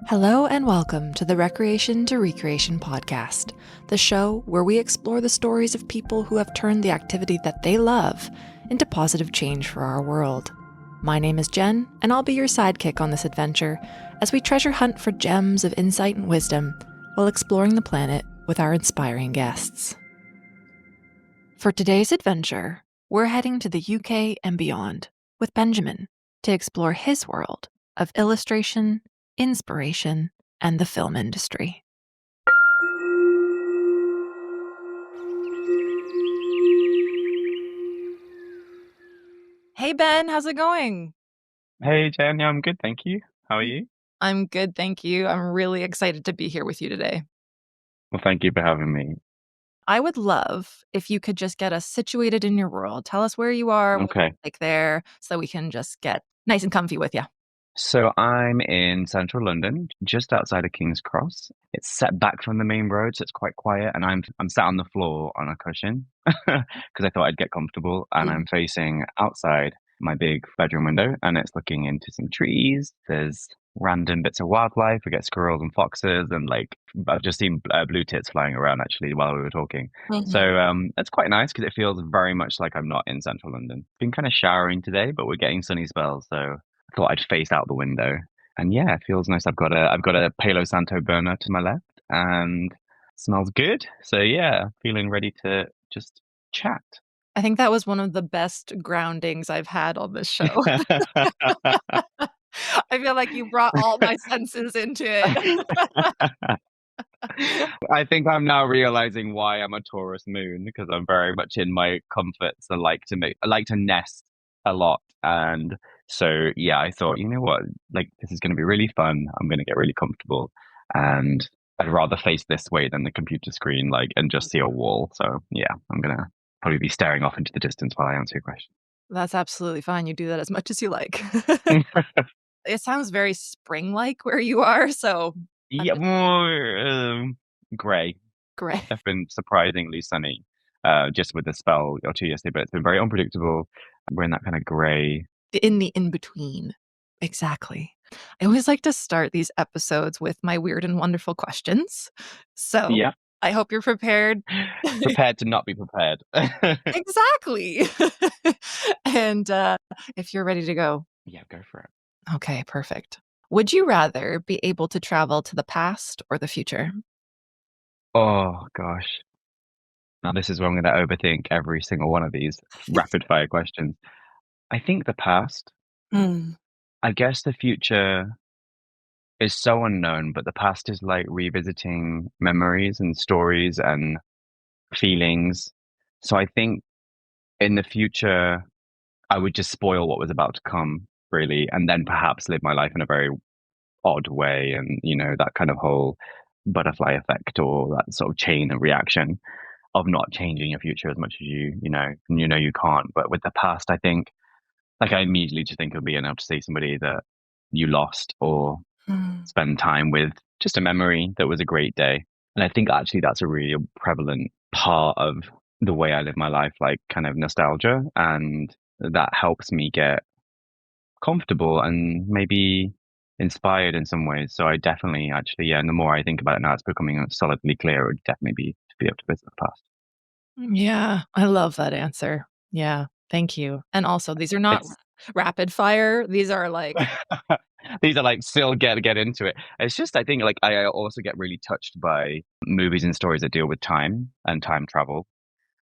Hello and welcome to the Recreation to Recreation podcast, the show where we explore the stories of people who have turned the activity that they love into positive change for our world. My name is Jen, and I'll be your sidekick on this adventure as we treasure hunt for gems of insight and wisdom while exploring the planet with our inspiring guests. For today's adventure, we're heading to the UK and beyond with Benjamin to explore his world of illustration, inspiration, and the film industry. Hey Ben, how's it going? Hey Jen, yeah, I'm good, thank you. How are you? I'm good, thank you. I'm really excited to be here with you today. Well, thank you for having me. I would love if you could just get us situated in your world. Tell us where you are, what Okay, it's like there, so we can just get nice and comfy with you. so I'm in central London, just outside of King's Cross. It's set back from the main road, so it's quite quiet, and I'm sat on the floor on a cushion because I thought I'd get comfortable, and I'm facing outside my big bedroom window, and it's looking into some trees. There's random bits of wildlife. We get squirrels and foxes, and like I've just seen blue tits flying around actually while we were talking. Mhm. So it's quite nice because it feels very much like I'm not in central London. It's been kind of showering today, but we're getting sunny spells, so I thought I'd face out the window. And yeah, it feels nice. I've got a Palo Santo burner to my left and smells good. So yeah, feeling ready to just chat. I think that was one of the best groundings I've had on this show. I feel like you brought all my senses into it. I think I'm now realizing why I'm a Taurus moon because I'm very much in my comforts. I like to nest a lot. And so yeah, I thought, you know what, like this is gonna be really fun. I'm gonna get really comfortable. And I'd rather face this way than the computer screen, like and just see a wall. So yeah, I'm gonna probably be staring off into the distance while I answer your question. That's absolutely fine. You do that as much as you like. It sounds very spring-like where you are, so I'm Yeah, just more gray. great. It's been surprisingly sunny, just with a spell or two yesterday, but it's been very unpredictable. We're in that kind of gray. In the in-between. Exactly. I always like to start these episodes with my weird and wonderful questions. So, Yeah, I hope you're prepared. prepared to not be prepared. Exactly. And, if you're ready to go. Yeah, go for it. Okay, perfect. Would you rather be able to travel to the past or the future? Oh gosh. Now this is where I'm going to overthink every single one of these rapid fire questions. I think the past. Mm, I guess the future is so unknown, but the past is like revisiting memories and stories and feelings. So I think in the future, I would just spoil what was about to come, really, and then perhaps live my life in a very odd way, and that kind of whole butterfly effect or that sort of chain of reaction of not changing your future as much as you can't. But with the past, I think, like, I immediately just think of being able to see somebody that you lost or mm. spend time with, just a memory that was a great day. And I think actually that's a really prevalent part of the way I live my life, like kind of nostalgia, and that helps me get comfortable and maybe inspired in some ways. So I definitely actually, yeah, and the more I think about it now, it's becoming solidly clear. It would definitely be to be able to visit the past. Yeah, I love that answer. Yeah, thank you. And also, these are not It's rapid fire. These are like these are like still get into it. It's just I think like I also get really touched by movies and stories that deal with time and time travel.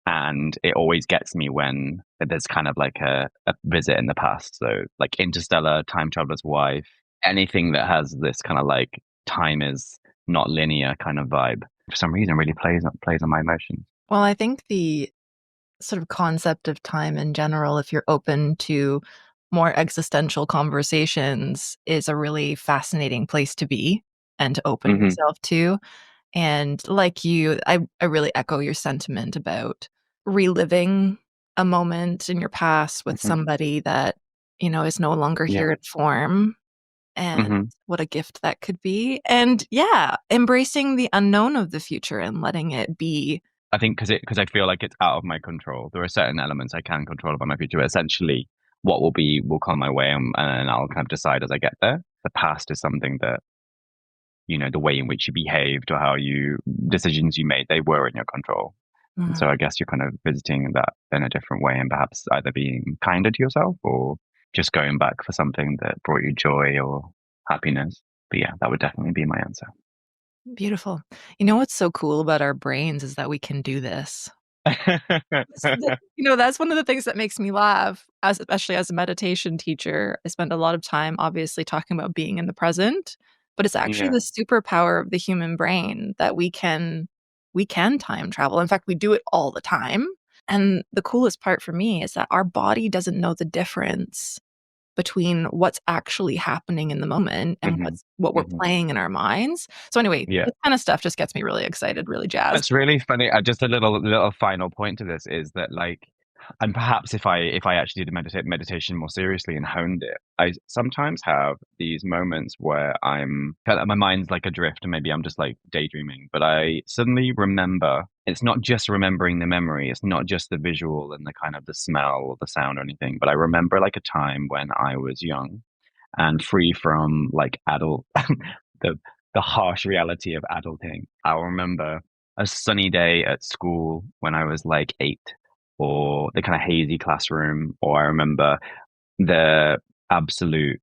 And it always gets me when there's kind of like a visit in the past. So like Interstellar, Time Traveler's Wife, anything that has this kind of like time is not linear kind of vibe. For some reason, really plays on my emotions. well, I think the sort of concept of time in general, if you're open to more existential conversations, is a really fascinating place to be and to open Hmm. yourself to. And like you, I really echo your sentiment about reliving a moment in your past with Hmm. somebody that, is no longer Yeah. here in form and Hmm. what a gift that could be. And yeah, embracing the unknown of the future and letting it be. I think because I feel like it's out of my control. There are certain elements I can control about my future. But essentially, what will come my way, and I'll kind of decide as I get there. The past is something that the way in which you behaved or how you decisions you made, they were in your control. And so Mhm. I guess you're kind of visiting that in a different way and perhaps either being kinder to yourself or just going back for something that brought you joy or happiness. But yeah, that would definitely be my answer. Beautiful. You know what's so cool about our brains is that we can do this. That's one of the things that makes me laugh, especially as a meditation teacher. I spend a lot of time obviously talking about being in the present, but it's actually Yeah. the superpower of the human brain that we can time travel. In fact, we do it all the time. And the coolest part for me is that our body doesn't know the difference between what's actually happening in the moment and Hmm. what we're Hmm. playing in our minds. So anyway, Yeah. this kind of stuff just gets me really excited, really jazzed. That's really funny. Just a little final point to this is that like, and perhaps if I actually did meditation more seriously and honed it, I sometimes have these moments where I'm kind of, my mind's like adrift and maybe I'm just like daydreaming, but I suddenly remember. It's not just remembering the memory. It's not just the visual and the kind of the smell or the sound or anything, but I remember like a time when I was young and free from like adult the the harsh reality of adulting. I'll remember a sunny day at school when I was like 8, or the kind of hazy classroom, or I remember the absolute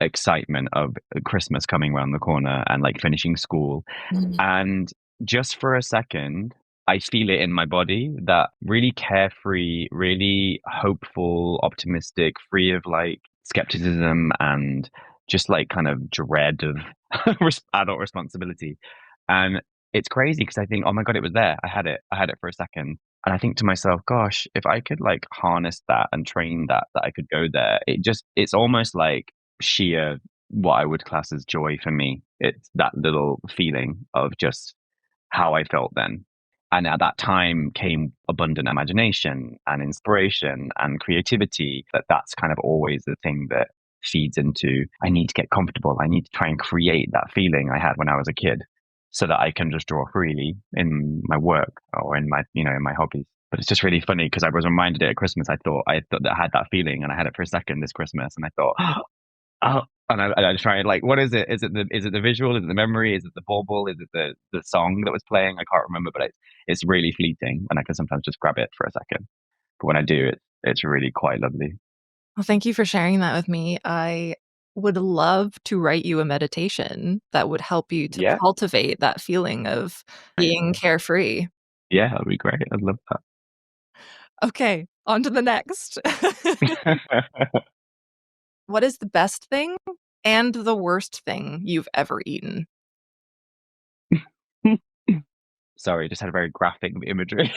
excitement of Christmas coming around the corner and like finishing school. Mhm. And just for a second, I feel it in my body, that really carefree, really hopeful, optimistic, free of like skepticism and just like kind of dread of adult responsibility. And it's crazy because I think, oh my God, it was there. I had it. I had it for a second. And I think to myself, gosh, if I could like harness that and train that I could go there, it's almost like sheer what I would class as joy for me. It's that little feeling of just how I felt then. And at that time came abundant imagination and inspiration and creativity. That's kind of always the thing that feeds into, I need to get comfortable. I need to try and create that feeling I had when I was a kid so that I can just draw freely in my work or in my hobbies. But it's just really funny because I was reminded it at Christmas. I thought that I had that feeling and I had it for a second this Christmas. And I thought, oh, and I try and like, what is it? Is it the visual? Is it the memory? Is it the bauble? Is it the song that was playing? I can't remember, but it's really fleeting, and I can sometimes just grab it for a second. But when I do, it's really quite lovely. Well, thank you for sharing that with me. I would love to write you a meditation that would help you to Yeah, cultivate that feeling of being amazing. carefree. Yeah, that'd be great. I'd love Okay, on to the next. that. What is the best thing and the worst thing you've ever eaten? Sorry, just had a very graphic imagery.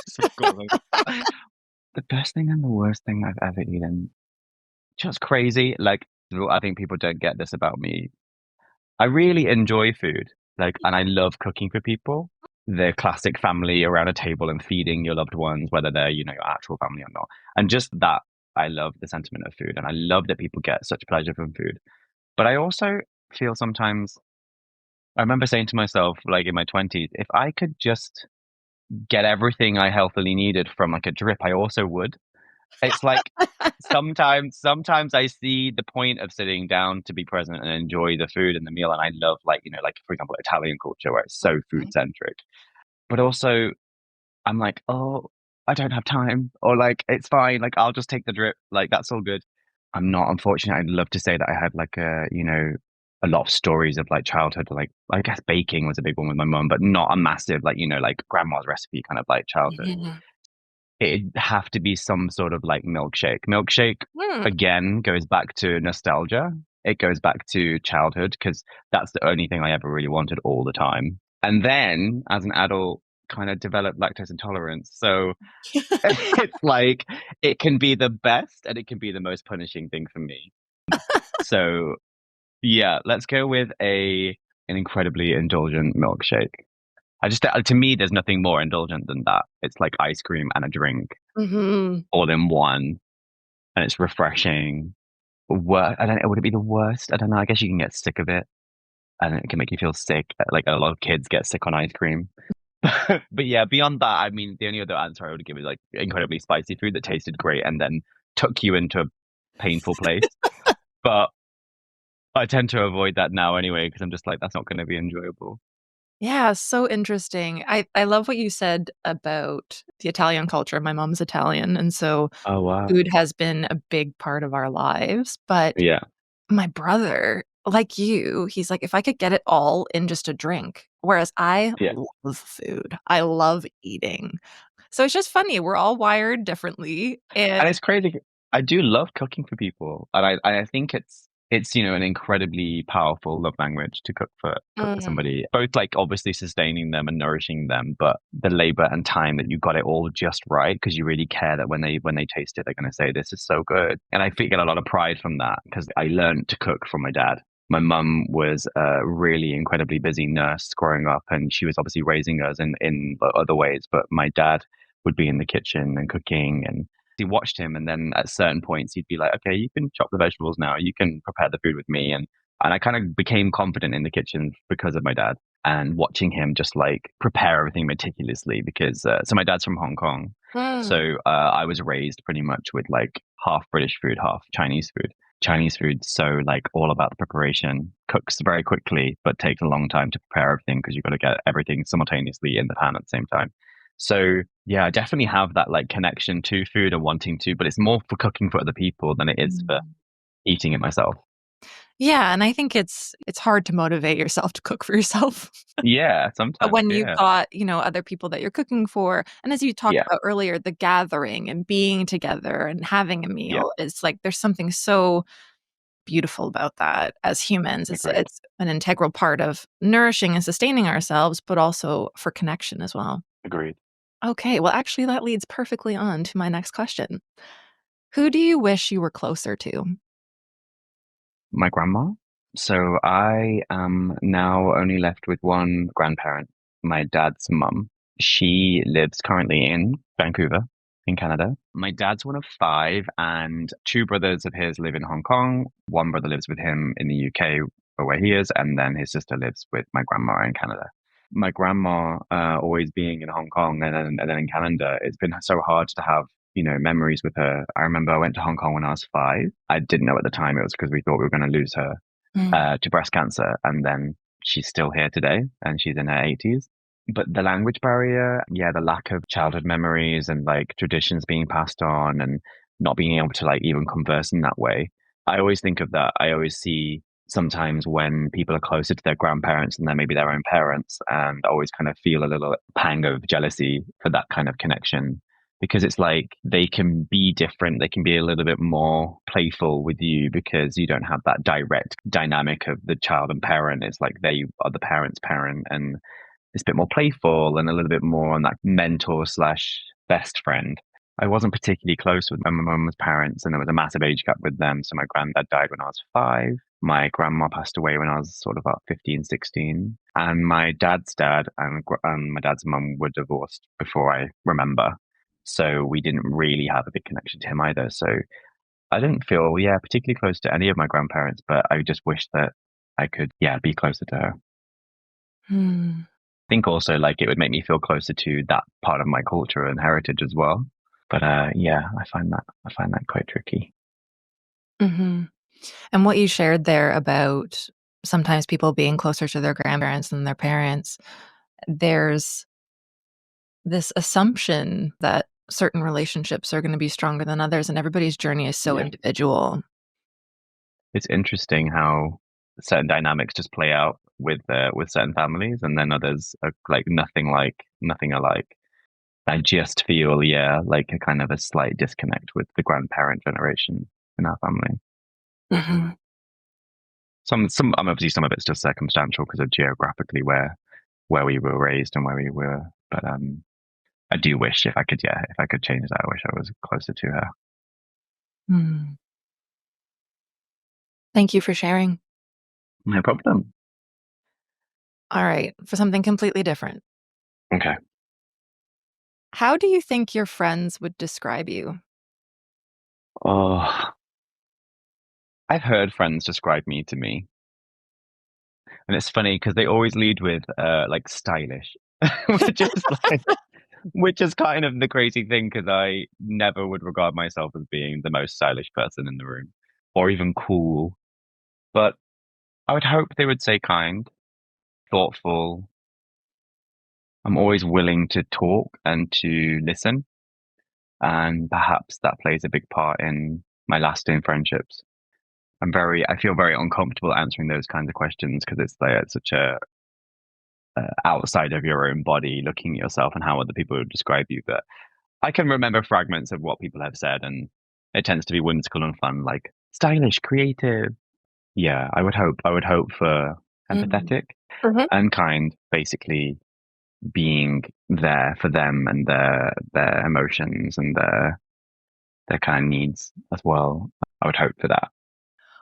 Some gory- The best thing and the worst thing I've ever eaten. Just crazy. Like, I think people don't get this about me. I really enjoy food, like, and I love cooking for people. The classic family around a table and feeding your loved ones, whether they're, your actual family or not. And just that, I love the sentiment of food, and I love that people get such pleasure from food. But I also feel sometimes, I remember saying to myself, like in my 20s, if I could just get everything I healthily needed from like a drip, I also would. It's like sometimes I see the point of sitting down to be present and enjoy the food and the meal. And I love like, like for example, Italian culture where it's so food Okay. centric. But also I'm like, oh, I don't have time. Or like it's fine, like I'll just take the drip. Like that's all good. I'm not, unfortunate. I'd love to say that I had like a lot of stories of like childhood, like I guess baking was a big one with my mum, but not a massive like, like grandma's recipe kind of like childhood. Mhm. It'd have to be some sort of like milkshake. Milkshake Hmm. again goes back to nostalgia. It goes back to childhood because that's the only thing I ever really wanted all the time. And then as an adult, kind of developed lactose intolerance. So it's like it can be the best and it can be the most punishing thing for me. So yeah, let's go with an incredibly indulgent milkshake. To me, there's nothing more indulgent than that. It's like ice cream and a drink Mhm. all in one, and it's refreshing. I don't know. Would it be the worst? I don't know. I guess you can get sick of it, and it can make you feel sick. Like a lot of kids get sick on ice cream. But yeah, beyond that, I mean, the only other answer I would give is like incredibly spicy food that tasted great and then took you into a painful place. But I tend to avoid that now anyway because I'm just like, that's not going to be enjoyable. Yeah, so interesting. I love what you said about the Italian culture. My mom's Italian, and so Oh, wow. food has been a big part of our lives. But Yeah. my brother, like you, he's like, if I could get it all in just a drink, whereas I Yeah. love food. I love eating. So it's just funny. We're all wired differently. And And it's crazy. I do love cooking for people, and I think it's an incredibly powerful love language to cook for Mm. somebody. Both like obviously sustaining them and nourishing them, but the labor and time that you got it all just right because you really care that when they taste it, they're going to say this is so good. And I feel get a lot of pride from that because I learned to cook from my dad. My mum was a really incredibly busy nurse growing up, and she was obviously raising us in other ways. But my dad would be in the kitchen and cooking, and he watched him, and then at certain points he'd be like, okay, you can chop the vegetables now, you can prepare the food with me. And I kind of became confident in the kitchen because of my dad and watching him just like prepare everything meticulously because so my dad's from Hong Kong, Mm. so I was raised pretty much with like half British food, half Chinese food. So like all about the preparation, cooks very quickly but takes a long time to prepare everything because you've got to get everything simultaneously in the pan at the same time. So yeah, I definitely have that like connection to food and wanting to, but it's more for cooking for other people than it is for Mm. eating it myself. Yeah, and I think it's hard to motivate yourself to cook for yourself. Yeah, sometimes. When you've Yeah. got, other people that you're cooking for, and as you talked Yeah. about earlier, the gathering and being together and having a Yeah. meal, it's like there's something so beautiful about that as humans. It's Agreed. it's an integral part of nourishing and sustaining ourselves, but also for connection as well. Agreed. Okay, well, actually, that leads perfectly on to my next question. Who do you wish you were closer to? My grandma. So I am now only left with one grandparent, my dad's mum. She lives currently in Vancouver, in Canada. My dad's one of five, and two brothers of his live in Hong Kong. One brother lives with him in the UK, where he is, and then his sister lives with my grandma in Canada. My grandma, always being in Hong Kong and then in Canada, it's been so hard to have memories with her. I remember I went to Hong Kong when I was five. I didn't know at the time it was because we thought we were going to lose her Mm. to breast cancer. And then she's still here today and she's in her 80s. But the language barrier, yeah, the lack of childhood memories and like traditions being passed on and not being able to like even converse in that way. I always think of that. I always see sometimes when people are closer to their grandparents than maybe their own parents, and I always kind of feel a little pang of jealousy for that kind of connection because it's like they can be different. They can be a little bit more playful with you because you don't have that direct dynamic of the child and parent. It's like they are the parent's parent, and it's a bit more playful and a little bit more on that mentor slash best friend. I wasn't particularly close with my mum's parents, and there was a massive age gap with them. So my granddad died when I was five. My grandma passed away when I was sort of about 15, 16. And my dad's dad and my dad's mum were divorced before I remember. So we didn't really have a big connection to him either. So I didn't feel, yeah, particularly close to any of my grandparents, but I just wish that I could, yeah, be closer to her. Hmm. Think also like it would make me feel closer to that part of my culture and heritage as well. But yeah, I find that quite tricky. Mhm. And what you shared there about sometimes people being closer to their grandparents than their parents, there's this assumption that certain relationships are gonna be stronger than others, and everybody's journey is so Yeah, individual. it's interesting how certain dynamics just play out with certain families, and then others are like nothing alike. I just feel yeah, like a kind of a slight disconnect with the grandparent generation in our family. Mhm. Obviously some of it's just circumstantial because of geographically where we were raised and where we were. But I do wish if I could, yeah, if I could change that, I wish I was closer to her. Mm. Thank you for sharing. No problem. Alright, for something completely different. Okay. How do you think your friends would describe you? Oh, I've heard friends describe me to me, and it's funny because they always lead with like stylish, which is like which is kind of the crazy thing because I never would regard myself as being the most stylish person in the room or even cool. But I would hope they would say kind, thoughtful. I'm always willing to talk and to listen, and perhaps that plays a big part in my lasting friendships. I feel very uncomfortable answering those kinds of questions because it's like it's such a outside of your own body, looking at yourself and how other people would describe you. But I can remember fragments of what people have said, and it tends to be whimsical and fun, like stylish, creative. Yeah, I would hope for Mhm. empathetic and kind, basically being there for them and their emotions and their kind of needs as well. I would hope for that.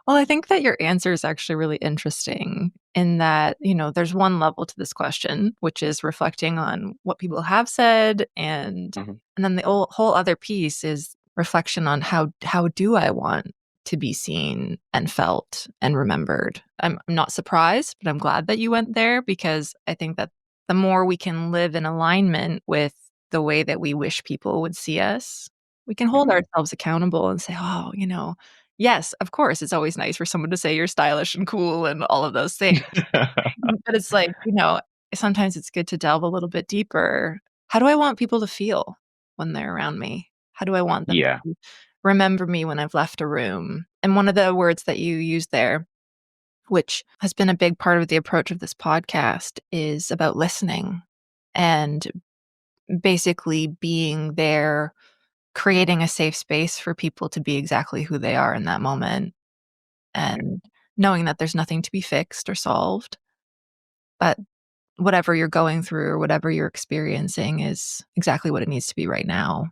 Well, I think that your answer is actually really interesting in that, there's one level to this question, which is reflecting on what people have said Mhm. and then the whole other piece is reflection on how do I want to be seen and felt and remembered. I'm not surprised, but I'm glad that you went there because I think that the more we can live in alignment with the way that we wish people would see us, we can hold Mhm. ourselves accountable and say, "Oh, yes, of course, it's always nice for someone to say you're stylish and cool and all of those things." But it's like, sometimes it's good to delve a little bit deeper. How do I want people to feel when they're around me? How do I want them Yeah. to remember me when I've left a room? And one of the words that you used there, which has been a big part of the approach of this podcast, is about listening and basically being there, creating a safe space for people to be exactly who they are in that moment and knowing that there's nothing to be fixed or solved, but whatever you're going through or whatever you're experiencing is exactly what it needs to be right now.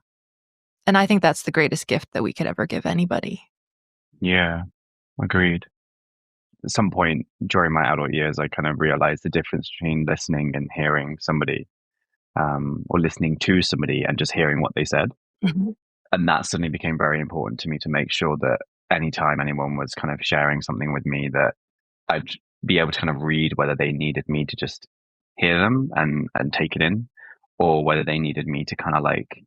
And I think that's the greatest gift that we could ever give anybody. Yeah. Agreed. At some point during my adult years, I kind of realized the difference between listening and hearing somebody, or listening to somebody and just hearing what they said. Mhm. And that suddenly became very important to me to make sure that anytime anyone was kind of sharing something with me, that I'd be able to kind of read whether they needed me to just hear them and take it in, or whether they needed me to kind of like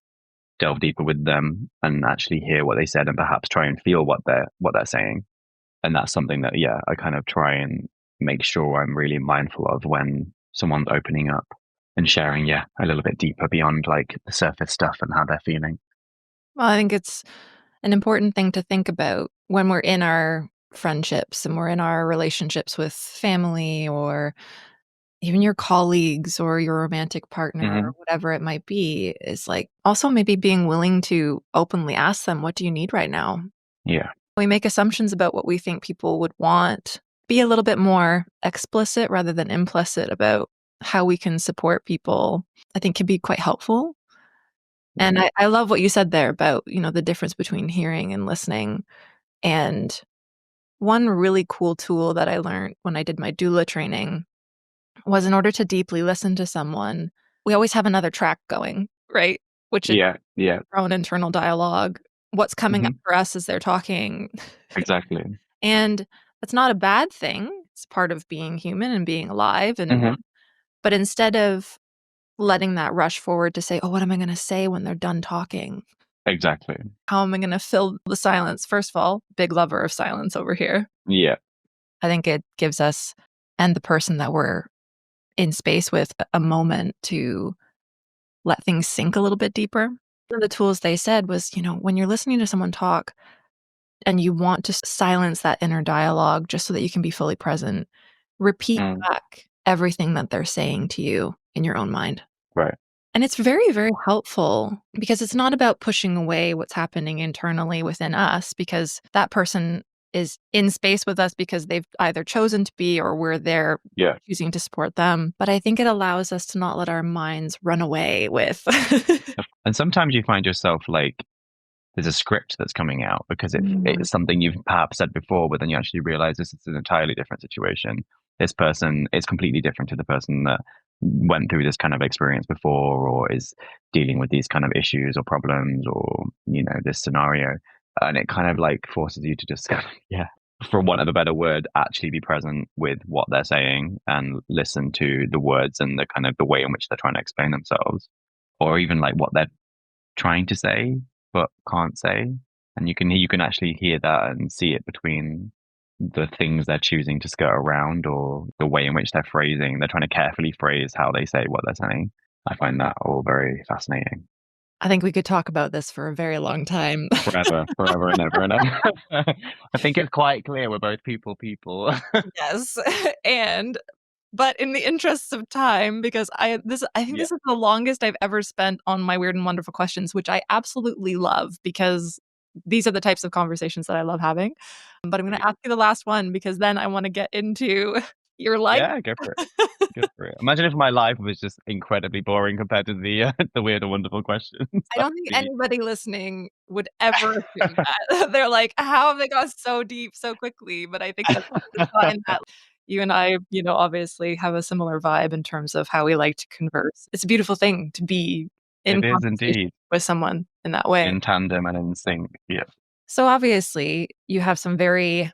delve deeper with them and actually hear what they said and perhaps try and feel what they're saying. And that's something that, yeah, I kind of try and make sure I'm really mindful of when someone's opening up and sharing, yeah, a little bit deeper beyond like the surface stuff and how they're feeling. Well, I think it's an important thing to think about when we're in our friendships and we're in our relationships with family or even your colleagues or your romantic partner or Hmm. whatever it might be, is like also maybe being willing to openly ask them, "What do you need right now?" Yeah. We make assumptions about what we think people would want. Be a little bit more explicit rather than implicit about how we can support people, I think can be quite helpful. Yeah. And I love what you said there about, the difference between hearing and listening. And one really cool tool that I learned when I did my doula training was in order to deeply listen to someone, we always have another track going, right? Which is Yeah. Yeah. our own internal dialogue, what's coming up Hmm. for us as they're talking. Exactly. And that's not a bad thing. It's part of being human and being alive, Hmm. but instead of letting that rush forward to say, "Oh, what am I gonna say when they're done talking? Exactly. How am I gonna fill the silence?" First of all, big lover of silence over here. Yeah. I think it gives us and the person that we're in space with a moment to let things sink a little bit deeper. One of the tools they said was, when you're listening to someone talk and you want to silence that inner dialogue just so that you can be fully present, repeat Mm. back everything that they're saying to you in your own mind. Right. And it's very, very helpful because it's not about pushing away what's happening internally within us because that person is in space with us because they've either chosen to be or we're there Yeah. choosing to support them. But I think it allows us to not let our minds run away with. And sometimes you find yourself like there's a script that's coming out because Mm. it's something you've perhaps said before, but then you actually realize this is an entirely different situation. This person is completely different to the person that went through this kind of experience before or is dealing with these kind of issues or problems or, this scenario. And it kind of like forces you to just, yeah, for want of a better word, actually be present with what they're saying and listen to the words and the kind of the way in which they're trying to explain themselves or even like what they're trying to say but can't say, and you can actually hear that and see it between the things they're choosing to skirt around or the way in which they're phrasing. They're trying to carefully phrase how they say what they're saying. I find that all very fascinating. I think we could talk about this for a very long time. Forever, forever and ever and ever. I think it's quite clear we're both people. Yes. And but in the interests of time, because I think Yeah. this is the longest I've ever spent on my weird and wonderful questions, which I absolutely love because these are the types of conversations that I love having. But I'm going to Great. ask you the last one because then I want to get into your life. Yeah, go for it. Go for it. Imagine if my life was just incredibly boring compared to the the weird and wonderful questions. I That don't would think be anybody listening would ever assume that. They're like, "How have they got so deep so quickly?" But I think that's the sign that you and I, obviously have a similar vibe in terms of how we like to converse. It's a beautiful thing to be in It is conversation indeed with someone in that way. in tandem and in sync. Yeah. So obviously, you have some very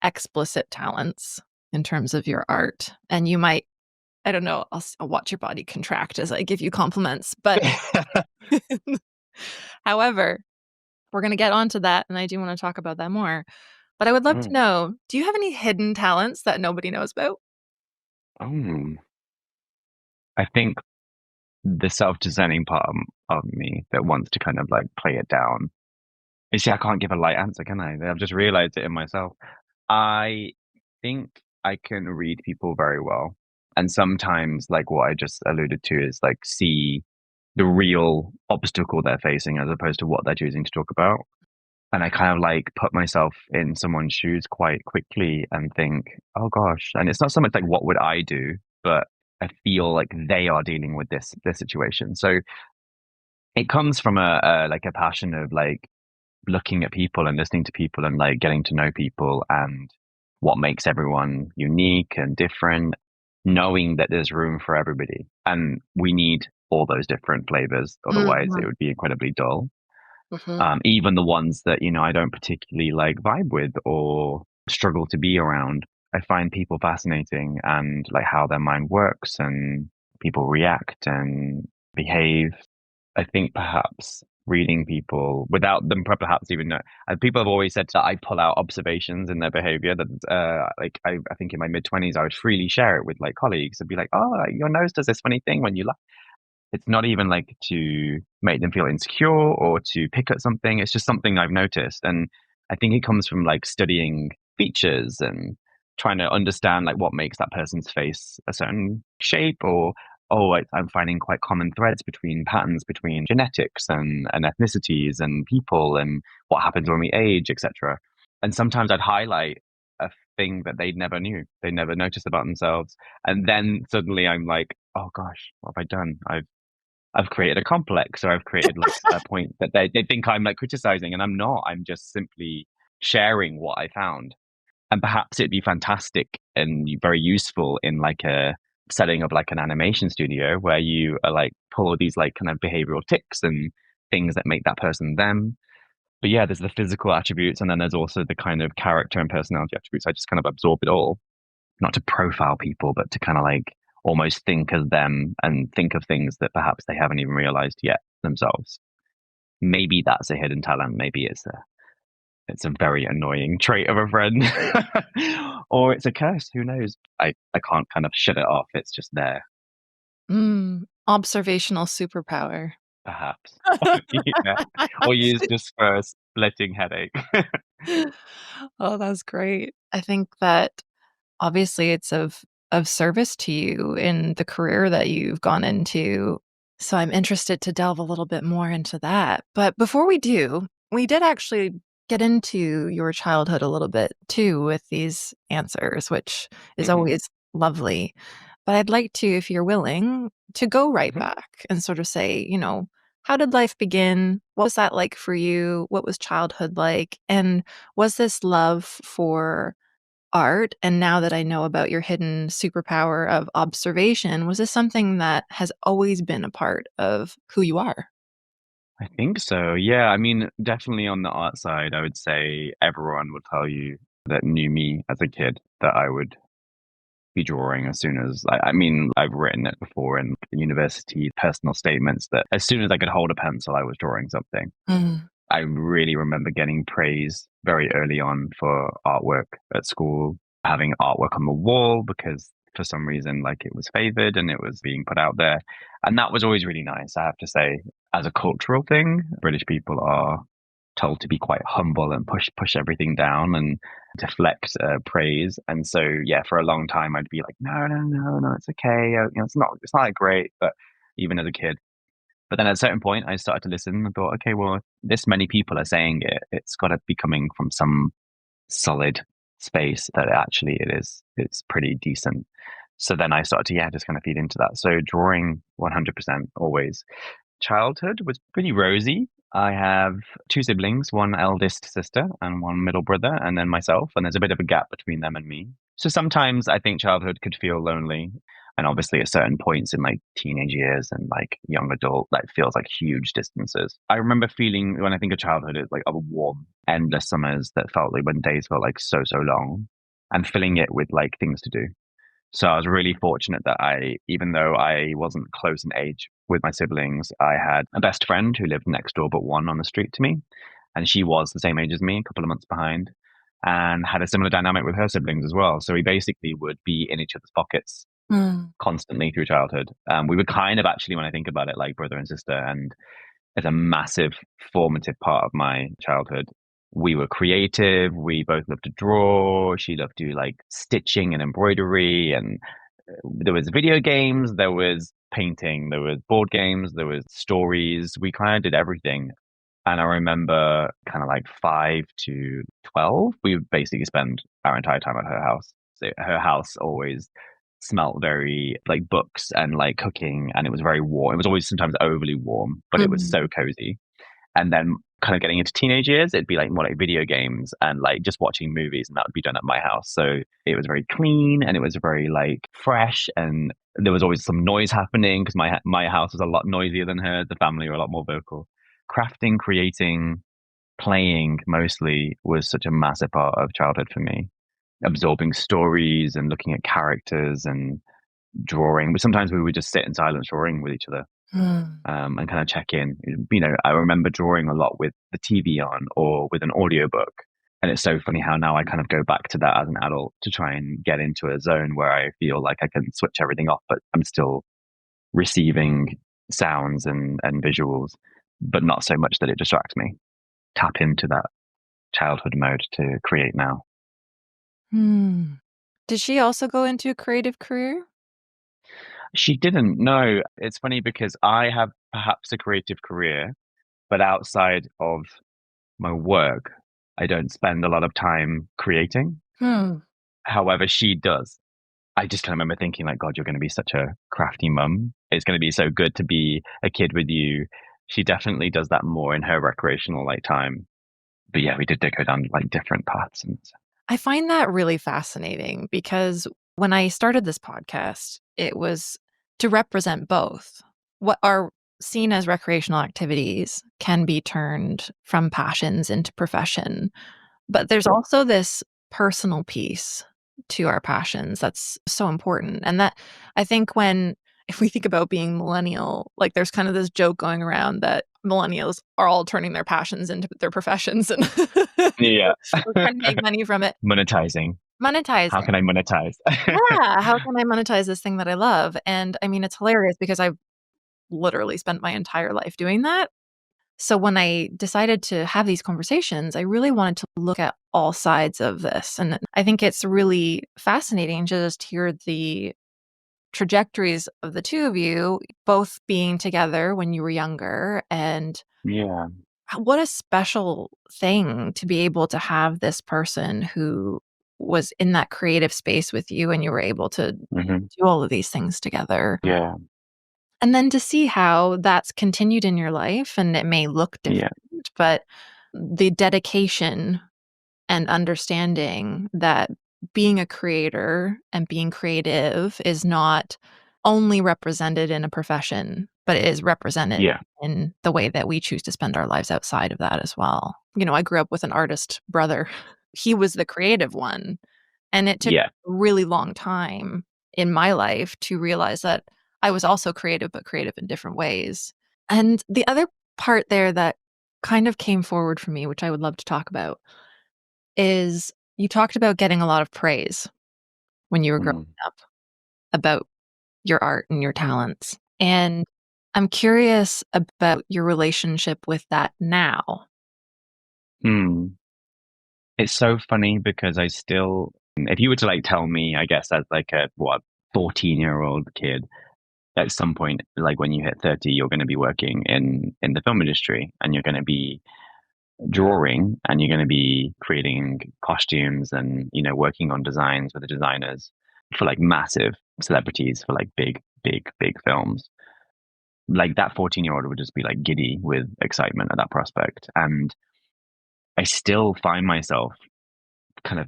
explicit talents in terms of your art, and you might, I don't know, I'll watch your body contract as I give you compliments, but however, we're going to get onto that, and I do want to talk about that more. But I would love to Mm. know, do you have any hidden talents that nobody knows about? Oh, I think the self-discerning part of me that wants to kind of like play it down. You see, I can't give a light answer, can I? I've just realized it in myself. I think I can read people very well. And sometimes, like what I just alluded to, is like see the real obstacle they're facing as opposed to what they're choosing to talk about. And I kind of like put myself in someone's shoes quite quickly and think, oh gosh. And it's not so much like what would I do, but I feel like they are dealing with this situation. So it comes from a like a passion of like looking at people and listening to people and like getting to know people and what makes everyone unique and different, knowing that there's room for everybody. And we need all those different flavors. Otherwise, it Mhm, would be incredibly dull. mhm. Even the ones that, I don't particularly like vibe with or struggle to be around. I find people fascinating and like how their mind works and people react and behave. I think perhaps reading people without them perhaps even know. And people have always said that I pull out observations in their behavior. That like I think in my mid 20s I would freely share it with like colleagues and be like, oh, like, your nose does this funny thing when you laugh. It's not even like to make them feel insecure or to pick at something. It's just something I've noticed. And I think it comes from like studying features and trying to understand like what makes that person's face a certain shape or I'm finding quite common threads between patterns between genetics and ethnicities and people and what happens when we age, etc. And sometimes I'd highlight a thing that they never noticed about themselves. And then suddenly I'm like, oh gosh, what have I done? I've created a complex or I've created like a point that they think I'm like criticizing and I'm not. I'm just simply sharing what I found. And perhaps it'd be fantastic and very useful in like a setting of like an animation studio where you are like pull all these like kind of behavioral tics and things that make that person them. But yeah, there's the physical attributes and then there's also the kind of character and personality attributes. I just kind of absorb it all, not to profile people, but to kind of like almost think of them and think of things that perhaps they haven't even realized yet themselves. Maybe that's a hidden talent. Maybe it's a very annoying trait of a friend, or it's a curse. Who knows? I can't kind of shut it off. It's just there, Observational superpower. perhaps. Yeah. Or use just for a splitting headache. Oh, that's great. I think that obviously it's of service to you in the career that you've gone into. So I'm interested to delve a little bit more into that. But before we do, we did actually get into your childhood a little bit too with these answers, which is Hmm. always lovely. But I'd like to, if you're willing, to go right Hmm. back and sort of say, how did life begin? What was that like for you? What was childhood like? And was this love for art, and now that I know about your hidden superpower of observation, was this something that has always been a part of who you are? I think so. Yeah. I mean, definitely on the art side, I would say everyone would tell you that knew me as a kid that I would be drawing as soon as I mean, I've written it before in university personal statements that as soon as I could hold a pencil, I was drawing something. Mm. I really remember getting praise very early on for artwork at school, having artwork on the wall because for some reason, like it was favored and it was being put out there. And that was always really nice, I have to say. As a cultural thing, British people are told to be quite humble and push everything down and deflect praise. And so, yeah, for a long time, I'd be like, no, no, no, no, it's okay. It's not that great. But even as a kid, but then at a certain point, I started to listen and thought, okay, well, this many people are saying it. It's got to be coming from some solid space that actually it's pretty decent. So then I started to, yeah, just kind of feed into that. So drawing 100% always. Childhood was pretty rosy. I have two siblings, one eldest sister and one middle brother, and then myself. And there's a bit of a gap between them and me. So sometimes I think childhood could feel lonely. And obviously, at certain points in like teenage years and like young adult, that feels like huge distances. I remember feeling when I think of childhood, it's like a warm, endless summers that felt like when days felt like so, so long and filling it with like things to do. So I was really fortunate that even though I wasn't close in age with my siblings, I had a best friend who lived next door but one on the street to me. And she was the same age as me, a couple of months behind, and had a similar dynamic with her siblings as well. So we basically would be in each other's pockets Mm. constantly through childhood. We were kind of actually, when I think about it, like brother and sister. And it's a massive formative part of my childhood. We were creative. We both loved to draw. She loved to do like stitching and embroidery. And there was video games, there was painting, there was board games, there was stories. We kind of did everything. And I remember kind of like 5 to 12, we would basically spend our entire time at her house. So her house always smelt very like books and like cooking, and it was very warm. It was always sometimes overly warm, but it was Mm. so cozy. And then kind of getting into teenage years, it'd be like more like video games and like just watching movies, and that would be done at my house. So it was very clean and it was very like fresh, and there was always some noise happening because my house was a lot noisier than hers. The family were a lot more vocal. Crafting, creating, playing mostly was such a massive part of childhood for me. Absorbing stories and looking at characters and drawing. But sometimes we would just sit in silence drawing with each other, Mm. and kind of check in. I remember drawing a lot with the TV on or with an audiobook. And it's so funny how now I kind of go back to that as an adult to try and get into a zone where I feel like I can switch everything off, but I'm still receiving sounds and visuals, but not so much that it distracts me. Tap into that childhood mode to create now. Hmm. Did she also go into a creative career? She didn't know. It's funny because I have perhaps a creative career, but outside of my work, I don't spend a lot of time creating. Hmm. However, she does. I just kind of remember thinking, like, God, you're going to be such a crafty mum. It's going to be so good to be a kid with you. She definitely does that more in her recreational like time. But yeah, we did go down like different paths. And I find that really fascinating because when I started this podcast, it was to represent both. What are seen as recreational activities can be turned from passions into profession. But there's also this personal piece to our passions that's so important. And that I think if we think about being millennial, like there's kind of this joke going around that millennials are all turning their passions into their professions and yeah, we're trying to make money from it. monetizing. How Monetizing. can I monetize? Yeah. How can I monetize this thing that I love? And I mean, it's hilarious because I've literally spent my entire life doing that. So when I decided to have these conversations, I really wanted to look at all sides of this. And I think it's really fascinating to just hear the trajectories of the two of you both being together when you were younger. And yeah. what a special thing to be able to have this person who was in that creative space with you and you were able to Hmm. do all of these things together. Yeah. And then to see how that's continued in your life and it may look Yeah. different, but the dedication and understanding that being a creator and being creative is not only represented in a profession, but it is represented Yeah. in the way that we choose to spend our lives outside of that as well. I grew up with an artist brother. He was the creative one. And it took Yeah. a really long time in my life to realize that I was also creative, but creative in different ways. And the other part there that kind of came forward for me, which I would love to talk about, is you talked about getting a lot of praise when you were growing Mm. up about your art and your talents. And I'm curious about your relationship with that now. Hmm. It's so funny because I still, if you were to like tell me, I guess as like a 14-year-old kid, at some point, like when you hit 30, you're going to be working in the film industry and you're going to be drawing and you're going to be creating costumes and, working on designs with the designers for like massive celebrities for like big films. Like that 14-year-old would just be like giddy with excitement at that prospect. And I still find myself kind of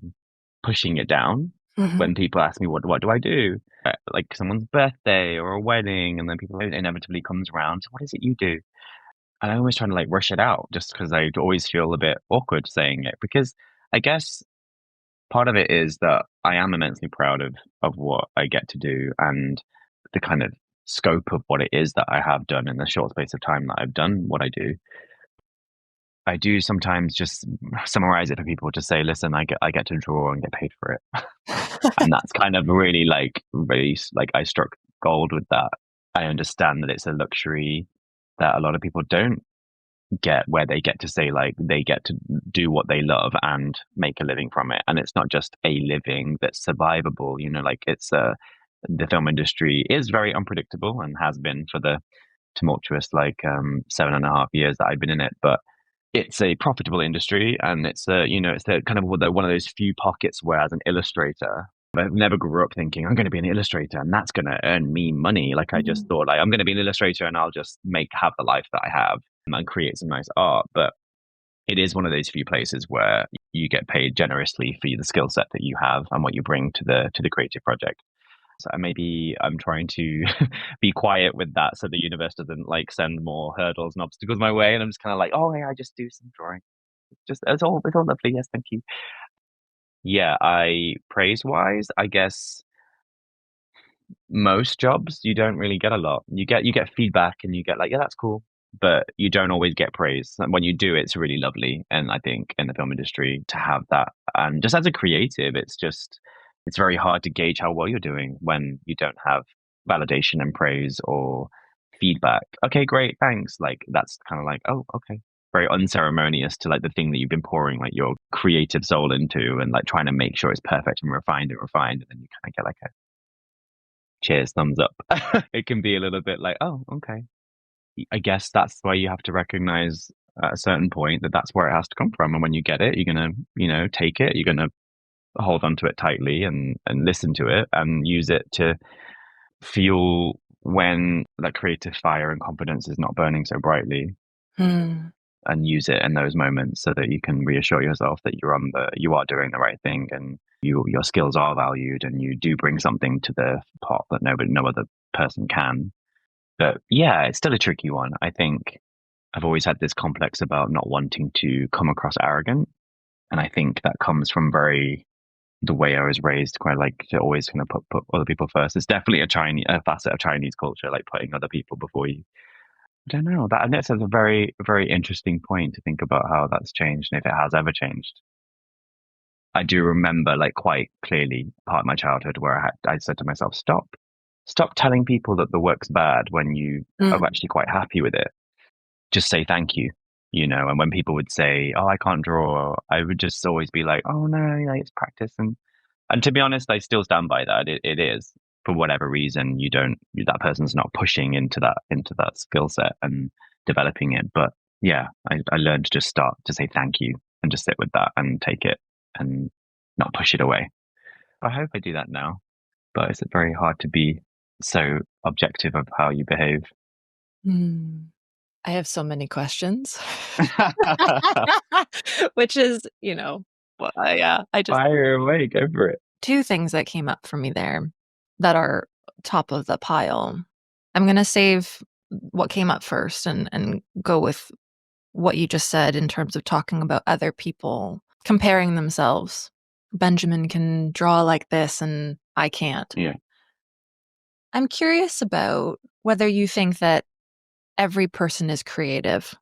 pushing it down Mhm. when people ask me what do I do, like someone's birthday or a wedding, and then people inevitably comes around. So what is it you do? And I always try to like rush it out just because I always feel a bit awkward saying it because I guess part of it is that I am immensely proud of what I get to do and the kind of scope of what it is that I have done in the short space of time that I've done what I do. I do sometimes just summarize it for people to say, listen, I get to draw and get paid for it. And that's kind of really like really like I struck gold with that. I understand that it's a luxury that a lot of people don't get, where they get to say like they get to do what they love and make a living from it, and it's not just a living that's survivable. Like it's the film industry is very unpredictable and has been for the tumultuous like 7.5 years that I've been in it, but it's a profitable industry, and it's the kind of one of those few pockets where, as an illustrator, I never grew up thinking I'm going to be an illustrator and that's going to earn me money. Like I just Mhm. thought, like I'm going to be an illustrator and I'll just have the life that I have and create some nice art. But it is one of those few places where you get paid generously for the skill set that you have and what you bring to the creative project. So maybe I'm trying to be quiet with that so the universe doesn't like send more hurdles and obstacles my way. And I'm just kind of like, oh, hey, I just do some drawing. Just it's all lovely. Yes, thank you. Yeah, I praise wise, I guess most jobs you don't really get a lot. You get feedback and you get like, yeah, that's cool, but you don't always get praise. And when you do, it's really lovely. And I think in the film industry to have that, and just as a creative, it's very hard to gauge how well you're doing when you don't have validation and praise or feedback. Okay, great, thanks. Like that's kind of like, oh, okay. Very unceremonious to like the thing that you've been pouring like your creative soul into and like trying to make sure it's perfect and refined, and then you kind of get like a cheers, thumbs up. It can be a little bit like, oh, okay. I guess that's why you have to recognize at a certain point that that's where it has to come from. And when you get it, you're going to, take it, you're going to hold onto it tightly and listen to it and use it to fuel when that creative fire and confidence is not burning so brightly, Hmm. and use it in those moments so that you can reassure yourself that you are doing the right thing, and your skills are valued and you do bring something to the pot that no other person can. But yeah, it's still a tricky one. I think I've always had this complex about not wanting to come across arrogant. And I think that comes from the way I was raised, quite like to always kind of put other people first. It's definitely a facet of Chinese culture, like putting other people before you. I don't know. And that's a very, very interesting point to think about how that's changed and if it has ever changed. I do remember like quite clearly part of my childhood where I said to myself, stop telling people that the work's bad when you are Mm. actually quite happy with it. Just say thank you, And when people would say, "Oh, I can't draw," I would just always be like, "Oh no, it's practice." And to be honest, I still stand by that. It is for whatever reason that person's not pushing into that skill set and developing it. But yeah, I learned to just start to say thank you and just sit with that and take it and not push it away. I hope I do that now, but it's very hard to be so objective of how you behave. Hmm. I have so many questions, which is, well, yeah, I just Fire away, go for it. two things that came up for me there that are top of the pile. I'm gonna save what came up first and go with what you just said in terms of talking about other people comparing themselves. Benjamin can draw like this and I can't. Yeah. I'm curious about whether you think that every person is creative.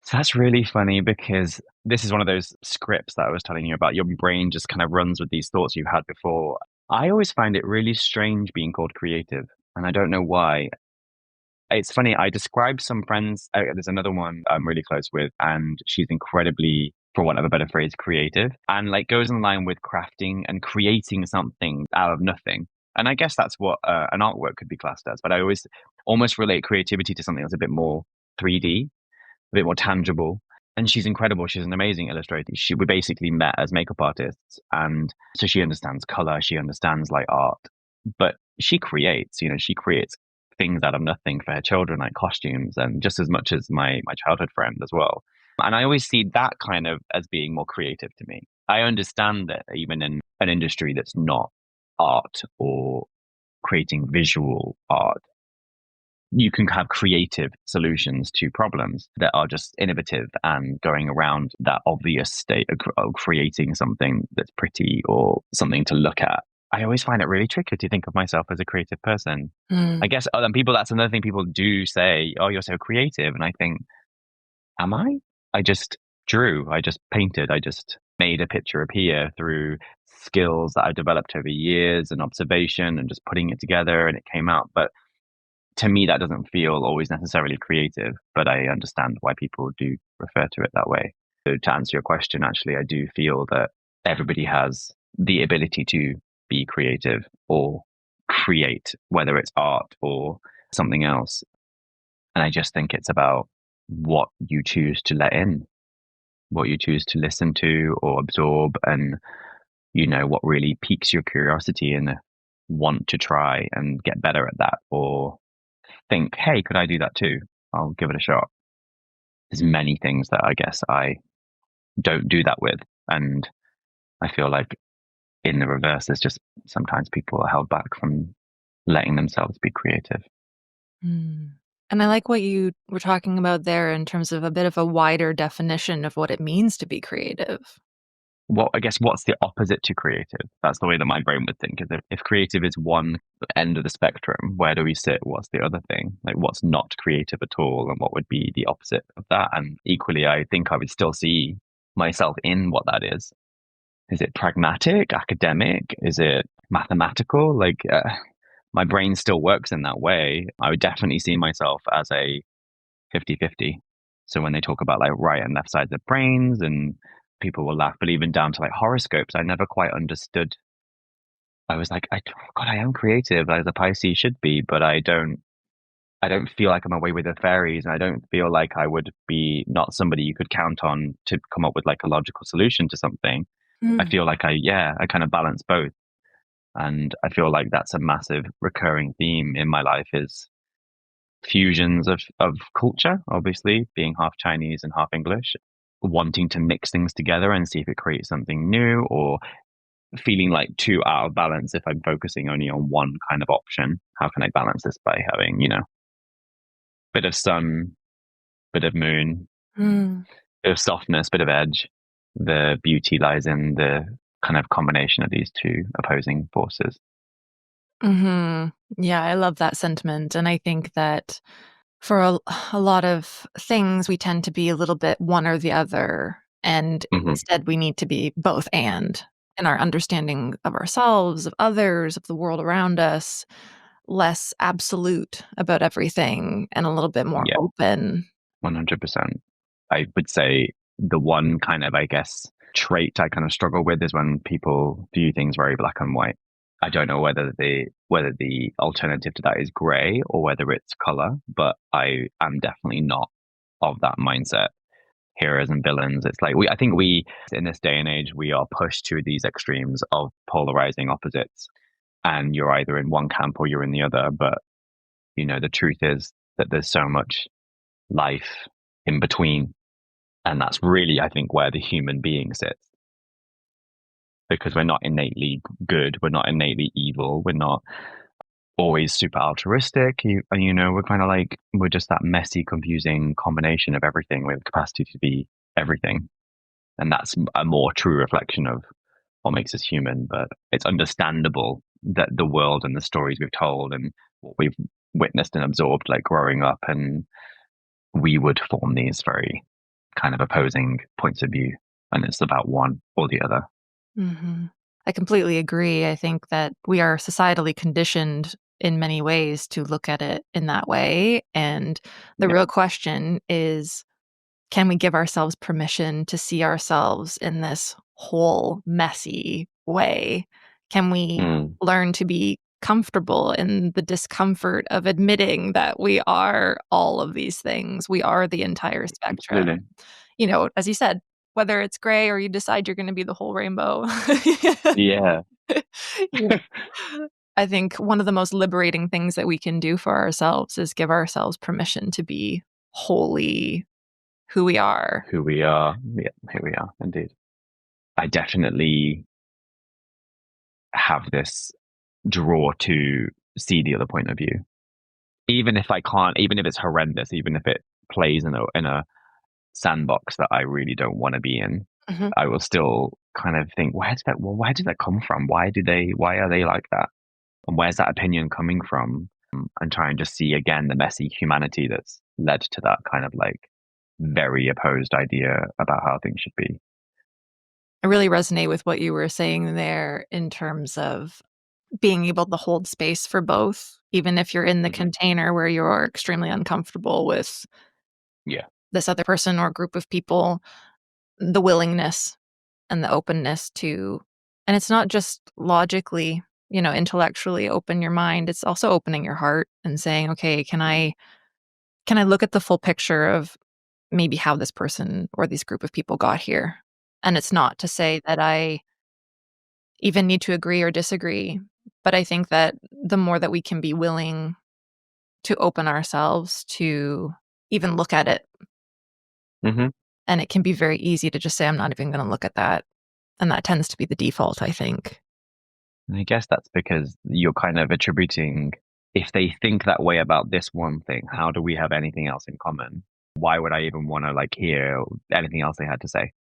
So that's really funny because this is one of those scripts that I was telling you about. Your brain just kind of runs with these thoughts you've had before. I always find it really strange being called creative, and I don't know why. It's funny. I described some friends. There's another one I'm really close with, and she's incredibly, for want of a better phrase, creative, and like goes in line with crafting and creating something out of nothing. And I guess that's what an artwork could be classed as. But I always almost relate creativity to something that's a bit more 3D, a bit more tangible. And she's incredible. She's an amazing illustrator. We basically met as makeup artists, and so she understands color. She understands like art, but she creates. She creates things out of nothing for her children, like costumes, and just as much as my childhood friend as well. And I always see that kind of as being more creative to me. I understand that even in an industry that's not art or creating visual art, you can have creative solutions to problems that are just innovative and going around that obvious state of creating something that's pretty or something to look at. I always find it really tricky to think of myself as a creative person. I Mm. guess other people, that's another thing people do say, oh, you're so creative. And I think, am I? I just drew, I just painted, I just made a picture appear through skills that I developed over years and observation and just putting it together and it came out. But to me, that doesn't feel always necessarily creative, but I understand why people do refer to it that way. So to answer your question, actually, I do feel that everybody has the ability to be creative or create, whether it's art or something else. And I just think it's about what you choose to let in, what you choose to listen to or absorb, and what really piques your curiosity and want to try and get better at that, or think, hey, could I do that too? I'll give it a shot. There's many things that I guess I don't do that with. And I feel like in the reverse, there's just sometimes people are held back from letting themselves be creative. Mm. And I like what you were talking about there in terms of a bit of a wider definition of what it means to be creative. I guess what's the opposite to creative? That's the way that my brain would think. Is if creative is one end of the spectrum, where do we sit? What's the other thing? Like what's not creative at all, and what would be the opposite of that? And equally, I think I would still see myself in what that is. Is it pragmatic, academic? Is it mathematical? My brain still works in that way. I would definitely see myself as a 50-50. So when they talk about like right and left sides of brains and people will laugh, but even down to like horoscopes, I never quite understood. I was like, God, I am creative as a Pisces should be, but I don't feel like I'm away with the fairies. And I don't feel like I would be not somebody you could count on to come up with like a logical solution to something. I Mm. feel like I kind of balance both. And I feel like that's a massive recurring theme in my life is fusions of culture, obviously, being half Chinese and half English, wanting to mix things together and see if it creates something new, or feeling like too out of balance if I'm focusing only on one kind of option. How can I balance this by having, bit of sun, bit of moon, Mm. bit of softness, bit of edge? The beauty lies in the kind of combination of these two opposing forces. Mhm. Yeah, I love that sentiment, and I think that for a lot of things, we tend to be a little bit one or the other, and Hmm. instead we need to be both and in our understanding of ourselves, of others, of the world around us, less absolute about everything and a little bit more Yeah, open. 100%. I would say the one kind of, I guess, trait I kind of struggle with is when people view things very black and white. I don't know whether the alternative to that is gray or whether it's color, but I am definitely not of that mindset. Heroes and villains. It's like I think we in this day and age we are pushed to these extremes of polarizing opposites, and you're either in one camp or you're in the other. But the truth is that there's so much life in between, and that's really, I think, where the human being sits. Because we're not innately good, we're not innately evil, we're not always super altruistic. We're kind of like, we're just that messy, confusing combination of everything with capacity to be everything. And that's a more true reflection of what makes us human. But it's understandable that the world and the stories we've told and what we've witnessed and absorbed, like growing up, and we would form these very kind of opposing points of view, and it's about one or the other. Mhm. I completely agree. I think that we are societally conditioned in many ways to look at it in that way, and the Yeah. real question is, can we give ourselves permission to see ourselves in this whole messy way? Can we Mm, learn to be comfortable in the discomfort of admitting that we are all of these things? We are the entire spectrum. absolutely. As you said, whether it's gray or you decide you're gonna be the whole rainbow. Yeah. Yeah. I think one of the most liberating things that we can do for ourselves is give ourselves permission to be wholly who we are. Who we are. Yeah, here we are, indeed. I definitely have this draw to see the other point of view. Even if I can't, even if it's horrendous, even if it plays in a sandbox that I really don't want to be in, Mhm. I will still kind of think, where did that come from? Why are they like that? And where's that opinion coming from? And try and just see again the messy humanity that's led to that kind of like very opposed idea about how things should be. I really resonate with what you were saying there in terms of being able to hold space for both, even if you're in the Hmm. container where you're extremely uncomfortable with Yeah. this other person or group of people, the willingness and the openness to, and it's not just logically, intellectually open your mind, it's also opening your heart and saying, "Okay, can I look at the full picture of maybe how this person or this group of people got here?" And it's not to say that I even need to agree or disagree, but I think that the more that we can be willing to open ourselves to even look at it, Hmm. and it can be very easy to just say, "I'm not even gonna look at that." And that tends to be the default, I think. And I guess that's because you're kind of attributing, if they think that way about this one thing, how do we have anything else in common? Why would I even want to like hear anything else they had to say?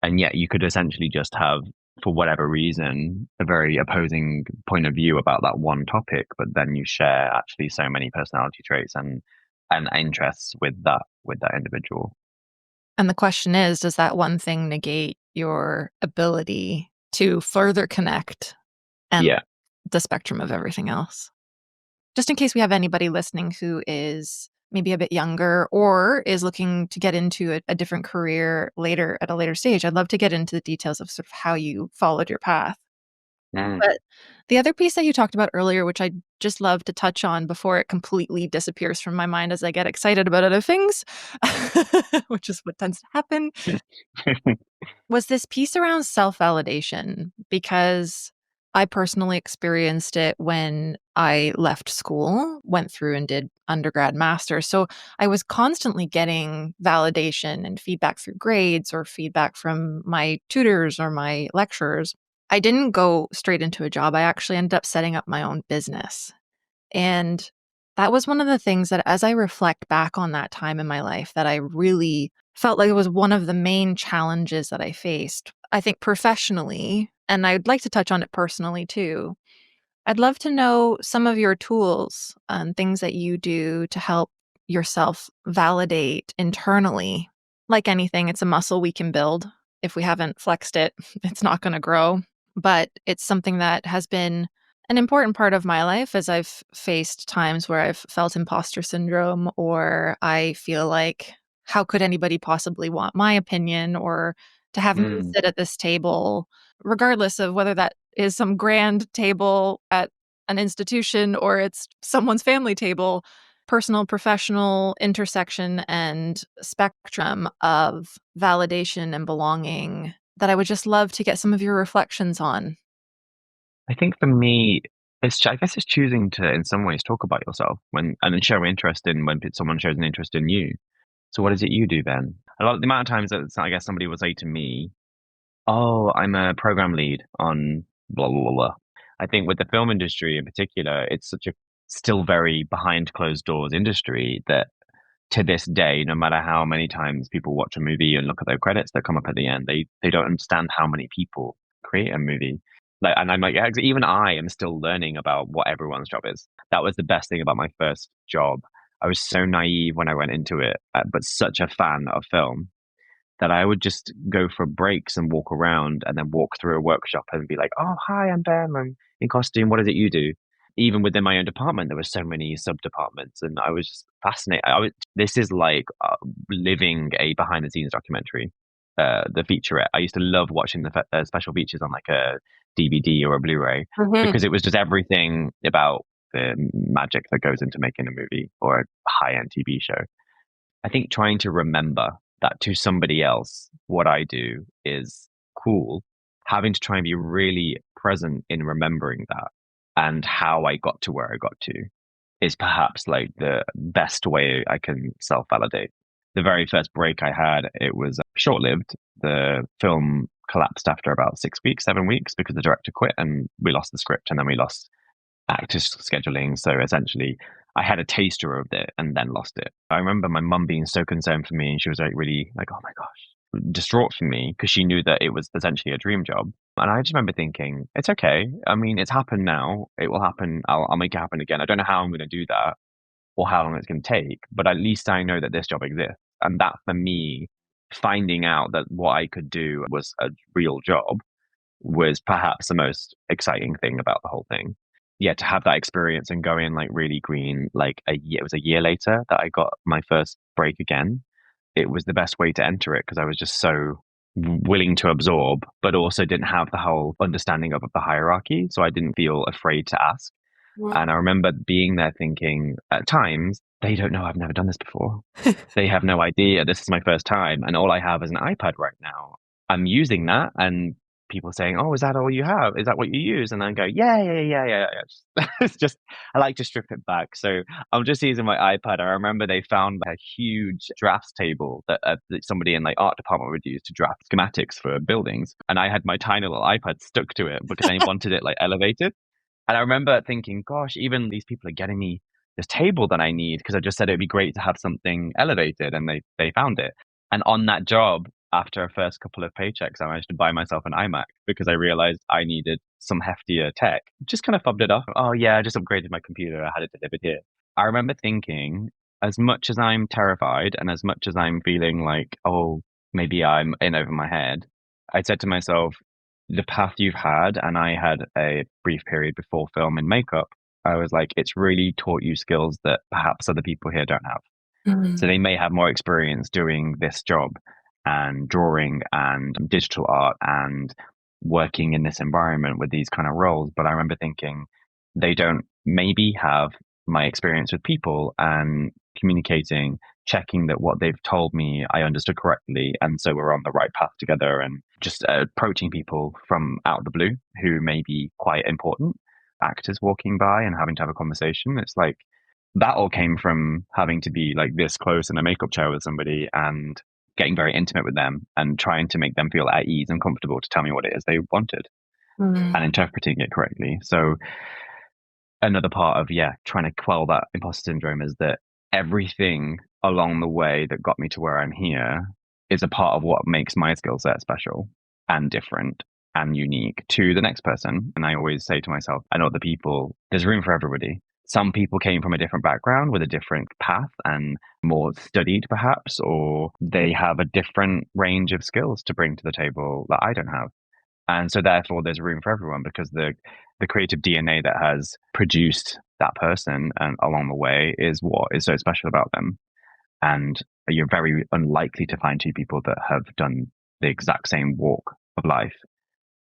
And yet you could essentially just have, for whatever reason, a very opposing point of view about that one topic, but then you share actually so many personality traits and interests with that individual. And the question is, does that one thing negate your ability to further connect and Yeah. the spectrum of everything else? Just in case we have anybody listening who is maybe a bit younger or is looking to get into a different career later at a later stage, I'd love to get into the details of sort of how you followed your path. Mm. But the other piece that you talked about earlier, which I'd just love to touch on before it completely disappears from my mind as I get excited about other things, which is what tends to happen, was this piece around self-validation, because I personally experienced it when I left school, went through and did undergrad, master. So I was constantly getting validation and feedback through grades or feedback from my tutors or my lecturers. I didn't go straight into a job. I actually ended up setting up my own business. And that was one of the things that, as I reflect back on that time in my life, that I really felt like it was one of the main challenges that I faced. I think professionally, and I'd like to touch on it personally too. I'd love to know some of your tools and things that you do to help yourself validate internally. Like anything, it's a muscle we can build. If we haven't flexed it, it's not going to grow. But it's something that has been an important part of my life as I've faced times where I've felt imposter syndrome, or I feel like, how could anybody possibly want my opinion, or to have me Mm. sit at this table, regardless of whether that is some grand table at an institution or it's someone's family table, personal, professional intersection and spectrum of validation and belonging that I would just love to get some of your reflections on. I think for me, I guess it's choosing to, in some ways, talk about yourself and then show interest in when someone shows an interest in you. So what is it you do then? A lot of the amount of times that I guess somebody will say to me, "Oh, I'm a program lead on blah blah blah." Blah." I think with the film industry in particular, it's such a still very behind closed doors industry that to this day, no matter how many times people watch a movie and look at their credits that come up at the end, they don't understand how many people create a movie. Like, and I'm like, yeah, even I am still learning about what everyone's job is. That was the best thing about my first job. I was so naive when I went into it, but such a fan of film. that I would just go for breaks and walk around and then walk through a workshop and be like, "Oh, hi, I'm Ben. I'm in costume. What is it you do?" Even within my own department, there were so many sub departments, and I was just fascinated. This is like living a behind the scenes documentary. The featurette. I used to love watching the special features on like a DVD or a Blu-ray Mhm. because it was just everything about the magic that goes into making a movie or a high-end TV show. I think trying to remember that to somebody else, what I do is cool. Having to try and be really present in remembering that and how I got to where I got to is perhaps like the best way I can self validate. The very first break I had, it was short lived. The film collapsed after about 6 weeks, 7 weeks, because the director quit and we lost the script and then we lost actors scheduling. So essentially, I had a taster of it and then lost it. I remember my mum being so concerned for me, and she was like really like, "Oh my gosh," distraught for me because she knew that it was essentially a dream job. And I just remember thinking, "It's okay. I mean, it's happened now. It will happen. I'll make it happen again. I don't know how I'm going to do that or how long it's going to take, but at least I know that this job exists." And that for me, finding out that what I could do was a real job was perhaps the most exciting thing about the whole thing. Yeah, to have that experience and go in like really green, like it was a year later that I got my first break again. It was the best way to enter it because I was just so willing to absorb, but also didn't have the whole understanding of the hierarchy. So I didn't feel afraid to ask. And I remember being there thinking at times, they don't know I've never done this before. They have no idea this is my first time. And all I have is an iPad right now. I'm using that and people saying, "Oh, is that all you have? Is that what you use?" And I go, "Yeah, yeah, yeah, yeah, yeah." It's just, I like to strip it back. So I'm just using my iPad. I remember they found a huge drafts table that somebody in like art department would use to draft schematics for buildings. And I had my tiny little iPad stuck to it because I wanted it like elevated. And I remember thinking, gosh, even these people are getting me this table that I need because I just said it'd be great to have something elevated, and they found it. And on that job, after a first couple of paychecks, I managed to buy myself an iMac because I realized I needed some heftier tech. Just kind of fobbed it off. Oh yeah, I just upgraded my computer. I had it delivered here. I remember thinking, as much as I'm terrified and as much as I'm feeling like, oh, maybe I'm in over my head, I said to myself, the path you've had, and I had a brief period before film and makeup, I was like, it's really taught you skills that perhaps other people here don't have. So Mhm. they may have more experience doing this job and drawing and digital art and working in this environment with these kind of roles. But I remember thinking they don't maybe have my experience with people and communicating, checking that what they've told me I understood correctly. And so we're on the right path together and just approaching people from out of the blue who may be quite important actors walking by and having to have a conversation. It's like, that all came from having to be like this close in a makeup chair with somebody and getting very intimate with them and trying to make them feel at ease and comfortable to tell me what it is they wanted Mhm. and interpreting it correctly. So another part of, yeah, trying to quell that imposter syndrome is that everything along the way that got me to where I'm here is a part of what makes my skill set special and different and unique to the next person. And I always say to myself and other people, there's room for everybody. Some people came from a different background with a different path and more studied, perhaps, or they have a different range of skills to bring to the table that I don't have. And so therefore there's room for everyone because the creative DNA that has produced that person and along the way is what is so special about them. And you're very unlikely to find two people that have done the exact same walk of life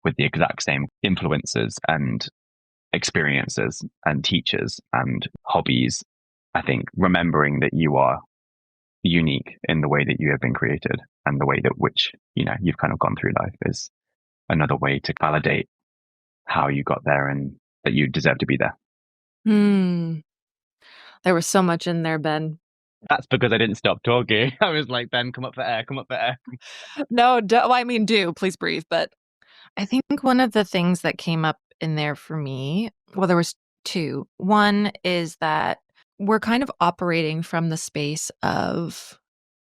with the exact same influences and experiences and teachers and hobbies. I think remembering that you are unique in the way that you have been created and the way that which, you've kind of gone through life is another way to validate how you got there and that you deserve to be there. Hmm. There was so much in there, Ben. That's because I didn't stop talking. I was like, Ben, come up for air, come up for air. No, well, I mean, do please breathe. But I think one of the things that came up in there for me, well, there was two. One is that we're kind of operating from the space of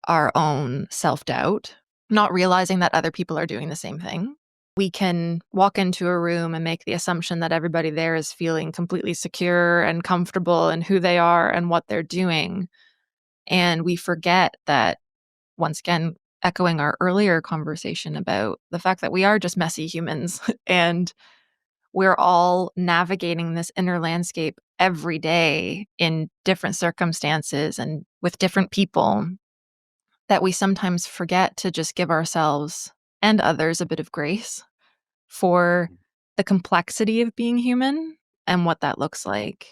our own self-doubt, not realizing that other people are doing the same thing. We can walk into a room and make the assumption that everybody there is feeling completely secure and comfortable in who they are and what they're doing. And we forget that, once again, echoing our earlier conversation about the fact that we are just messy humans and we're all navigating this inner landscape every day in different circumstances and with different people, that we sometimes forget to just give ourselves and others a bit of grace for the complexity of being human and what that looks like.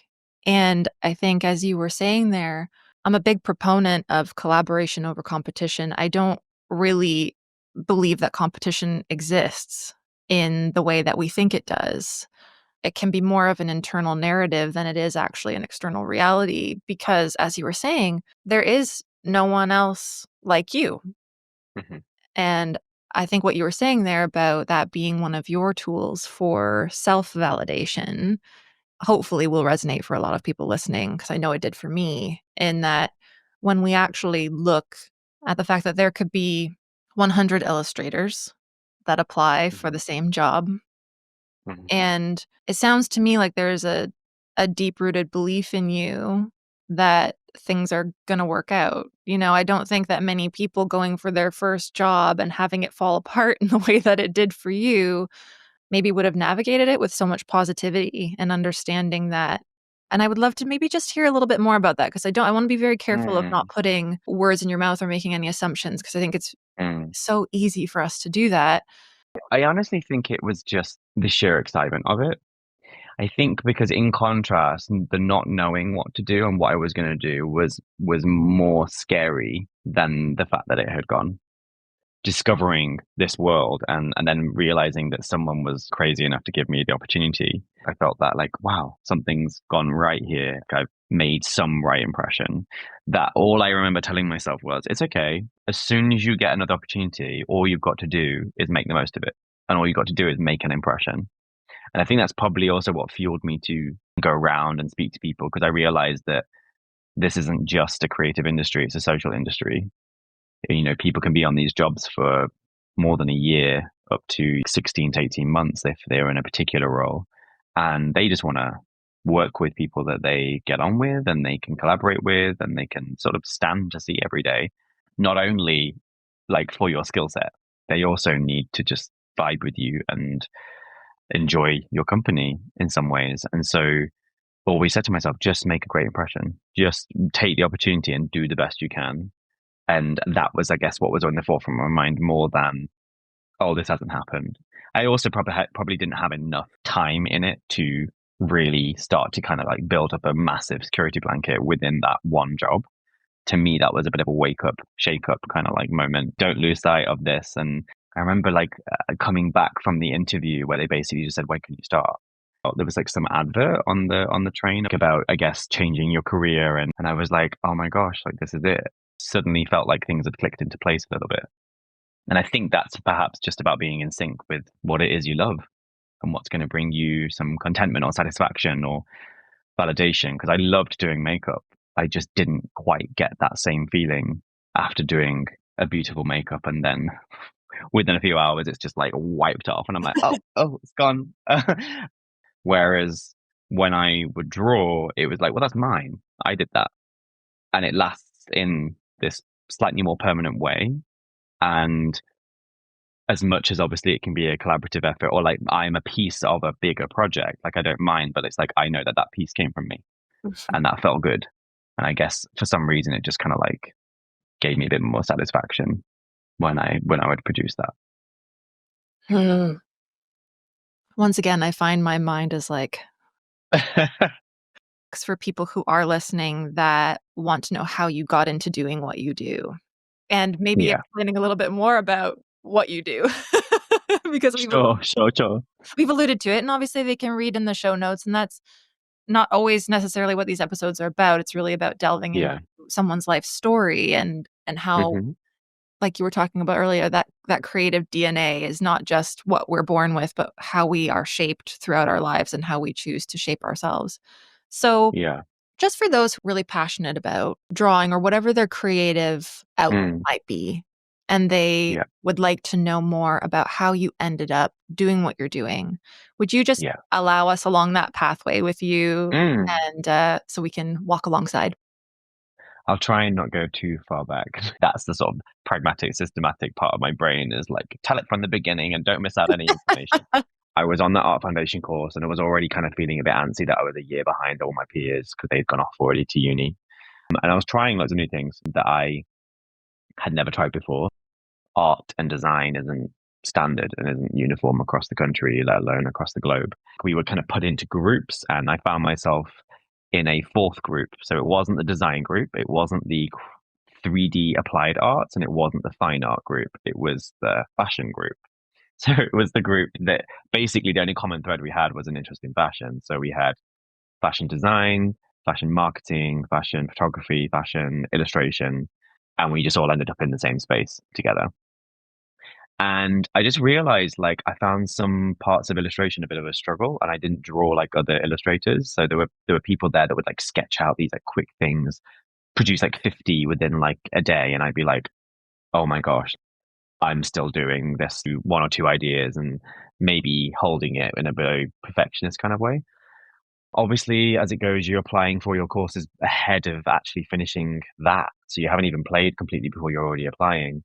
And I think, as you were saying there, I'm a big proponent of collaboration over competition. I don't really believe that competition exists in the way that we think it does. It can be more of an internal narrative than it is actually an external reality because, as you were saying, there is no one else like you. Mhm. And I think what you were saying there about that being one of your tools for self validation hopefully will resonate for a lot of people listening, because I know it did for me, in that when we actually look at the fact that there could be 100 illustrators that apply for Mhm. the same job. Mhm. And it sounds to me like there's a deep-rooted belief in you that things are gonna work out. I don't think that many people going for their first job and having it fall apart in the way that it did for you maybe would have navigated it with so much positivity and understanding that. And I would love to maybe just hear a little bit more about that, because I wanna be very careful of not Mm. putting words in your mouth or making any assumptions, because I think it's Mm. so easy for us to do that. I honestly think it was just the sheer excitement of it. I think because in contrast, the not knowing what to do and what I was going to do was more scary than the fact that it had gone. Discovering this world and then realizing that someone was crazy enough to give me the opportunity, I felt that like, wow, something's gone right here. I've made some right impression. That all I remember telling myself was, it's okay. As soon as you get another opportunity, all you've got to do is make the most of it. And all you've got to do is make an impression. And I think that's probably also what fueled me to go around and speak to people, because I realized that this isn't just a creative industry, it's a social industry. People can be on these jobs for more than a year, up to 16 to 18 months if they're in a particular role. And they just want to work with people that they get on with and they can collaborate with and they can sort of stand to see every day. Not only like for your skill set, they also need to just vibe with you and enjoy your company in some ways. And so always said to myself, just make a great impression. Just take the opportunity and do the best you can. And that was, I guess, what was on the forefront of my mind more than, oh, this hasn't happened. I also probably didn't have enough time in it to really start to kind of like build up a massive security blanket within that one job. To me, that was a bit of a wake up, shake up kind of like moment. Don't lose sight of this. And I remember like coming back from the interview where they basically just said, when can you start? There was like some advert on the train about, I guess, changing your career, and I was like, oh my gosh, like this is it. Suddenly felt like things had clicked into place a little bit. And I think that's perhaps just about being in sync with what it is you love and what's going to bring you some contentment or satisfaction or validation. Because I loved doing makeup. I just didn't quite get that same feeling after doing a beautiful makeup, and then within a few hours it's just like wiped off and I'm like, oh, it's gone. Whereas when I would draw, it was like, well, that's mine. I did that. And it lasts in this slightly more permanent way. And as much as obviously it can be a collaborative effort, or like I'm a piece of a bigger project, like I don't mind, but it's like I know that that piece came from me and that felt good. And I guess for some reason it just kind of like gave me a bit more satisfaction when I would produce Hmm. Once again, I find my mind is like, that. 'cause for people who are listening that want to know how you got into doing what you do, and maybe Yeah. explaining a little bit more about what you do. Because Sure. we've alluded to it, and obviously they can read in the show notes, and that's not always necessarily what these episodes are about. It's really about delving into Yeah. someone's life story and how, Hmm. like you were talking about earlier, that creative DNA is not just what we're born with, but how we are shaped throughout our lives and how we choose to shape ourselves. So, Yeah. just for those really passionate about drawing or whatever their creative outlet Mm. might be, and they Yeah. would like to know more about how you ended up doing what you're doing, would you just Yeah. allow us along that pathway with you, Mm. and so we can walk alongside? I'll try and not go too far back. That's the sort of pragmatic, systematic part of my brain is like, tell it from the beginning and don't miss out any information. I was on the art foundation course and I was already kind of feeling a bit antsy that I was a year behind all my peers because they'd gone off already to uni. And I was trying lots of new things that I had never tried before. Art and design isn't standard and isn't uniform across the country, let alone across the globe. We were kind of put into groups, and I found myself in a fourth group. So it wasn't the design group, it wasn't the 3D applied arts, and it wasn't the fine art group. It was the fashion group. So it was the group that basically the only common thread we had was an interest in fashion. So we had fashion design, fashion marketing, fashion photography, fashion illustration, and we just all ended up in the same space together. And I just realized like I found some parts of illustration a bit of a struggle and I didn't draw like other illustrators. So there were people there that would like sketch out these like quick things, produce like 50 within like a day. And I'd be like, oh my gosh, I'm still doing this one or two ideas and maybe holding it in a very perfectionist kind of way. Obviously, as it goes, you're applying for your courses ahead of actually finishing that. So you haven't even played completely before you're already applying.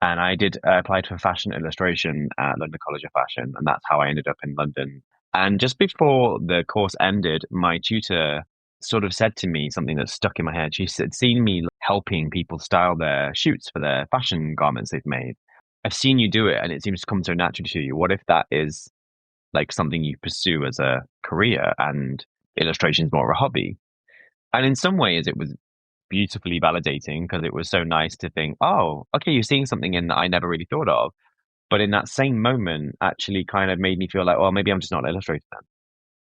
And I did applied for fashion illustration at London College of Fashion, and that's how I ended up in London. And just before the course ended, my tutor sort of said to me something that stuck in my head. She said, seen me helping people style their shoots for their fashion garments they've made. I've seen you do it and it seems to come so naturally to you. What if that is like something you pursue as a career and illustration is more of a hobby? And in some ways, it was beautifully validating because it was so nice to think, oh, okay, you're seeing something in that I never really thought of. But in that same moment, actually kind of made me feel like, well, maybe I'm just not an illustrator then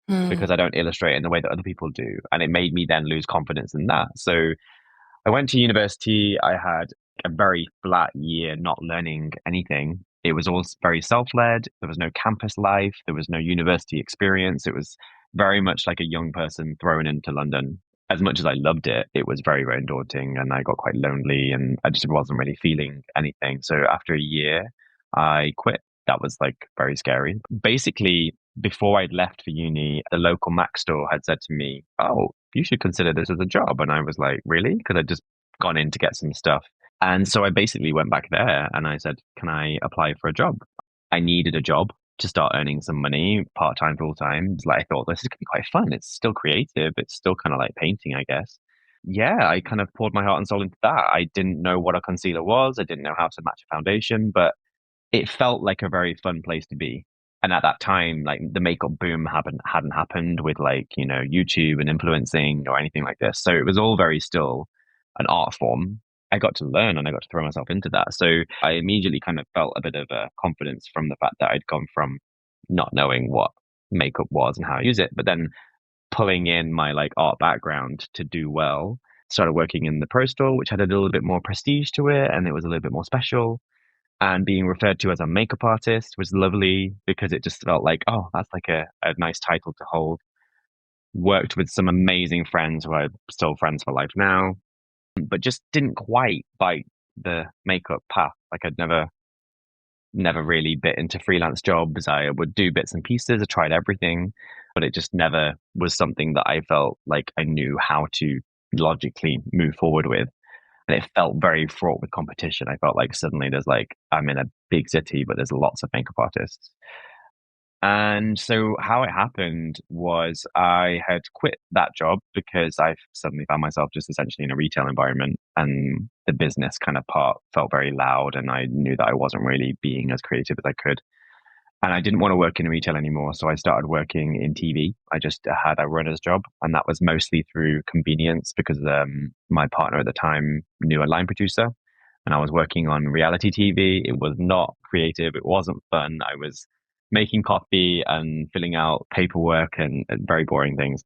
Mm. because I don't illustrate in the way that other people do. And it made me then lose confidence in that. So I went to university. I had a very flat year, not learning anything. It was all very self led. There was no campus life. There was no university experience. It was very much like a young person thrown into London. As much as I loved it, it was very, very daunting and I got quite lonely and I just wasn't really feeling anything. So after a year, I quit. That was like very scary. Basically, before I'd left for uni, the local Mac store had said to me, oh, you should consider this as a job. And I was like, really? Because I'd just gone in to get some stuff. And so I basically went back there and I said, can I apply for a job? I needed a job to start earning some money, part time, full time. Like I thought this is gonna be quite fun. It's still creative. It's still kind of like painting, I guess. Yeah, I kind of poured my heart and soul into that. I didn't know what a concealer was. I didn't know how to match a foundation, but it felt like a very fun place to be. And at that time, like the makeup boom hadn't happened with like, you know, YouTube and influencing or anything like this. So it was all very still an art form. I got to learn and I got to throw myself into that. So I immediately kind of felt a bit of a confidence from the fact that I'd gone from not knowing what makeup was and how to use it, but then pulling in my like art background to do well. Started working in the pro store, which had a little bit more prestige to it and it was a little bit more special, and being referred to as a makeup artist was lovely because it just felt like, oh, that's like a nice title to hold. Worked with some amazing friends who are still friends for life now, but just didn't quite bite the makeup path. Like I'd never really bit into freelance jobs. I would do bits and pieces. I tried everything, but it just never was something that I felt like I knew how to logically move forward with. And it felt very fraught with competition. I felt like suddenly there's like I'm in a big city, but there's lots of makeup artists. And so how it happened was I had quit that job because I suddenly found myself just essentially in a retail environment and the business kind of part felt very loud and I knew that I wasn't really being as creative as I could. And I didn't want to work in retail anymore. So I started working in TV. I just had a runner's job. And that was mostly through convenience because my partner at the time knew a line producer and I was working on reality TV. It was not creative. It wasn't fun. I was making coffee and filling out paperwork and very boring things.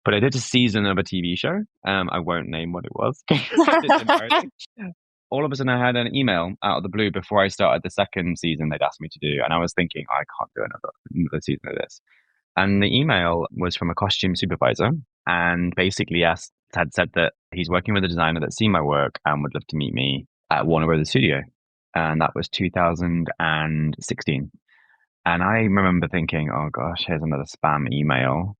But I did a season of a TV show. I won't name what it was. It's embarrassing. All of a sudden I had an email out of the blue before I started the second season they'd asked me to do. And I was thinking, I can't do another season of this. And the email was from a costume supervisor and basically had said that he's working with a designer that's seen my work and would love to meet me at Warner Brothers Studio. And that was 2016. And I remember thinking, oh gosh, here's another spam email.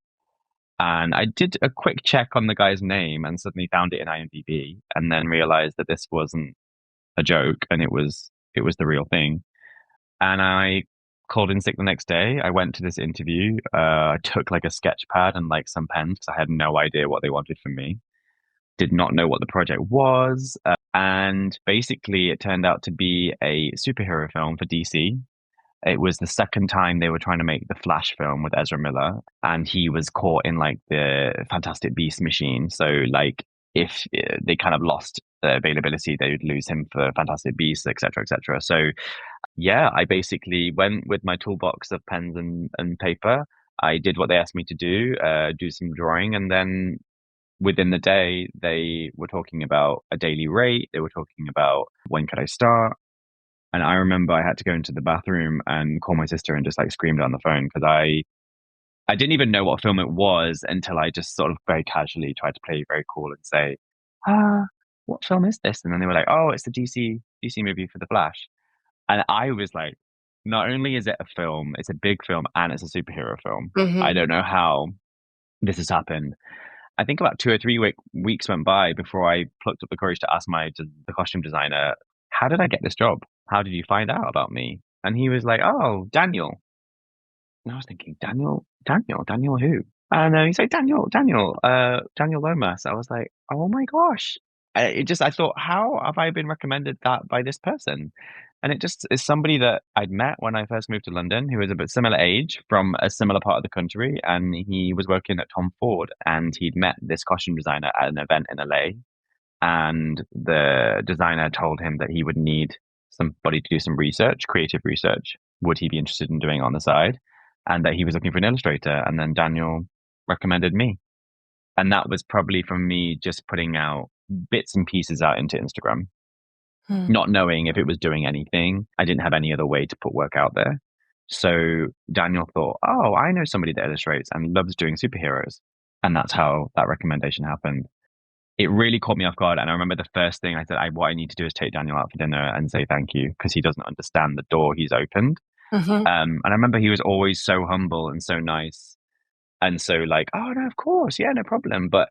And I did a quick check on the guy's name and suddenly found it in IMDb, and then realized that this wasn't a joke and it was the real thing. And I called in sick the next day. I went to this interview. I took like a sketch pad and like some pens because I had no idea what they wanted from me. Did not know what the project was. And basically, it turned out to be a superhero film for DC. It was the second time they were trying to make the Flash film with Ezra Miller, and he was caught in like the Fantastic Beast machine. So, like, if they kind of lost the availability, they would lose him for Fantastic Beasts, etc., etc. So, yeah, I basically went with my toolbox of pens and paper. I did what they asked me to do some drawing, and then within the day, they were talking about a daily rate. They were talking about when could I start. And I remember I had to go into the bathroom and call my sister and just like screamed on the phone because I didn't even know what film it was until I just sort of very casually tried to play very cool and say, ah, what film is this? And then they were like, oh, it's the DC movie for the Flash. And I was like, not only is it a film, it's a big film and it's a superhero film. I Hmm. don't know how this has happened. I think about 2 or 3 weeks went by before I plucked up the courage to ask the costume designer, "How did I get this job? How did you find out about me?" And he was like, "Oh, Daniel." And I was thinking, Daniel who? And he's like, Daniel Lomas. I was like, oh my gosh. I thought, how have I been recommended that by this person? And it just is somebody that I'd met when I first moved to London, who was a bit similar age from a similar part of the country. And he was working at Tom Ford and he'd met this costume designer at an event in LA. And the designer told him that he would need somebody to do some research, creative research. Would he be interested in doing it on the side? And that he was looking for an illustrator. And then Daniel recommended me. And that was probably from me just putting out bits and pieces out into Instagram, not knowing if it was doing anything. I didn't have any other way to put work out there. So Daniel thought, oh, I know somebody that illustrates and loves doing superheroes. And that's how that recommendation happened. It really caught me off guard. And I remember the first thing I said, what I need to do is take Daniel out for dinner and say thank you because he doesn't understand the door he's opened. Hmm. And I remember he was always so humble and so nice and so like, oh no, of course, yeah, no problem. But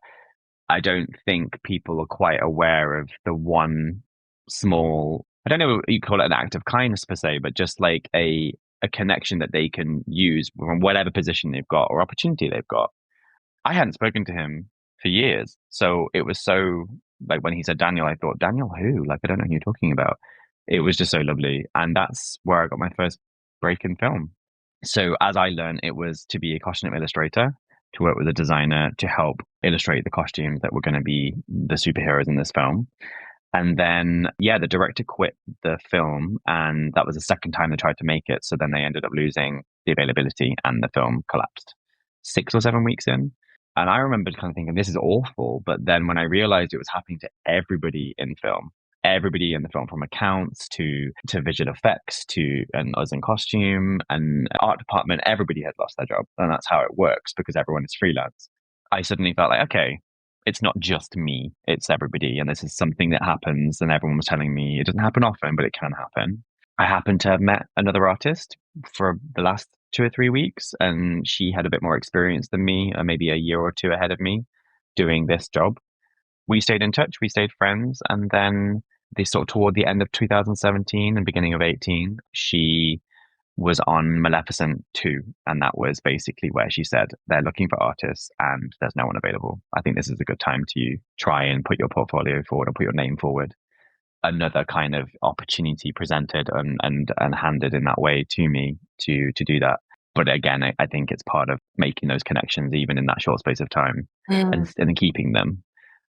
I don't think people are quite aware of the one small, I don't know what you call it an act of kindness per se, but just like a connection that they can use from whatever position they've got or opportunity they've got. I hadn't spoken to him for years. So it was so like when he said Daniel, I thought, Daniel who? Like I don't know who you're talking about. It was just so lovely. And that's where I got my first break in film. So as I learned, it was to be a costume illustrator, to work with a designer to help illustrate the costumes that were going to be the superheroes in this film. And then, yeah, the director quit the film, and that was the second time they tried to make it. So then they ended up losing the availability, and the film collapsed 6 or 7 weeks in. And I remember kind of thinking, this is awful. But then when I realized it was happening to everybody in the film, from accounts to visual effects to and us in costume and art department, everybody had lost their job, and that's how it works because everyone is freelance. I suddenly felt like, okay, it's not just me, it's everybody. And this is something that happens. And everyone was telling me it doesn't happen often, but it can happen. I happened to have met another artist for the last 2 or 3 weeks, and she had a bit more experience than me, maybe a year or two ahead of me doing this job. We stayed in touch, we stayed friends. And then they sort of toward the end of 2017 and beginning of 18, she was on Maleficent 2. And that was basically where she said, they're looking for artists and there's no one available. I think this is a good time to try and put your portfolio forward or put your name forward. Another kind of opportunity presented and handed in that way to me to do that. But again, I think it's part of making those connections even in that short space of time and keeping them.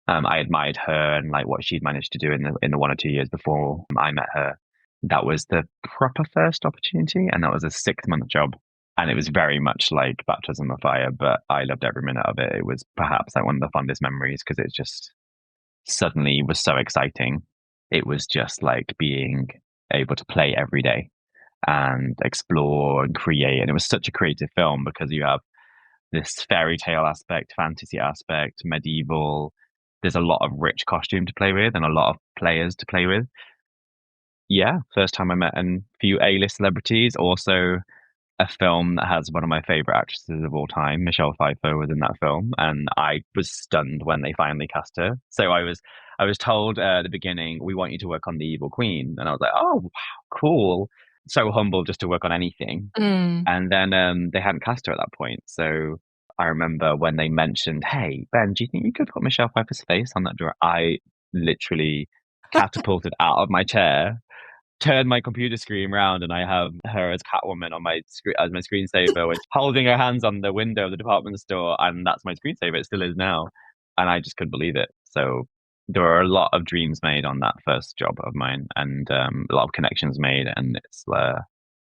I admired her and like what she'd managed to do in the 1 or 2 years before I met her. That was the proper first opportunity, and that was a 6 month job. And it was very much like baptism of fire, but I loved every minute of it. It was perhaps like one of the fondest memories because it just suddenly was so exciting. It was just like being able to play every day and explore and create. And it was such a creative film because you have this fairy tale aspect, fantasy aspect, medieval. There's a lot of rich costume to play with and a lot of players to play with. Yeah, first time I met a few A-list celebrities. Also, a film that has one of my favorite actresses of all time. Michelle Pfeiffer was in that film, and I was stunned when they finally cast her. So I was told at the beginning, we want you to work on The Evil Queen, and I was like, oh wow, cool. So humble just to work on anything. Mm. And then they hadn't cast her at that point. So I remember when they mentioned, "Hey Ben, do you think you could put Michelle Pfeiffer's face on that door?" I literally catapulted out of my chair, turn my computer screen around, and I have her as Catwoman on my screen as my screensaver, which holding her hands on the window of the department store, and that's my screensaver. It still is now, and I just couldn't believe it. So there were a lot of dreams made on that first job of mine, and a lot of connections made, and it's a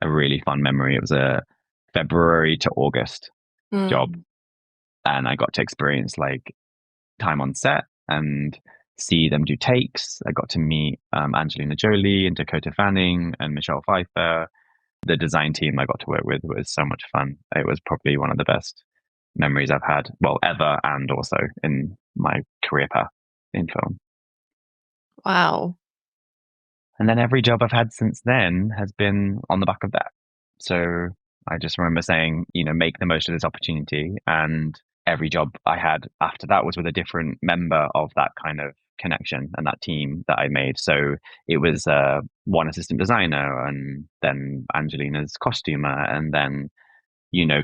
really fun memory. It was a February to August job, Mm. and I got to experience like time on set and see them do takes. I got to meet Angelina Jolie and Dakota Fanning and Michelle Pfeiffer. The design team I got to work with was so much fun. It was probably one of the best memories I've had, well, ever, and also in my career path in film. Wow. And then every job I've had since then has been on the back of that. So I just remember saying, make the most of this opportunity. And every job I had after that was with a different member of that kind of connection and that team that I made. So it was one assistant designer, and then Angelina's costumer, and then,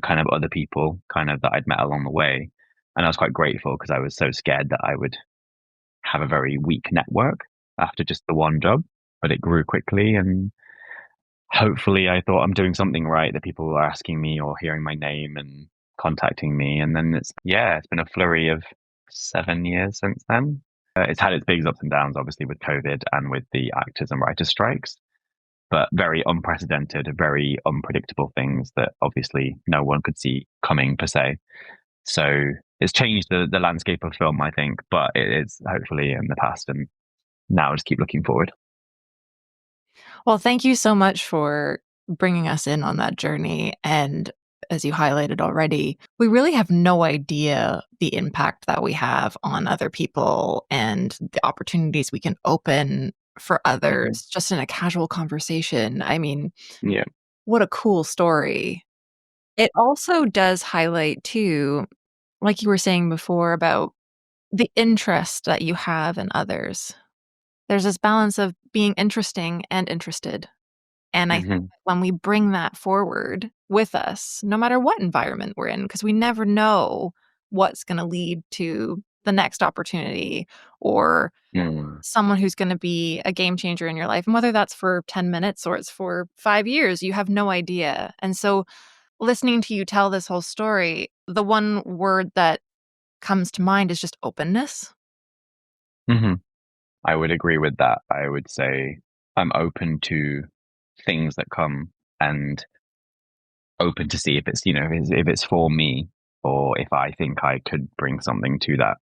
kind of other people kind of that I'd met along the way. And I was quite grateful because I was so scared that I would have a very weak network after just the one job, but it grew quickly. And hopefully I thought I'm doing something right, that people are asking me or hearing my name and contacting me. And then it's been a flurry of 7 years since then. It's had its big ups and downs, obviously, with COVID and with the actors and writers strikes, but very unprecedented, very unpredictable things that obviously no one could see coming per se. So it's changed the landscape of film, I think, but it is hopefully in the past, and now I just keep looking forward. Well, thank you so much for bringing us in on that journey. And as you highlighted already, we really have no idea the impact that we have on other people and the opportunities we can open for Mhm. others just in a casual conversation. I mean, Yeah. what a cool story. It also does highlight, too, like you were saying before, about the interest that you have in others. There's this balance of being interesting and interested. And I think Hmm. when we bring that forward with us, no matter what environment we're in, because we never know what's going to lead to the next opportunity or Mm. someone who's going to be a game changer in your life. And whether that's for 10 minutes or it's for 5 years, you have no idea. And so, listening to you tell this whole story, the one word that comes to mind is just openness. Hmm. I would agree with that. I would say I'm open to things that come, and open to see if it's, if it's for me, or if I think I could bring something to that.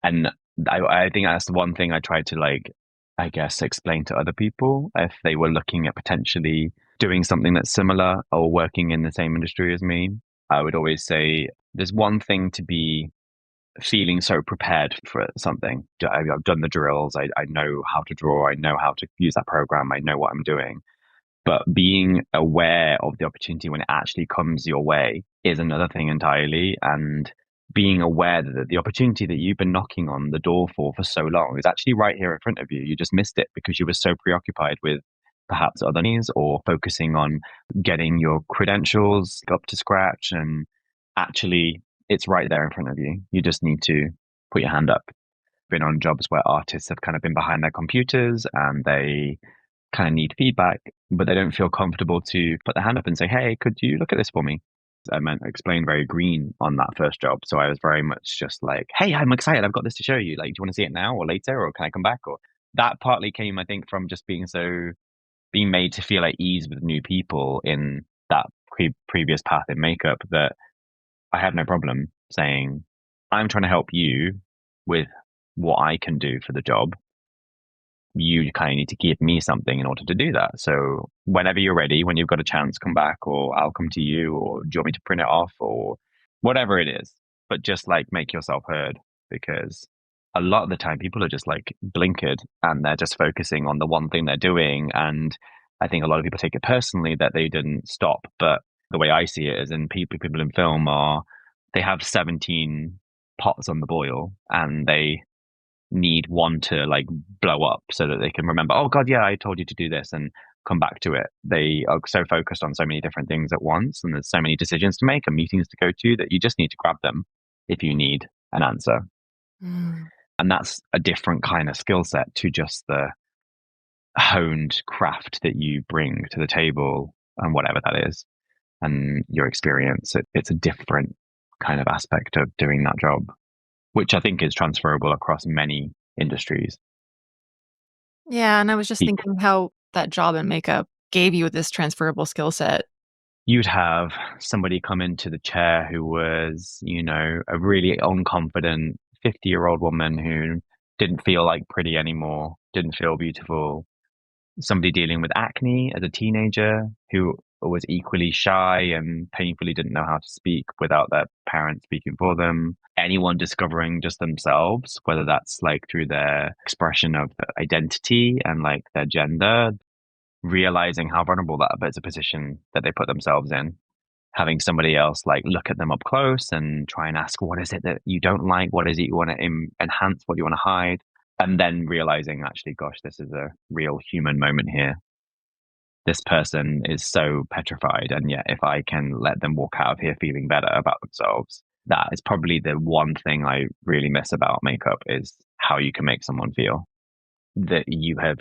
And I think that's the one thing I tried to, like, I guess, explain to other people if they were looking at potentially doing something that's similar or working in the same industry as me. I would always say there's one thing to be feeling so prepared for something. I've done the drills. I know how to draw. I know how to use that program. I know what I'm doing. But being aware of the opportunity when it actually comes your way is another thing entirely. And being aware that the opportunity that you've been knocking on the door for so long is actually right here in front of you. You just missed it because you were so preoccupied with perhaps other needs or focusing on getting your credentials up to scratch. And actually, it's right there in front of you. You just need to put your hand up. Been on jobs where artists have kind of been behind their computers and they kind of need feedback, but they don't feel comfortable to put their hand up and say, "Hey, could you look at this for me?" I meant explain very green on that first job. So I was very much just like, "Hey, I'm excited. I've got this to show you. Like, do you want to see it now or later, or can I come back?" Or that partly came, I think, from just being made to feel at ease with new people in that previous path in makeup, that I had no problem saying, "I'm trying to help you with what I can do for the job. You kind of need to give me something in order to do that. So whenever you're ready, when you've got a chance, come back, or I'll come to you, or do you want me to print it off, or whatever it is." But just like make yourself heard, because a lot of the time people are just like blinkered and they're just focusing on the one thing they're doing. And I think a lot of people take it personally that they didn't stop. But The way I see it is in people in film are they have 17 pots on the boil and they need one to like blow up so that they can remember, oh God, yeah, I told you to do this and come back to it. They are so focused on so many different things at once and there's so many decisions to make and meetings to go to that you just need to grab them if you need an answer. Mm. And that's a different kind of skill set to just the honed craft that you bring to the table and whatever that is and your experience. It's a different kind of aspect of doing that job, which I think is transferable across many industries. Yeah, and I was just thinking how that job and makeup gave you this transferable skill set. You'd have somebody come into the chair who was, a really unconfident 50-year-old woman who didn't feel like pretty anymore, didn't feel beautiful. Somebody dealing with acne as a teenager who was equally shy and painfully didn't know how to speak without their parents speaking for them. Anyone discovering just themselves, whether that's like through their expression of identity and like their gender, realizing how vulnerable that is a position that they put themselves in. Having somebody else like look at them up close and try and ask, what is it that you don't like? What is it you want to enhance? What do you want to hide? And then realizing, actually, gosh, this is a real human moment here. This person is so petrified. And yet, if I can let them walk out of here feeling better about themselves, that is probably the one thing I really miss about makeup is how you can make someone feel that you have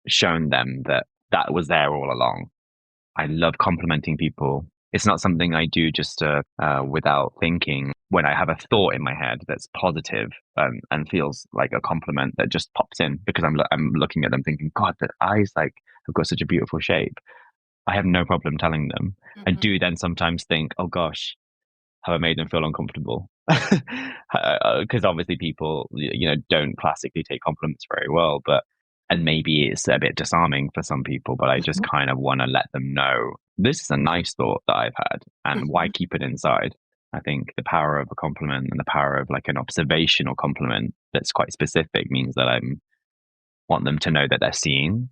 shown them that that was there all along. I love complimenting people. It's not something I do just without thinking. When I have a thought in my head that's positive and feels like a compliment that just pops in because I'm looking at them thinking, God, the eyes like have got such a beautiful shape. I have no problem telling them. I Mhm. do then sometimes think, oh gosh, have I made them feel uncomfortable? Because obviously people, don't classically take compliments very well, and maybe it's a bit disarming for some people, but I just Mhm. kind of want to let them know this is a nice thought that I've had and why Mhm. keep it inside? I think the power of a compliment and the power of like an observational compliment that's quite specific means that I want them to know that they're seen.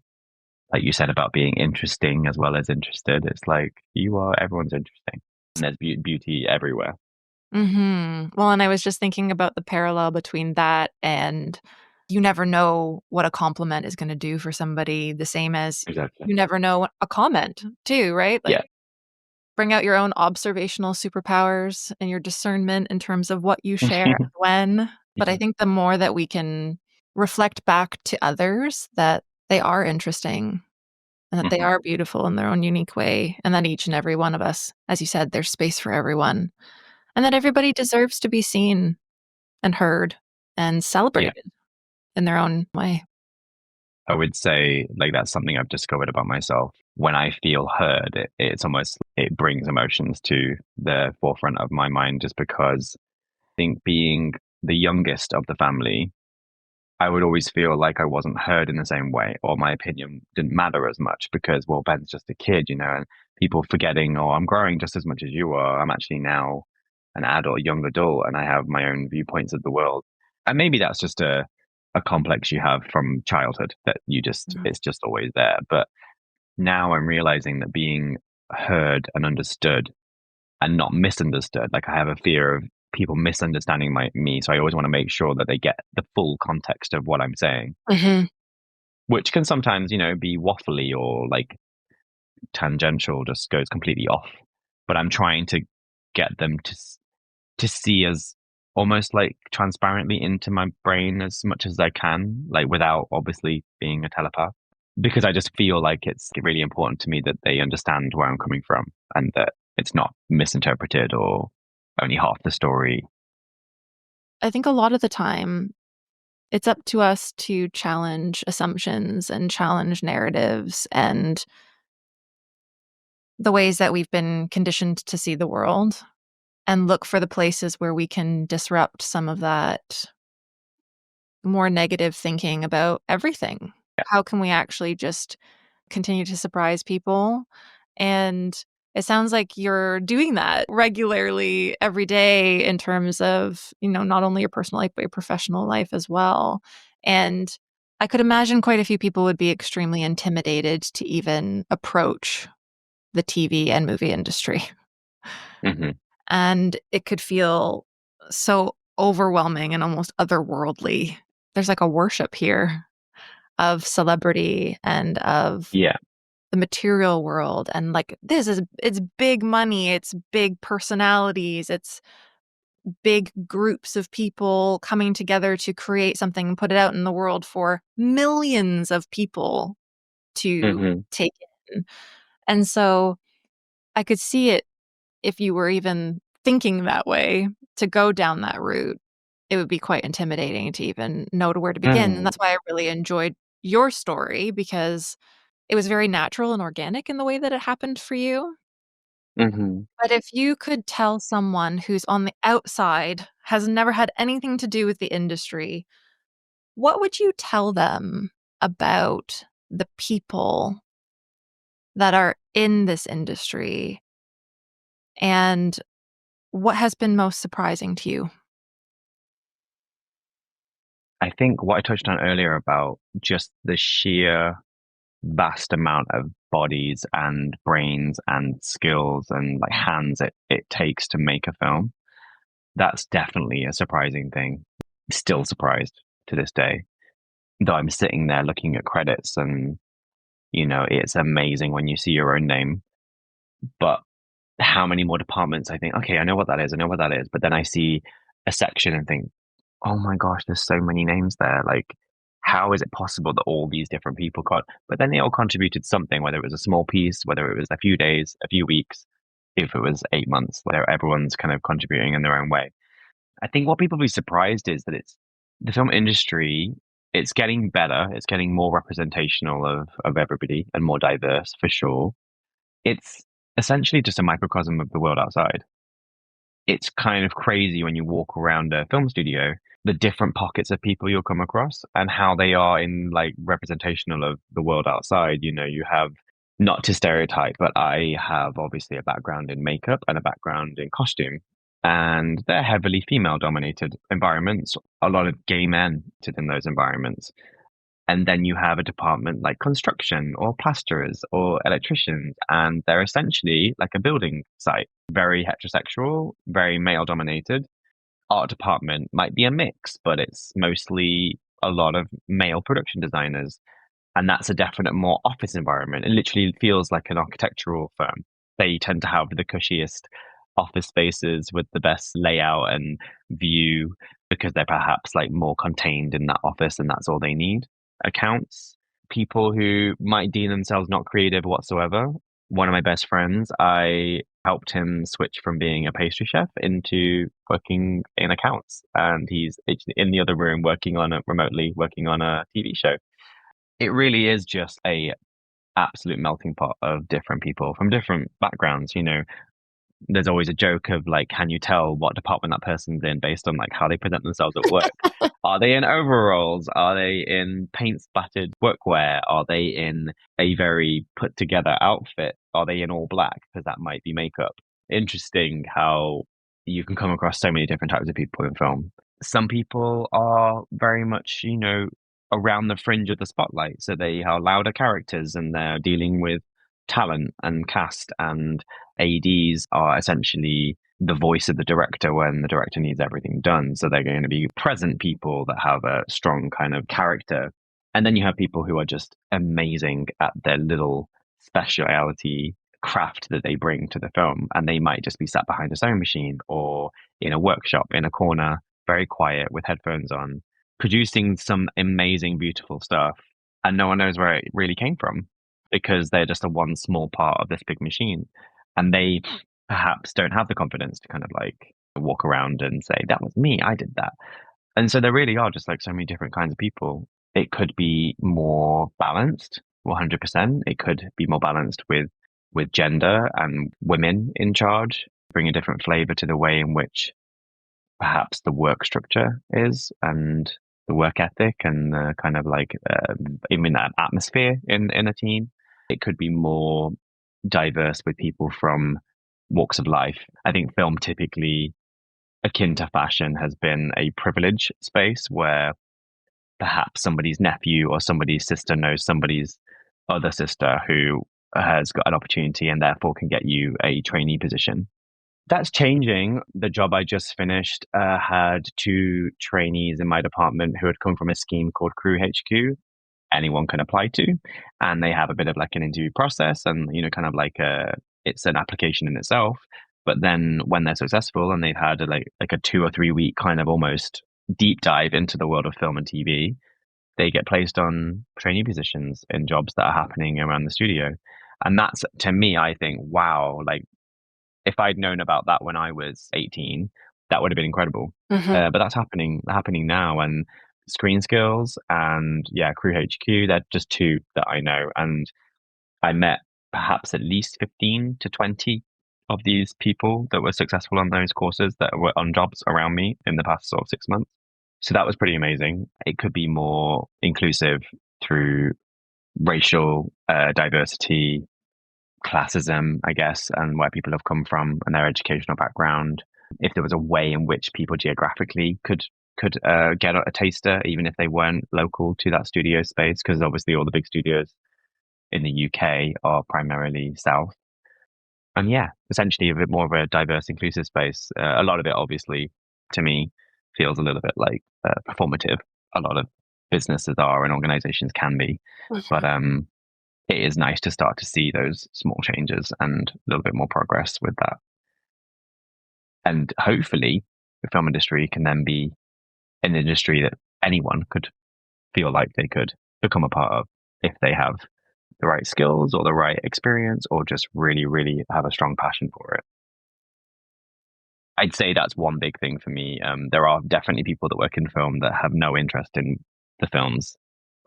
Like you said about being interesting as well as interested. It's like everyone's interesting and there's beauty everywhere. Well, and I was just thinking about the parallel between that and you never know what a compliment is gonna do for somebody, the same as Exactly. you never know what a comment too, right? Like, Yeah. bring out your own observational superpowers and your discernment in terms of what you share and when. But I Yeah. think the more that we can reflect back to others that they are interesting and that they Mhm. are beautiful in their own unique way, and that each and every one of us, as you said, there's space for everyone, and that everybody deserves to be seen and heard and Yeah. celebrated in their own way. I would say like that's something I've discovered about myself. When I feel heard, it's almost it brings emotions to the forefront of my mind just because I think being the youngest of the family, I would always feel like I wasn't heard in the same way or my opinion didn't matter as much because, well, Ben's just a kid, and people forgetting, oh, I'm growing just as much as you are. I'm actually now an adult, young adult, and I have my own viewpoints of the world. And maybe that's just a complex you have from childhood that Mhm. it's just always there. But now I'm realizing that being heard and understood and not misunderstood. Like I have a fear of people misunderstanding me, so I always want to make sure that they get the full context of what I'm saying, Mhm. which can sometimes, be waffly or like tangential, just goes completely off. But I'm trying to get them to see as almost like transparently into my brain as much as I can, like without obviously being a telepath. Because I just feel like it's really important to me that they understand where I'm coming from and that it's not misinterpreted or only half the story. I think a lot of the time, it's up to us to challenge assumptions and challenge narratives and the ways that we've been conditioned to see the world and look for the places where we can disrupt some of that more negative thinking about everything. Yeah. How can we actually just continue to surprise people? And it sounds like you're doing that regularly every day in terms of, not only your personal life, but your professional life as well. And I could imagine quite a few people would be extremely intimidated to even approach the TV and movie industry. Hmm. And it could feel so overwhelming and almost otherworldly. There's like a worship here of celebrity and of Yeah. the material world. And like, it's big money, it's big personalities, it's big groups of people coming together to create something and put it out in the world for millions of people to Hmm. take in. And so I could see it if you were even thinking that way to go down that route. It would be quite intimidating to even know to where to begin. And Mm. that's why I really enjoyed your story because it was very natural and organic in the way that it happened for you. Hmm. But if you could tell someone who's on the outside, has never had anything to do with the industry, what would you tell them about the people that are in this industry and what has been most surprising to you? I think what I touched on earlier about just the sheer vast amount of bodies and brains and skills and like hands it takes to make a film, that's definitely a surprising thing. Still surprised to this day. Though I'm sitting there looking at credits and, it's amazing when you see your own name. But how many more departments I think, okay, I know what that is, I know what that is. But then I see a section and think, oh my gosh, there's so many names there. Like, how is it possible that all these different people got, but then they all contributed something, whether it was a small piece, whether it was a few days, a few weeks, if it was 8 months, where everyone's kind of contributing in their own way. I think what people will be surprised is that it's the film industry, it's getting better, it's getting more representational of everybody and more diverse for sure. It's essentially just a microcosm of the world outside. It's kind of crazy when you walk around a film studio, the different pockets of people you'll come across and how they are in like representational of the world outside. You have, not to stereotype, but I have obviously a background in makeup and a background in costume. And they're heavily female dominated environments, a lot of gay men sit in those environments. And then you have a department like construction or plasterers or electricians, and they're essentially like a building site, very heterosexual, very male dominated. Art department might be a mix, but it's mostly a lot of male production designers. And that's a definite more office environment. It literally feels like an architectural firm. They tend to have the cushiest office spaces with the best layout and view because they're perhaps like more contained in that office and that's all they need. Accounts, people who might deem themselves not creative whatsoever. One of my best friends, I helped him switch from being a pastry chef into working in accounts. And he's in the other room working on it remotely, working on a TV show. It really is just a absolute melting pot of different people from different backgrounds. There's always a joke of like, can you tell what department that person's in based on like how they present themselves at work? Are they in overalls? Are they in paint splattered workwear? Are they in a very put together outfit? Are they in all black? Because that might be makeup. Interesting how you can come across so many different types of people in film. Some people are very much, around the fringe of the spotlight. So they are louder characters and they're dealing with talent and cast, and ADs are essentially the voice of the director when the director needs everything done. So they're going to be present people that have a strong kind of character. And then you have people who are just amazing at their little speciality craft that they bring to the film. And they might just be sat behind a sewing machine or in a workshop in a corner, very quiet with headphones on, producing some amazing, beautiful stuff. And no one knows where it really came from because they're just a one small part of this big machine. And they perhaps don't have the confidence to kind of like walk around and say, that was me, I did that. And so there really are just like so many different kinds of people. It could be more balanced, 100%. It could be more balanced with gender and women in charge, bring a different flavor to the way in which perhaps the work structure is and the work ethic and the kind of like even that atmosphere in a team. It could be more diverse with people from walks of life. I think film typically akin to fashion has been a privilege space where perhaps somebody's nephew or somebody's sister knows somebody's other sister who has got an opportunity and therefore can get you a trainee position. That's changing. The job I just finished had two trainees in my department who had come from a scheme called Crew HQ. Anyone can apply to, and they have a bit of like an interview process, and kind of like it's an application in itself. But then when they're successful and they've had like a 2 or 3 week kind of almost deep dive into the world of film and TV, they get placed on trainee positions in jobs that are happening around the studio. And that's, to me, I think, wow, like if I'd known about that when I was 18, that would have been incredible. Hmm. But that's happening now. And Screen Skills and yeah, Crew HQ, they're just two that I know. And I met perhaps at least 15 to 20 of these people that were successful on those courses that were on jobs around me in the past sort of 6 months. So that was pretty amazing. It could be more inclusive through racial diversity, classism, I guess, and where people have come from and their educational background. If there was a way in which people geographically could get a taster, even if they weren't local to that studio space, because obviously all the big studios in the UK are primarily South. And yeah, essentially a bit more of a diverse, inclusive space. A lot of it, obviously, to me, feels a little bit like performative. A lot of businesses are and organizations can be, but it is nice to start to see those small changes and a little bit more progress with that. And hopefully, the film industry can then be an industry that anyone could feel like they could become a part of if they have the right skills or the right experience or just really, really have a strong passion for it. I'd say that's one big thing for me. There are definitely people that work in film that have no interest in the films.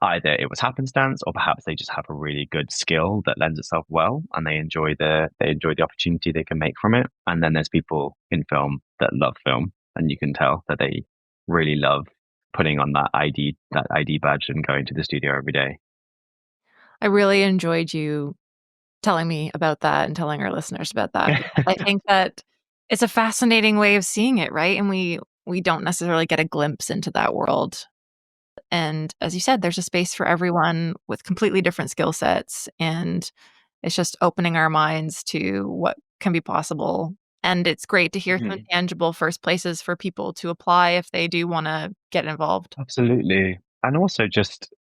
Either it was happenstance, or perhaps they just have a really good skill that lends itself well, and they enjoy the opportunity they can make from it. And then there's people in film that love film, and you can tell that they really love putting on that ID badge and going to the studio every day. I really enjoyed you telling me about that and telling our listeners about that because I think that it's a fascinating way of seeing it, right? And we don't necessarily get a glimpse into that world. And as you said, there's a space for everyone with completely different skill sets, and it's just opening our minds to what can be possible. And it's great to hear some Mhm. tangible first places for people to apply if they do want to get involved. Absolutely. And also just,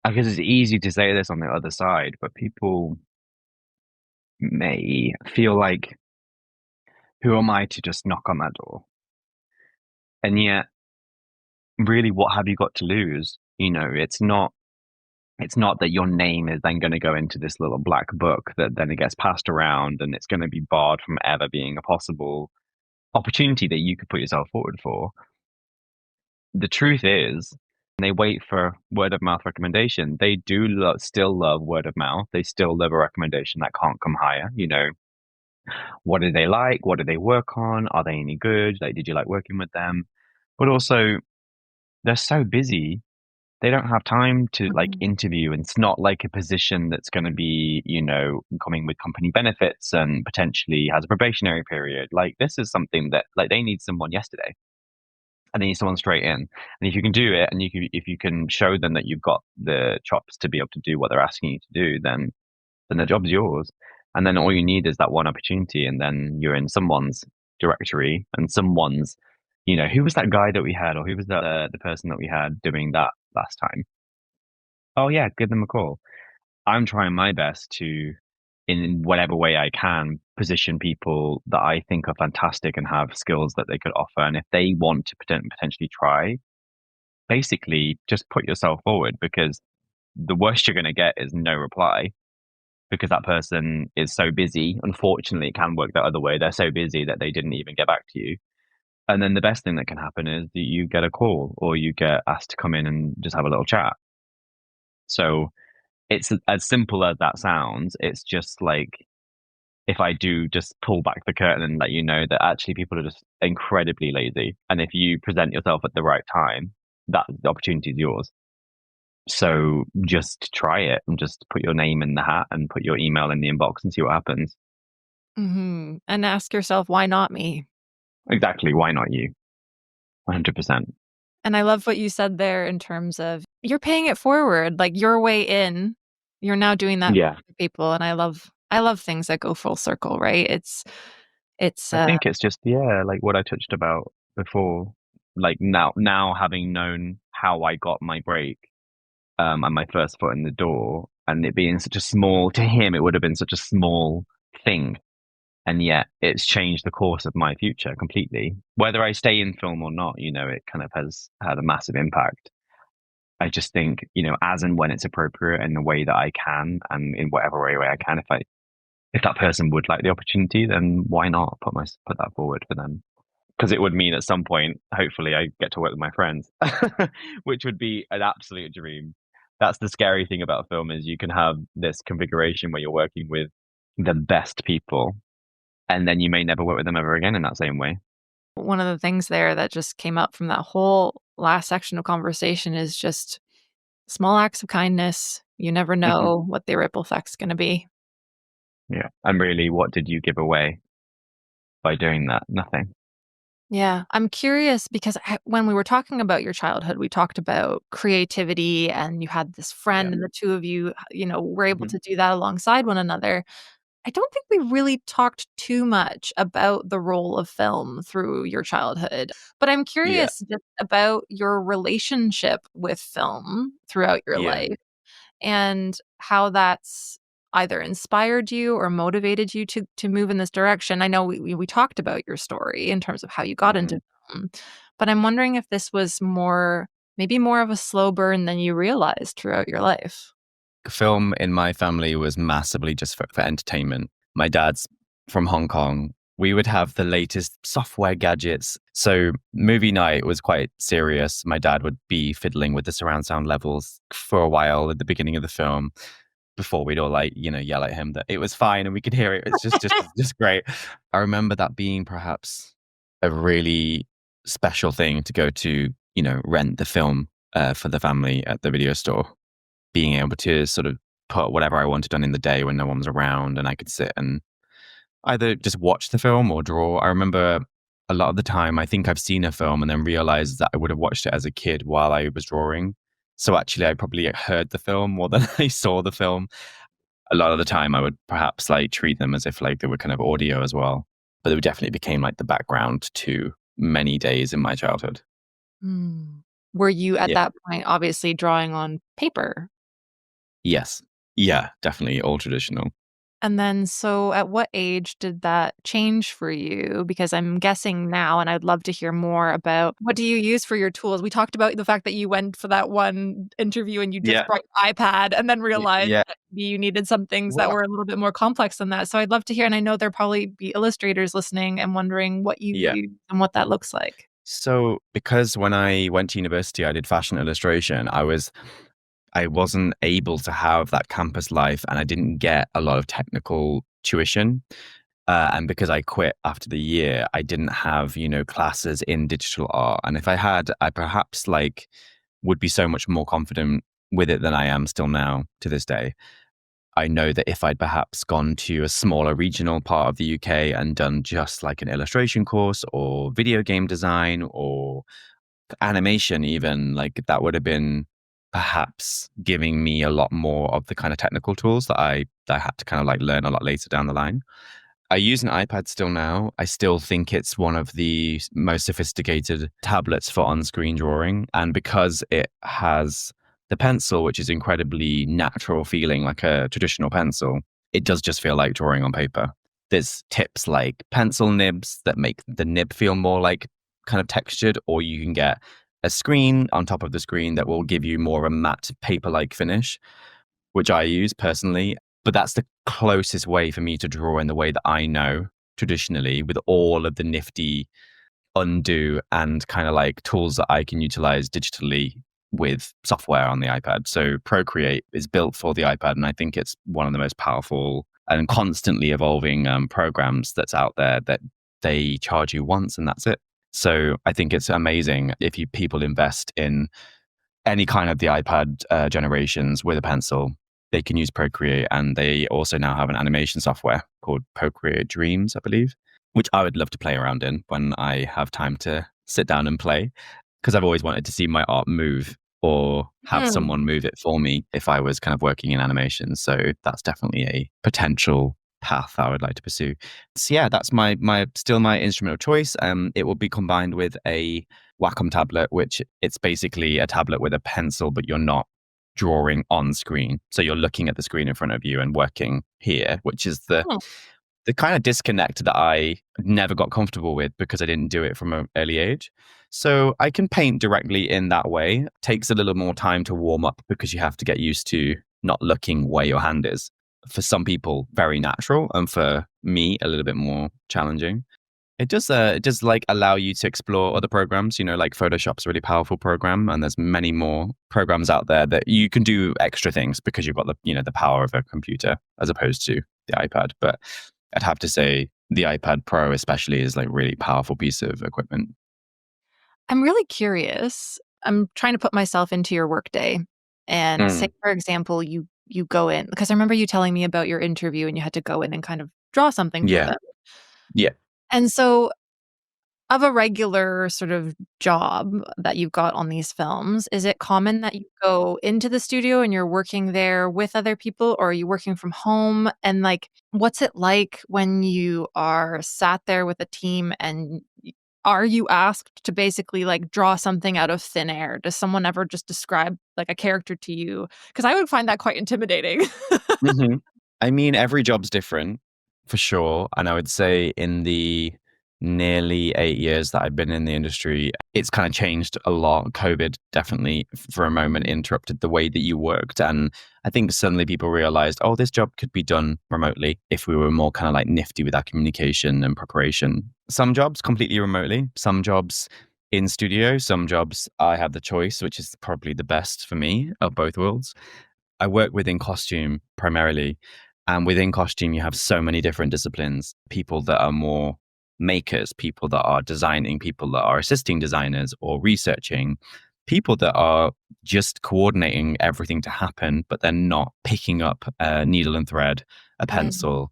I guess it's easy to say this on the other side, but people may feel like, who am I to just knock on that door? And yet, really, what have you got to lose? It's not that your name is then going to go into this little black book that then it gets passed around and it's going to be barred from ever being a possible opportunity that you could put yourself forward for. The truth is, they wait for word of mouth recommendation. They do still love word of mouth. They still love a recommendation that can't come higher. What do they like? What do they work on? Are they any good? Like, did you like working with them? But also, they're so busy, they don't have time to like Mhm. interview, and it's not like a position that's going to be coming with company benefits and potentially has a probationary period. Like, this is something that like they need someone yesterday, and they need someone straight in. And if you can do it, and if you can show them that you've got the chops to be able to do what they're asking you to do, then the job's yours. And then all you need is that one opportunity, and then you're in someone's directory, and someone's, who was that guy that we had, or who was that the person that we had doing that last time? Oh yeah, give them a call. I'm trying my best to, in whatever way I can, position people that I think are fantastic and have skills that they could offer. And if they want to potentially try, basically just put yourself forward, because the worst you're going to get is no reply, because that person is so busy. Unfortunately, it can work the other way. They're so busy that they didn't even get back to you. And then the best thing that can happen is that you get a call or you get asked to come in and just have a little chat. So it's as simple as that sounds. It's just like, if I do just pull back the curtain and let you know that actually people are just incredibly lazy. And if you present yourself at the right time, that the opportunity is yours. So just try it and just put your name in the hat and put your email in the inbox and see what happens. And ask yourself, why not me? Exactly. Why not you? 100%. And I love what you said there in terms of you're paying it forward, like your way in. You're now doing that for Yeah. other people, and I love things that go full circle, right? It's I think it's just, yeah, like what I touched about before. Like now having known how I got my break, and my first foot in the door, and it being such a small, to him, it would have been such a small thing. And yet it's changed the course of my future completely. Whether I stay in film or not, it kind of has had a massive impact. I just think, as and when it's appropriate in the way that I can and in whatever way I can, if that person would like the opportunity, then why not put that forward for them? Because it would mean at some point, hopefully, I get to work with my friends, which would be an absolute dream. That's the scary thing about film is you can have this configuration where you're working with the best people, and then you may never work with them ever again in that same way. one of the things there that just came up from that whole last section of conversation is just small acts of kindness. You never Hmm. know what the ripple effect's going to be. Yeah. And really, what did you give away by doing that? Nothing. Yeah, I'm curious because when we were talking about your childhood, we talked about creativity and you had this Yeah. friend and the two of you, were able Hmm. to do that alongside one another. I don't think we really talked too much about the role of film through your childhood, but I'm Yeah. curious just about your relationship with film throughout your Yeah. life and how that's either inspired you or motivated you to move in this direction. I know we talked about your story in terms of how you got Hmm. into film, but I'm wondering if this was maybe more of a slow burn than you realized throughout your life. Film in my family was massively just for entertainment. My dad's from Hong Kong. We would have the latest software gadgets. So movie night was quite serious. My dad would be fiddling with the surround sound levels for a while at the beginning of the film before we'd all yell at him that it was fine and we could hear it. It's just great. I remember that being perhaps a really special thing to go to, rent the film for the family at the video store, being able to sort of put whatever I wanted on in the day when no one was around and I could sit and either just watch the film or draw. I remember a lot of the time, I think I've seen a film and then realized that I would have watched it as a kid while I was drawing. So actually, I probably heard the film more than I saw the film. A lot of the time, I would perhaps like treat them as if like they were kind of audio as well. But it definitely became like the background to many days in my childhood. Hmm. Were you at Yeah. that point obviously drawing on paper? Yes. Yeah, definitely all traditional. And then, so at what age did that change for you? Because I'm guessing now, and I'd love to hear more about what do you use for your tools? We talked about the fact that you went for that one interview and you just Yeah. brought your iPad and then realized Yeah. that maybe you needed some things that Well, were a little bit more complex than that. So I'd love to hear, and I know there'll probably be illustrators listening and wondering what you yeah. use and what that looks like. So because when I went to university, I did fashion illustration, I wasn't able to have that campus life and I didn't get a lot of technical tuition. And because I quit after the year, I didn't have, classes in digital art. And if I had, I perhaps would be so much more confident with it than I am still now to this day. I know that if I'd perhaps gone to a smaller regional part of the UK and done just like an illustration course or video game design or animation, even like that would have been perhaps giving me a lot more of the kind of technical tools that I had to kind of like learn a lot later down the line. I use an iPad still now. I still think it's one of the most sophisticated tablets for on-screen drawing. And because it has the pencil, which is incredibly natural feeling like a traditional pencil, it does just feel like drawing on paper. There's tips like pencil nibs that make the nib feel more like kind of textured, or you can get a screen on top of the screen that will give you more of a matte paper-like finish, which I use personally. But that's the closest way for me to draw in the way that I know traditionally, with all of the nifty undo and kind of like tools that I can utilize digitally with software on the iPad. So Procreate is built for the iPad, and I think it's one of the most powerful and constantly evolving programs that's out there that they charge you once and that's it. So I think it's amazing if you people invest in any kind of the iPad generations with a pencil. They can use Procreate, and they also now have an animation software called Procreate Dreams, I believe, which I would love to play around in when I have time to sit down and play, because I've always wanted to see my art move or have Hmm. someone move it for me if I was kind of working in animation. So that's definitely a potential path I would like to pursue. So yeah, that's my still my instrument of choice. It will be combined with a Wacom tablet, which it's basically a tablet with a pencil, but you're not drawing on screen. So you're looking at the screen in front of you and working here, which is Oh. the kind of disconnect that I never got comfortable with because I didn't do it from an early age. So I can paint directly in that way. Takes a little more time to warm up because you have to get used to not looking where your hand is. For some people, very natural, and for me, a little bit more challenging. It does like allow you to explore other programs, like Photoshop's a really powerful program, and there's many more programs out there that you can do extra things because you've got the power of a computer as opposed to the iPad. But I'd have to say the iPad Pro especially is like really powerful piece of equipment. I'm really curious. I'm trying to put myself into your workday and say, Mm, for example, you go in because I remember you telling me about your interview and you had to go in and kind of draw something for yeah, them. yeah. And so of a regular sort of job that you've got on these films, is it common that you go into the studio and you're working there with other people, or are you working from home? And like, what's it like when you are sat there with a team and are you asked to basically like draw something out of thin air? Does someone ever just describe like a character to you? Because I would find that quite intimidating. hmm I mean, every job's different for sure. And I would say in the nearly 8 years that I've been in the industry, it's kind of changed a lot. COVID definitely, for a moment, interrupted the way that you worked. And I think suddenly people realized, oh, this job could be done remotely if we were more kind of like nifty with our communication and preparation. Some jobs completely remotely, some jobs in studio, some jobs I have the choice, which is probably the best for me of both worlds. I work within costume primarily. And within costume, you have so many different disciplines, people that are more makers, people that are designing, people that are assisting designers or researching, people that are just coordinating everything to happen, but they're not picking up a needle and thread, a Mm. pencil.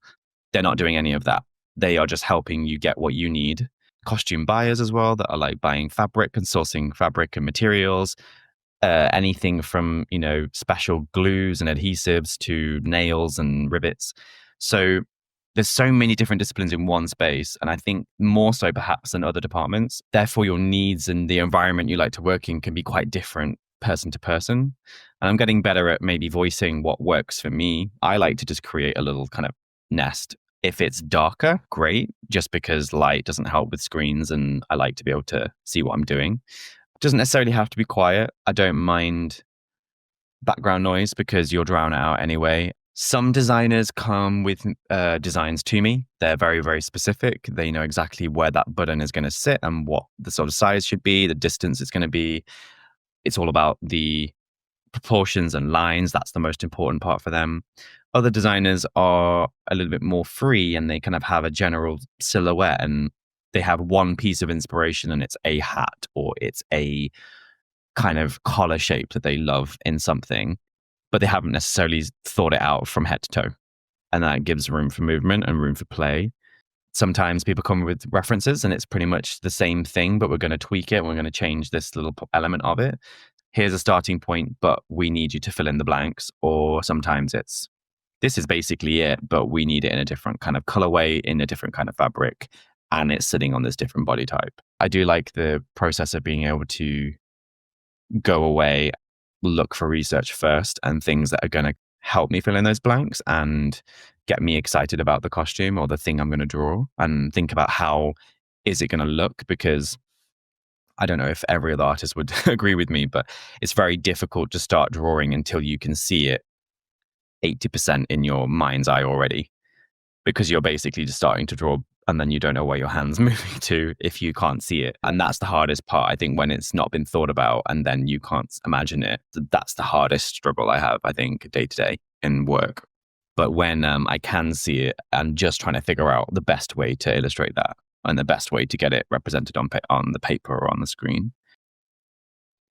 They're not doing any of that. They are just helping you get what you need. Costume buyers as well that are like buying fabric and sourcing fabric and materials, anything from special glues and adhesives to nails and rivets. So there's so many different disciplines in one space, and I think more so perhaps than other departments. Therefore, your needs and the environment you like to work in can be quite different person to person. And I'm getting better at maybe voicing what works for me. I like to just create a little kind of nest. If it's darker, great, just because light doesn't help with screens and I like to be able to see what I'm doing. Doesn't necessarily have to be quiet. I don't mind background noise because you'll drown it out anyway. Some designers come with designs to me. They're very, very specific. They know exactly where that button is going to sit and what the sort of size should be, the distance it's going to be. It's all about the proportions and lines. That's the most important part for them. Other designers are a little bit more free and they kind of have a general silhouette and they have one piece of inspiration and it's a hat or it's a kind of collar shape that they love in something, but they haven't necessarily thought it out from head to toe. And that gives room for movement and room for play. Sometimes people come with references and it's pretty much the same thing, but we're going to tweak it. And we're going to change this little element of it. Here's a starting point, but we need you to fill in the blanks. Or sometimes it's, this is basically it, but we need it in a different kind of colorway, in a different kind of fabric, and it's sitting on this different body type. I do like the process of being able to go away, look for research first and things that are going to help me fill in those blanks and get me excited about the costume or the thing I'm going to draw and think about how is it going to look, because I don't know if every other artist would agree with me, but it's very difficult to start drawing until you can see it 80% in your mind's eye already, because you're basically just starting to draw and then you don't know where your hand's moving to if you can't see it. And that's the hardest part, I think, when it's not been thought about and then you can't imagine it. That's the hardest struggle I have, I think, day to day in work. But when I can see it, I'm just trying to figure out the best way to illustrate that and the best way to get it represented on the paper or on the screen.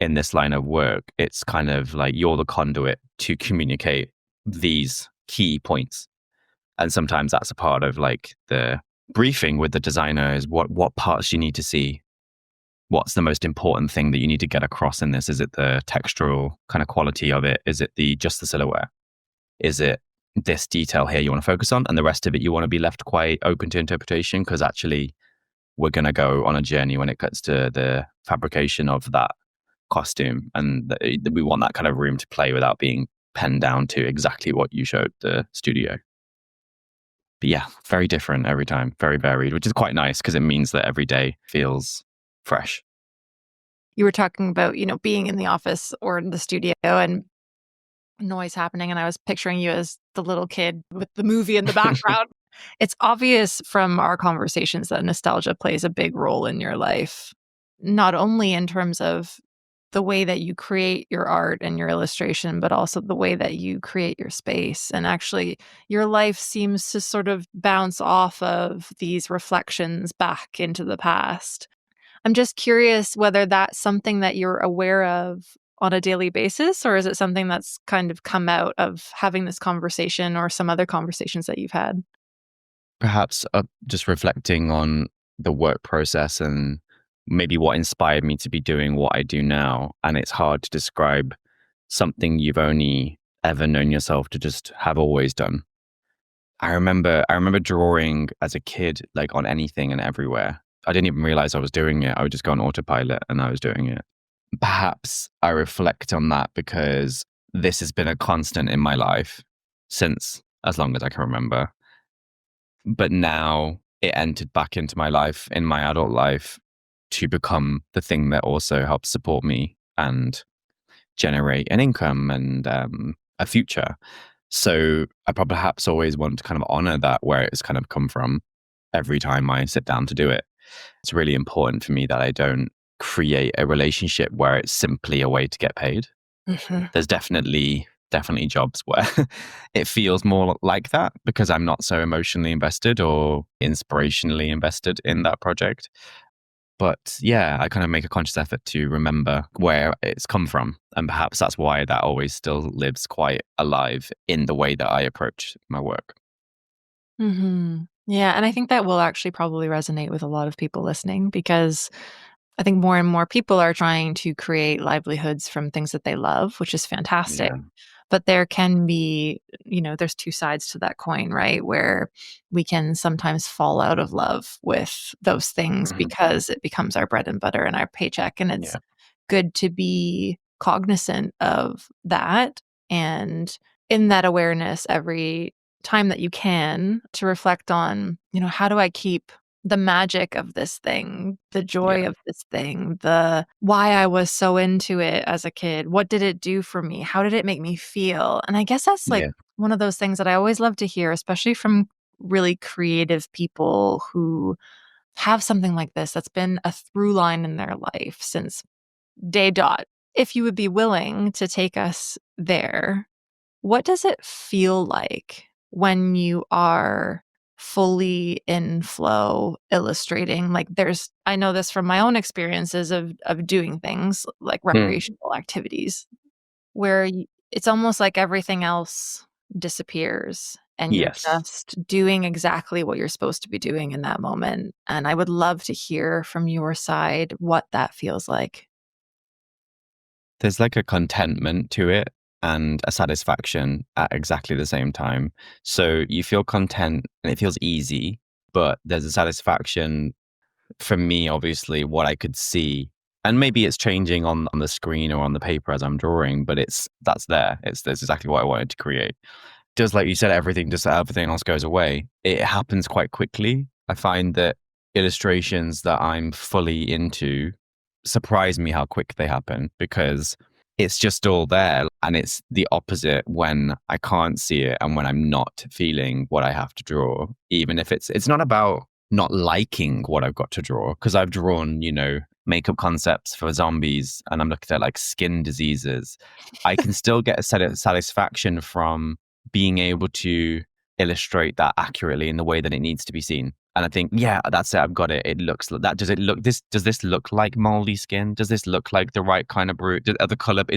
In this line of work, it's kind of like you're the conduit to communicate these key points. And sometimes that's a part of like the briefing with the designer is what parts you need to see. What's the most important thing that you need to get across in this? Is it the textural kind of quality of it? Is it just the silhouette? Is it this detail here you want to focus on, and the rest of it you want to be left quite open to interpretation, because actually we're going to go on a journey when it comes to the fabrication of that costume, and we want that kind of room to play without being penned down to exactly what you showed the studio. But yeah, very different every time, very varied, which is quite nice because it means that every day feels fresh. You were talking about, being in the office or in the studio and noise happening, and I was picturing you as the little kid with the movie in the background. It's obvious from our conversations that nostalgia plays a big role in your life, not only in terms of the way that you create your art and your illustration, but also the way that you create your space. And actually, your life seems to sort of bounce off of these reflections back into the past. I'm just curious whether that's something that you're aware of on a daily basis, or is it something that's kind of come out of having this conversation or some other conversations that you've had? Perhaps just reflecting on the work process and maybe what inspired me to be doing what I do now. And it's hard to describe something you've only ever known yourself to just have always done. I remember drawing as a kid, like on anything and everywhere. I didn't even realize I was doing it. I would just go on autopilot and I was doing it. Perhaps I reflect on that because this has been a constant in my life since as long as I can remember. But now it entered back into my life, in my adult life, to become the thing that also helps support me and generate an income and a future. So I perhaps always want to kind of honor that where it's kind of come from every time I sit down to do it. It's really important for me that I don't create a relationship where it's simply a way to get paid. Mhm. There's definitely jobs where it feels more like that because I'm not so emotionally invested or inspirationally invested in that project. But yeah, I kind of make a conscious effort to remember where it's come from. And perhaps that's why that always still lives quite alive in the way that I approach my work. Mhm. Yeah, and I think that will actually probably resonate with a lot of people listening because I think more and more people are trying to create livelihoods from things that they love, which is fantastic. Yeah. But there can be, there's two sides to that coin, right? Where we can sometimes fall out of love with those things Mhm. because it becomes our bread and butter and our paycheck. And it's Yeah. good to be cognizant of that and in that awareness every time that you can to reflect on, how do I keep the magic of this thing, the joy Yeah. of this thing, the why I was so into it as a kid. What did it do for me? How did it make me feel? And I guess that's like Yeah. one of those things that I always love to hear, especially from really creative people who have something like this that's been a through line in their life since day dot. If you would be willing to take us there, what does it feel like when you are fully in flow illustrating? Like I know this from my own experiences of doing things like Mm. recreational activities where it's almost like everything else disappears and you're Yes. just doing exactly what you're supposed to be doing in that moment. And I would love to hear from your side what that feels like. There's like a contentment to it and a satisfaction at exactly the same time. So you feel content and it feels easy, but there's a satisfaction for me, obviously, what I could see. And maybe it's changing on the screen or on the paper as I'm drawing, but that's there. That's exactly what I wanted to create. Just like you said, everything else goes away. It happens quite quickly. I find that illustrations that I'm fully into surprise me how quick they happen because it's just all there. And it's the opposite when I can't see it and when I'm not feeling what I have to draw. Even if it's not about not liking what I've got to draw, because I've drawn, makeup concepts for zombies and I'm looking at like skin diseases. I can still get a set of satisfaction from being able to illustrate that accurately in the way that it needs to be seen. And I think, yeah, that's it. I've got it. It looks like that. Does this look like moldy skin? Does this look like the right kind of brute? Is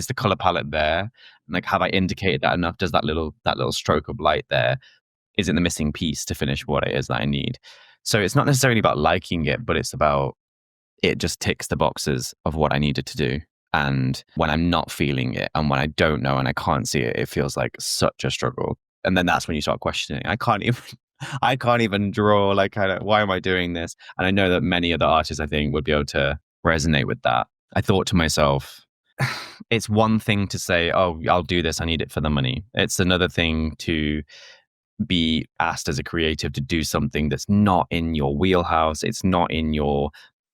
the color palette there? Like, have I indicated that enough? Does that little stroke of light there? Is it the missing piece to finish what it is that I need? So it's not necessarily about liking it, but it's about it just ticks the boxes of what I needed to do. And when I'm not feeling it and when I don't know and I can't see it, it feels like such a struggle. And then that's when you start questioning. I can't even draw. Like, kind of, why am I doing this? And I know that many other artists, I think, would be able to resonate with that. I thought to myself, it's one thing to say, oh, I'll do this. I need it for the money. It's another thing to be asked as a creative to do something that's not in your wheelhouse. It's not in your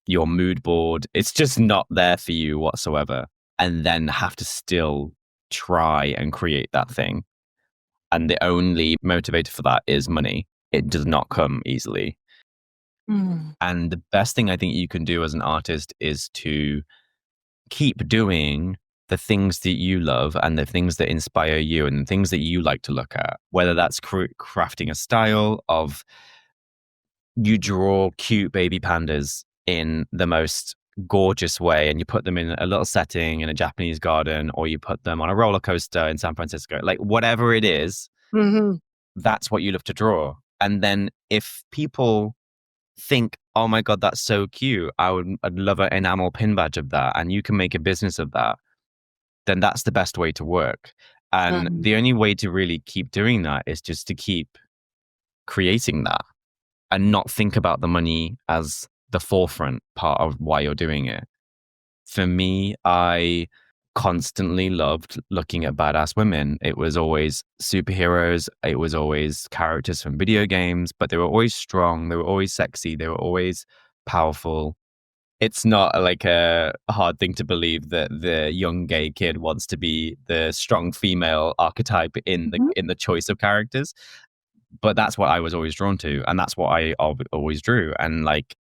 mood board. It's just not there for you whatsoever. And then have to still try and create that thing. And the only motivator for that is money. It does not come easily. Mm. And the best thing I think you can do as an artist is to keep doing the things that you love and the things that inspire you and the things that you like to look at, whether that's crafting a style of you draw cute baby pandas in the most gorgeous way and you put them in a little setting in a Japanese garden, or you put them on a roller coaster in San Francisco, like whatever it is, that's what you love to draw. And then if people think, oh my God, that's so cute, I'd love an enamel pin badge of that, and you can make a business of that, then that's the best way to work. And the only way to really keep doing that is just to keep creating that and not think about the money as the forefront part of why you're doing it. For me, I constantly loved looking at badass women. It was always superheroes. It was always characters from video games, but they were always strong. They were always sexy. They were always powerful. It's not like a hard thing to believe that the young gay kid wants to be the strong female archetype in the choice of characters. But that's what I was always drawn to, and that's what I always drew. And like,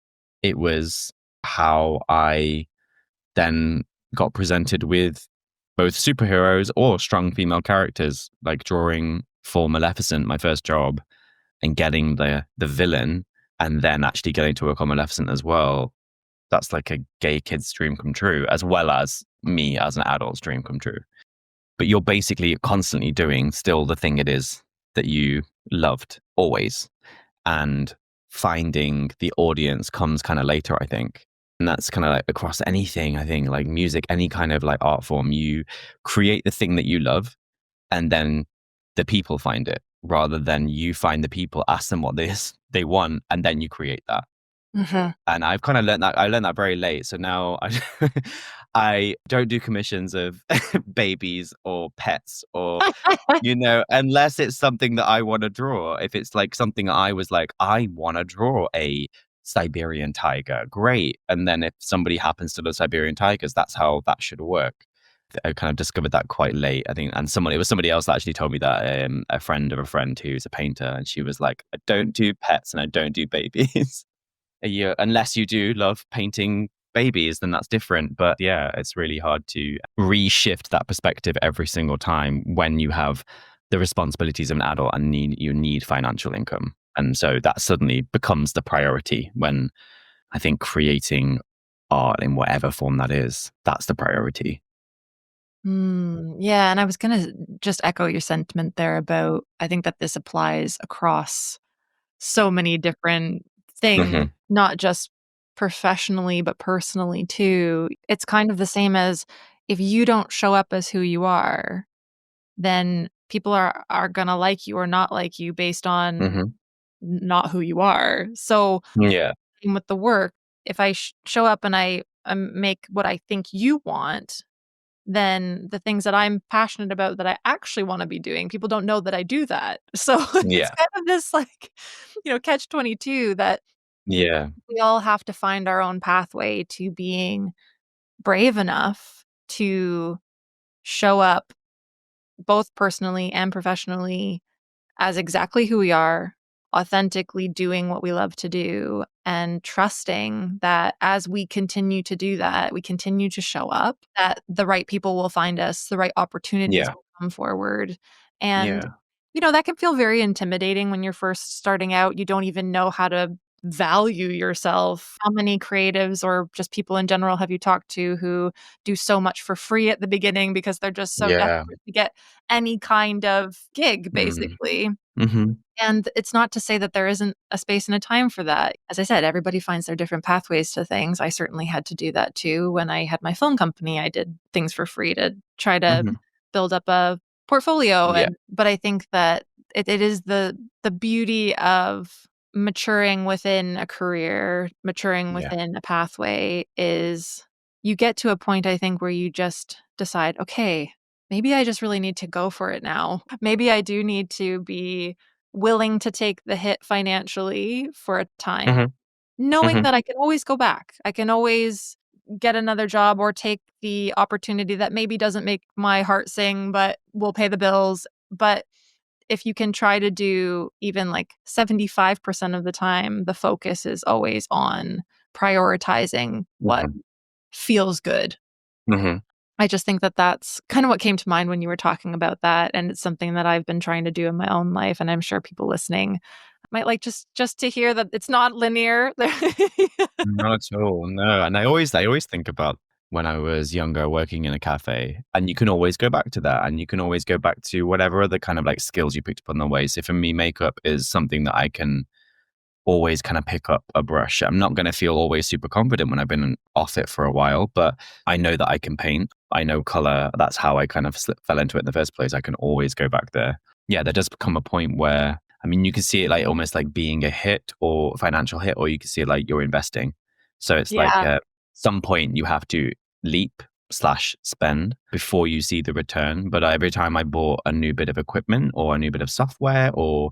it was how I then got presented with both superheroes or strong female characters, like drawing for Maleficent, my first job, and getting the villain, and then actually getting to work on Maleficent as well. That's like a gay kid's dream come true, as well as me as an adult's dream come true. But you're basically constantly doing still the thing it is that you loved always. And finding the audience comes kind of later, I think. And that's kind of like across anything, I think, like music, any kind of like art form. You create the thing that you love, and then the people find it, rather than you find the people, ask them what they want, and then you create that. And I've kind of learned that. I learned that very late. So now I don't do commissions of babies or pets or, unless it's something that I want to draw. If it's like something I was like, I want to draw a Siberian tiger, great. And then if somebody happens to love Siberian tigers, that's how that should work. I kind of discovered that quite late, I think. And it was somebody else that actually told me that, a friend of a friend who's a painter. And she was like, I don't do pets and I don't do babies. Unless you do love painting babies, then that's different. But yeah, it's really hard to reshift that perspective every single time when you have the responsibilities of an adult and you need financial income. And so that suddenly becomes the priority when I think creating art in whatever form that is, that's the priority. Yeah, and I was going to just echo your sentiment there about, I think that this applies across so many different things, not just professionally, but personally too. It's kind of the same as if you don't show up as who you are, then people are going to like you or not like you based on not who you are. So Yeah. same with the work, if I show up and I make what I think you want, then the things that I'm passionate about that I actually want to be doing, people don't know that I do that. So it's Yeah. kind of this like, catch 22 that Yeah. we all have to find our own pathway to being brave enough to show up both personally and professionally as exactly who we are, authentically doing what we love to do, and trusting that as we continue to do that, we continue to show up, that the right people will find us, the right opportunities Yeah. will come forward. And, Yeah. that can feel very intimidating when you're first starting out. You don't even know how to value yourself. How many creatives or just people in general have you talked to who do so much for free at the beginning because they're just so Yeah. desperate to get any kind of gig, basically? And it's not to say that there isn't a space and a time for that. As I said, everybody finds their different pathways to things. I certainly had to do that too. When I had my film company, I did things for free to try to build up a portfolio. Yeah. But I think that it is the beauty of maturing within a career, maturing Yeah. within a pathway is you get to a point, I think, where you just decide, okay, maybe I just really need to go for it now. Maybe I do need to be willing to take the hit financially for a time, Mhm. knowing Mhm. that I can always go back. I can always get another job or take the opportunity that maybe doesn't make my heart sing, but will pay the bills. But if you can try to do even like 75% of the time, the focus is always on prioritizing what Mhm. feels good. Mhm. I just think that that's kind of what came to mind when you were talking about that, and it's something that I've been trying to do in my own life, and I'm sure people listening might like just to hear that it's not linear. Not at all, no, and I always think about when I was younger working in a cafe, and you can always go back to that, and you can always go back to whatever other kind of, like, skills you picked up on the way. So for me, makeup is something that I can always kind of pick up a brush. I'm not gonna feel always super confident when I've been off it for a while, but I know that I can paint. I know color. That's how I kind of fell into it in the first place. I can always go back there. Yeah, there does become a point where, I mean, you can see it like almost like being a hit or financial hit, or you can see it like you're investing. So it's like Yeah. at some point you have to leap slash spend before you see the return. But every time I bought a new bit of equipment or a new bit of software, or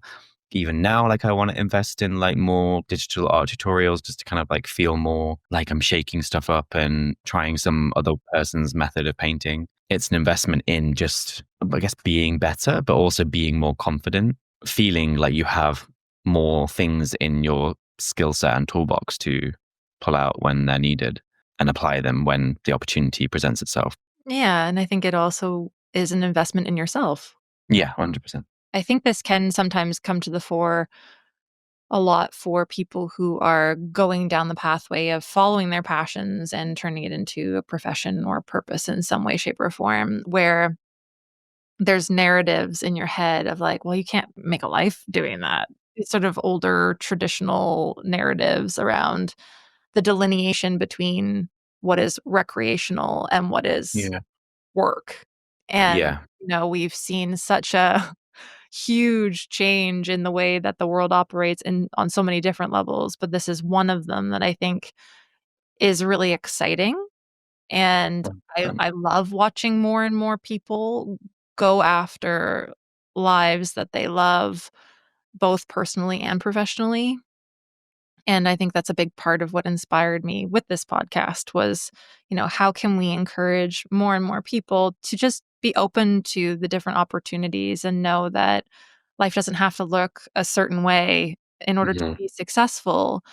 even now, like I want to invest in like more digital art tutorials just to kind of like feel more like I'm shaking stuff up and trying some other person's method of painting. It's an investment in just, I guess, being better, but also being more confident, feeling like you have more things in your skill set and toolbox to pull out when they're needed and apply them when the opportunity presents itself. Yeah, and I think it also is an investment in yourself. Yeah, 100%. I think this can sometimes come to the fore a lot for people who are going down the pathway of following their passions and turning it into a profession or a purpose in some way, shape, or form, where there's narratives in your head of like, well, you can't make a life doing that. It's sort of older traditional narratives around the delineation between what is recreational and what is Yeah. work. And, Yeah. we've seen such a huge change in the way that the world operates in on so many different levels, but this is one of them that I think is really exciting, and I love watching more and more people go after lives that they love, both personally and professionally. And I think that's a big part of what inspired me with this podcast was, how can we encourage more and more people to just be open to the different opportunities and know that life doesn't have to look a certain way in order to Mhm. be successful.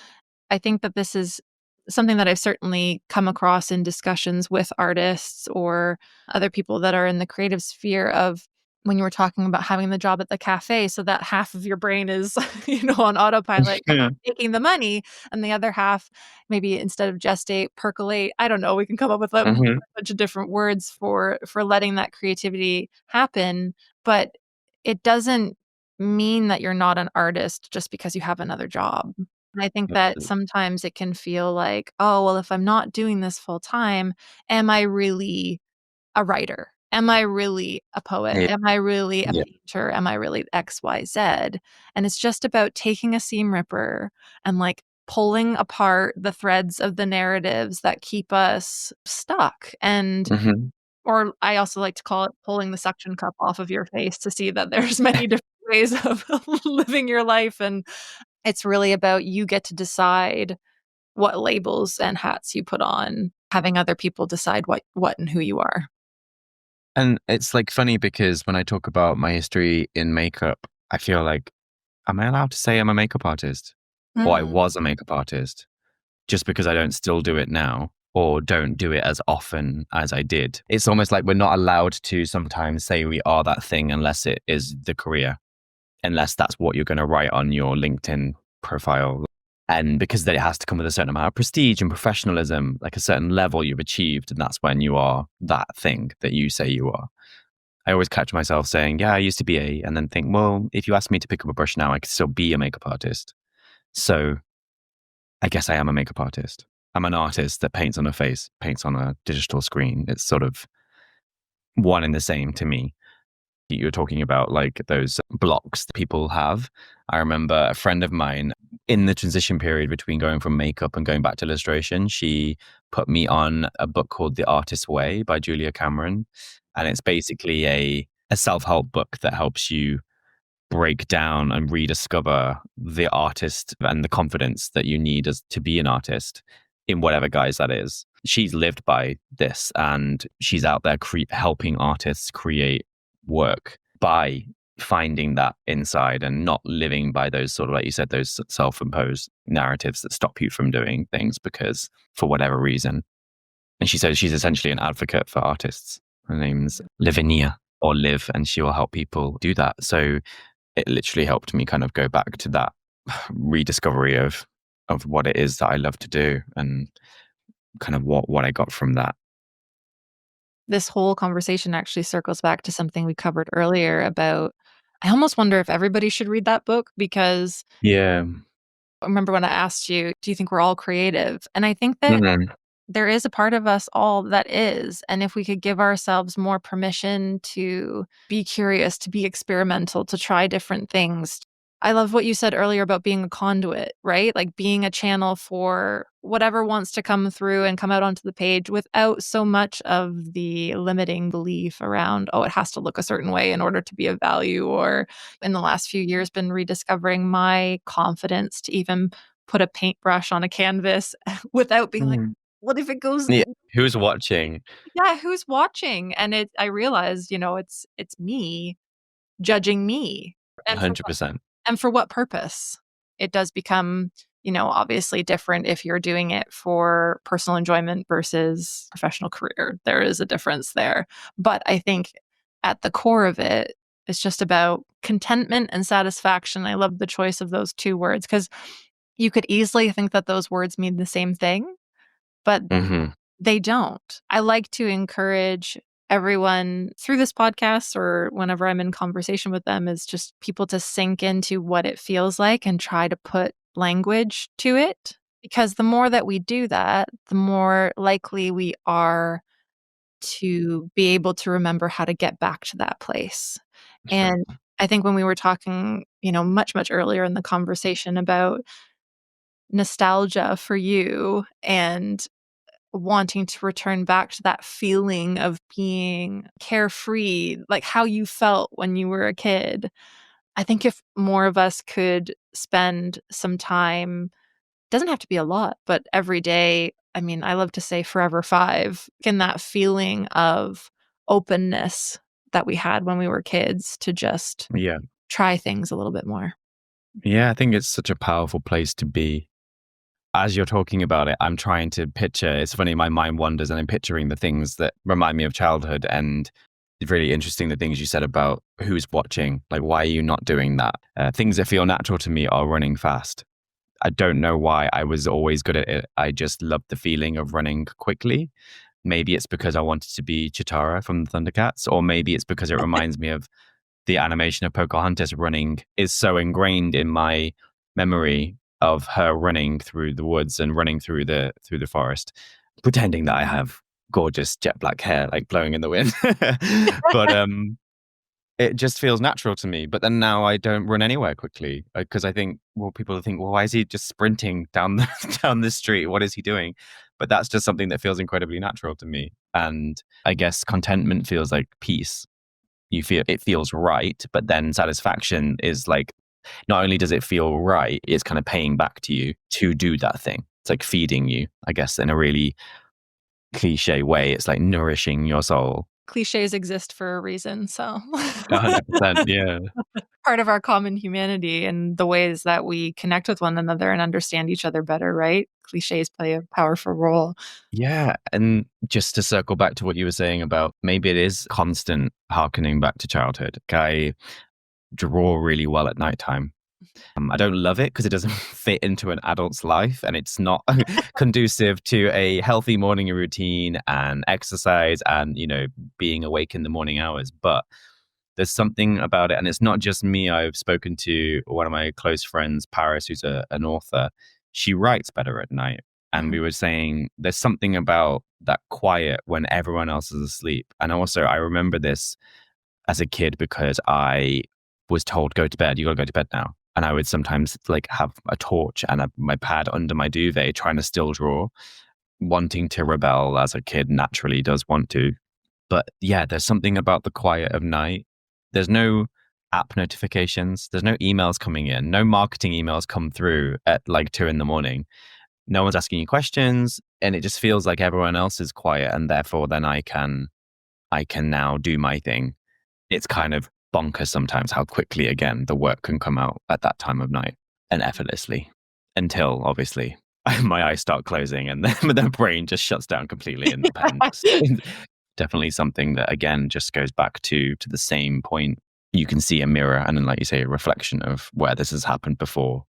I think that this is something that I've certainly come across in discussions with artists or other people that are in the creative sphere of when you were talking about having the job at the cafe, so that half of your brain is, on autopilot Yeah. making the money, and the other half, maybe instead of gestate, percolate. I don't know, we can come up with a Mhm. bunch of different words for letting that creativity happen, but it doesn't mean that you're not an artist just because you have another job. And I think that Absolutely. sometimes it can feel like, "Oh, well, if I'm not doing this full time, am I really a writer? Am I really a poet? Yeah. Am I really a Yeah. painter? Am I really XYZ?" And it's just about taking a seam ripper and, like, pulling apart the threads of the narratives that keep us stuck, and Mhm. or I also like to call it pulling the suction cup off of your face to see that there's many different ways of living your life, and it's really about you get to decide what labels and hats you put on, having other people decide what and who you are. And it's like funny because when I talk about my history in makeup, I feel like, am I allowed to say I'm a makeup artist? Or I Mm. was a makeup artist just because I don't still do it now or don't do it as often as I did. It's almost like we're not allowed to sometimes say we are that thing unless it is the career, unless that's what you're going to write on your LinkedIn profile. And because then it has to come with a certain amount of prestige and professionalism, like a certain level you've achieved. And that's when you are that thing that you say you are. I always catch myself saying, yeah, I used to be and then think, well, if you ask me to pick up a brush now, I could still be a makeup artist. So I guess I am a makeup artist. I'm an artist that paints on a face, paints on a digital screen. It's sort of one and the same to me. You were talking about like those blocks that people have. I remember a friend of mine in the transition period between going from makeup and going back to illustration, she put me on a book called The Artist's Way by Julia Cameron. And it's basically a self-help book that helps you break down and rediscover the artist and the confidence that you need as to be an artist in whatever guise that is. She's lived by this, and she's out there helping artists create work by finding that inside and not living by those sort of, like you said, those self-imposed narratives that stop you from doing things because for whatever reason. And she says she's essentially an advocate for artists. Her name's Lavinia, or Liv, and she will help people do that. So it literally helped me kind of go back to that rediscovery of what it is that I love to do and kind of what I got from that. This whole conversation actually circles back to something we covered earlier about, I almost wonder if everybody should read that book, because Yeah. I remember when I asked you, do you think we're all creative? And I think that there is a part of us all that is. And if we could give ourselves more permission to be curious, to be experimental, to try different things. I love what you said earlier about being a conduit, right? Like being a channel for whatever wants to come through and come out onto the page without so much of the limiting belief around, oh, it has to look a certain way in order to be of value. Or in the last few years, been rediscovering my confidence to even put a paintbrush on a canvas without being like, what if it goes? Yeah. Who's watching? Yeah, who's watching? And I realized, it's me judging me. And 100%. for what purpose? It does become, obviously different if you're doing it for personal enjoyment versus professional career. There is a difference there. But I think at the core of it, it's just about contentment and satisfaction. I love the choice of those two words, because you could easily think that those words mean the same thing, but they don't. I like to encourage everyone through this podcast or whenever I'm in conversation with them is just people to sink into what it feels like and try to put language to it. Because the more that we do that, the more likely we are to be able to remember how to get back to that place. And I think when we were talking, much, much earlier in the conversation about nostalgia for you and wanting to return back to that feeling of being carefree, like how you felt when you were a kid. I think if more of us could spend some time, doesn't have to be a lot, but every day, I mean, I love to say forever 5, in that feeling of openness that we had when we were kids to just try things a little bit more. Yeah, I think it's such a powerful place to be. As you're talking about it, I'm trying to picture, it's funny, my mind wanders and I'm picturing the things that remind me of childhood. And it's really interesting the things you said about who's watching, like, why are you not doing that? Things that feel natural to me are running fast. I don't know why I was always good at it. I just loved the feeling of running quickly. Maybe it's because I wanted to be Chitara from the Thundercats, or maybe it's because it reminds me of the animation of Pocahontas running is so ingrained in my memory of her running through the woods and running through the forest, pretending that I have gorgeous jet black hair like blowing in the wind. But it just feels natural to me. But then now I don't run anywhere quickly because I think, well, people think, well, why is he just sprinting down the street? What is he doing? But that's just something that feels incredibly natural to me. And I guess contentment feels like peace. It feels right, but then satisfaction is like, not only does it feel right, it's kind of paying back to you to do that thing. It's like feeding you, I guess, in a really cliche way. It's like nourishing your soul. Cliches exist for a reason, so 100%, yeah. Part of our common humanity and the ways that we connect with one another and understand each other better, right? Cliches play a powerful role. Yeah. And just to circle back to what you were saying about maybe it is constant harkening back to childhood. I draw really well at nighttime. I don't love it because it doesn't fit into an adult's life and it's not conducive to a healthy morning routine and exercise and, being awake in the morning hours. But there's something about it. And it's not just me. I've spoken to one of my close friends, Paris, who's an author. She writes better at night. And we were saying there's something about that quiet when everyone else is asleep. And also, I remember this as a kid because I was told, go to bed, you gotta go to bed now. And I would sometimes like have a torch and my pad under my duvet trying to still draw, wanting to rebel as a kid naturally does want to. But yeah, there's something about the quiet of night. There's no app notifications. There's no emails coming in. No marketing emails come through at like 2 a.m. No one's asking you questions. And it just feels like everyone else is quiet. And therefore then I can now do my thing. It's kind of bonkers sometimes how quickly, again, the work can come out at that time of night and effortlessly until obviously my eyes start closing and then the brain just shuts down completely and the pen definitely something that again just goes back to the same point. You can see a mirror and then, like you say, a reflection of where this has happened before.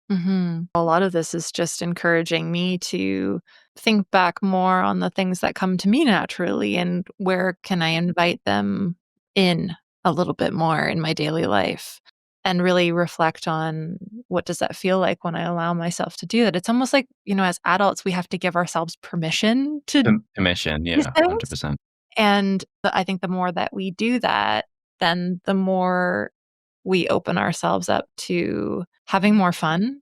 A lot of this is just encouraging me to think back more on the things that come to me naturally and where can I invite them in a little bit more in my daily life and really reflect on what does that feel like when I allow myself to do that. It's almost like, as adults, we have to give ourselves permission to do Permission, these yeah, things. 100%. And I think the more that we do that, then the more we open ourselves up to having more fun,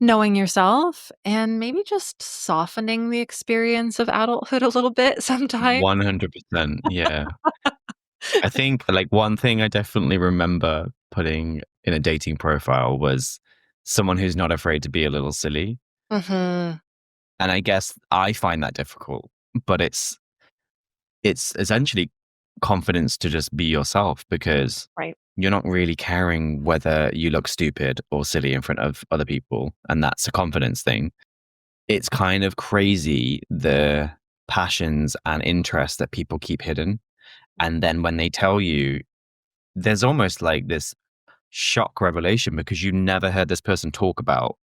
knowing yourself, and maybe just softening the experience of adulthood a little bit sometimes. 100%, yeah. I think like one thing I definitely remember putting in a dating profile was someone who's not afraid to be a little silly. Mhm. And I guess I find that difficult, but it's essentially confidence to just be yourself because Right. you're not really caring whether you look stupid or silly in front of other people. And that's a confidence thing. It's kind of crazy the passions and interests that people keep hidden. And then when they tell you, there's almost like this shock revelation because you never heard this person talk about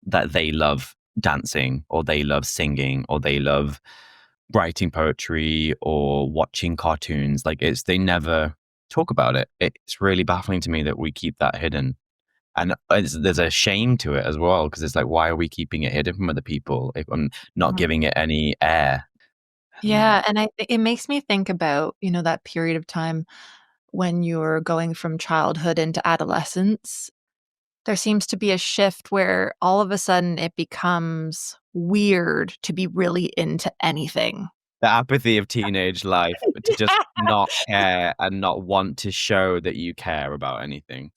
that they love dancing or they love singing or they love writing poetry or watching cartoons. Like they never talk about it. It's really baffling to me that we keep that hidden. And there's a shame to it as well because it's like, why are we keeping it hidden from other people if I'm not Mhm. giving it any air? Yeah, and it makes me think about, that period of time when you're going from childhood into adolescence. There seems to be a shift where all of a sudden it becomes weird to be really into anything. The apathy of teenage life to just not care and not want to show that you care about anything.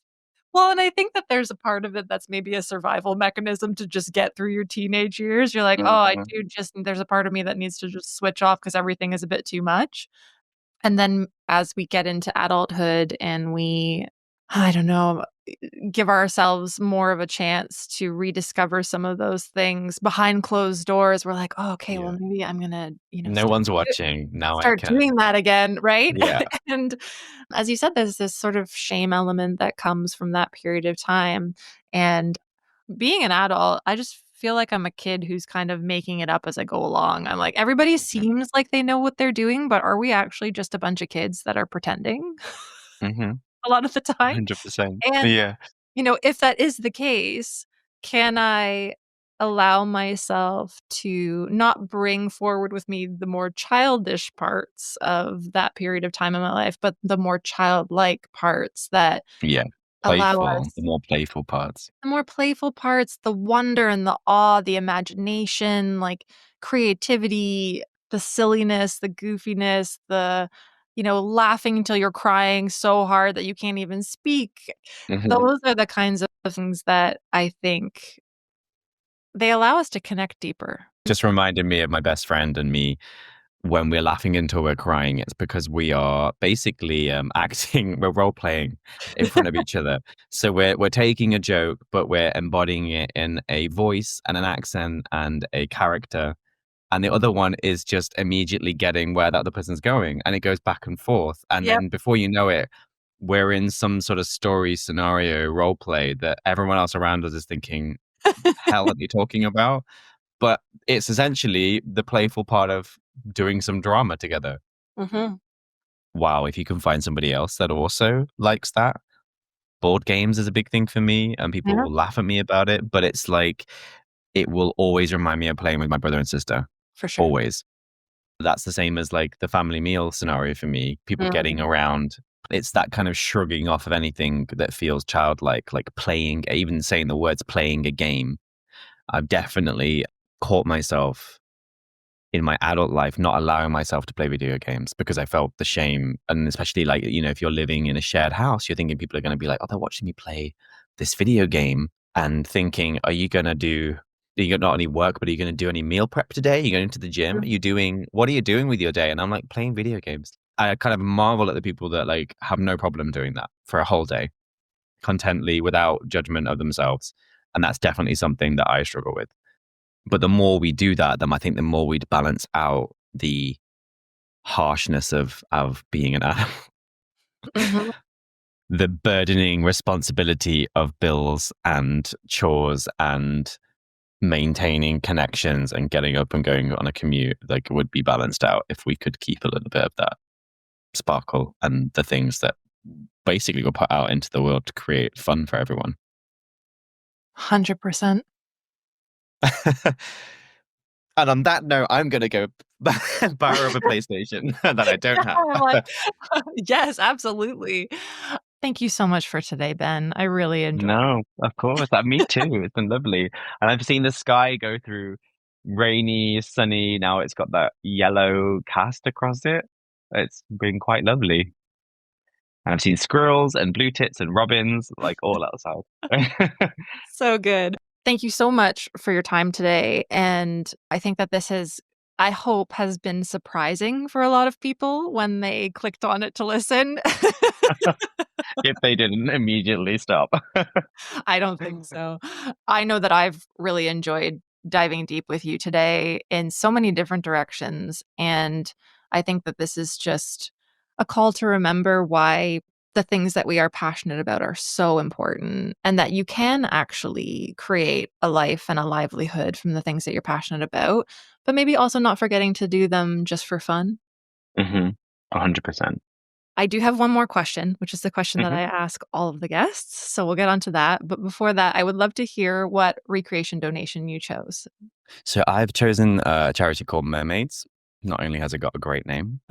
Well, and I think that there's a part of it that's maybe a survival mechanism to just get through your teenage years. You're like, "Oh, I Mhm. do just there's a part of me that needs to just switch off because everything is a bit too much." And then as we get into adulthood and we, I don't know, give ourselves more of a chance to rediscover some of those things behind closed doors, we're like, "Oh, okay, well, Yeah. maybe I'm gonna, No one's watching. Now I start doing can. that again," right? Yeah. And as you said, there's this sort of shame element that comes from that period of time. And being an adult, I just feel like I'm a kid who's kind of making it up as I go along. I'm like, everybody seems like they know what they're doing, but are we actually just a bunch of kids that are pretending Mhm. a lot of the time? 100%. And, Yeah. if that is the case, can I allow myself to not bring forward with me the more childish parts of that period of time in my life, but the more childlike parts that Yeah. allow Playful, the us more playful parts. the more playful parts, the wonder and the awe, the imagination, like creativity, the silliness, the goofiness, the, laughing until you're crying so hard that you can't even speak. Mhm. Those are the kinds of things that I think they allow us to connect deeper. Just reminded me of my best friend and me when we're laughing until we're crying. It's because we are basically acting, we're role playing in front of each other. So we're taking a joke, but we're embodying it in a voice and an accent and a character. And the other one is just immediately getting where that other person's going. And it goes back and forth. And Yep. then before you know it, we're in some sort of story scenario role play that everyone else around us is thinking, what the hell are they talking about? But it's essentially the playful part of doing some drama together. Mhm. Wow, if you can find somebody else that also likes that. Board games is a big thing for me, and people Yeah, will laugh at me about it, but it's like it will always remind me of playing with my brother and sister. for sure. Always. That's the same as like the family meal scenario for me. People getting Mhm. around It's that kind of shrugging off of anything that feels childlike, like playing, even saying the words playing a game. I've definitely caught myself in my adult life not allowing myself to play video games because I felt the shame. And especially like, if you're living in a shared house, you're thinking people are going to be like, oh, they're watching me play this video game, and thinking, are you not only work, but are you going to do any meal prep today? Are you going to the gym? What are you doing with your day? And I'm like, playing video games. I kind of marvel at the people that like have no problem doing that for a whole day, contently, without judgment of themselves. And that's definitely something that I struggle with. But the more we do that, then I think the more we'd balance out the harshness of being an adult. Mhm. The burdening responsibility of bills and chores and maintaining connections and getting up and going on a commute, like, would be balanced out if we could keep a little bit of that sparkle and the things that basically were put out into the world to create fun for everyone. 100%. And on that note, I'm going to go borrow a PlayStation that I don't have. I'm like, yes, absolutely. Thank you so much for today, Ben. I really enjoyed it. No, of course. Me too. It's been lovely. And I've seen the sky go through rainy, sunny. Now it's got that yellow cast across it. It's been quite lovely. And I've seen squirrels and blue tits and robins, like, all outside. So good. Thank you so much for your time today. And I think that I hope, has been surprising for a lot of people when they clicked on it to listen. If they didn't immediately stop. I don't think so. I know that I've really enjoyed diving deep with you today in so many different directions. And I think that this is just a call to remember why the things that we are passionate about are so important, and that you can actually create a life and a livelihood from the things that you're passionate about, but maybe also not forgetting to do them just for fun. 100%. I do have one more question, which is the question that I ask all of the guests. So we'll get on to that. But before that, I would love to hear what recreation donation you chose. So I've chosen a charity called Mermaids. Not only has it got a great name,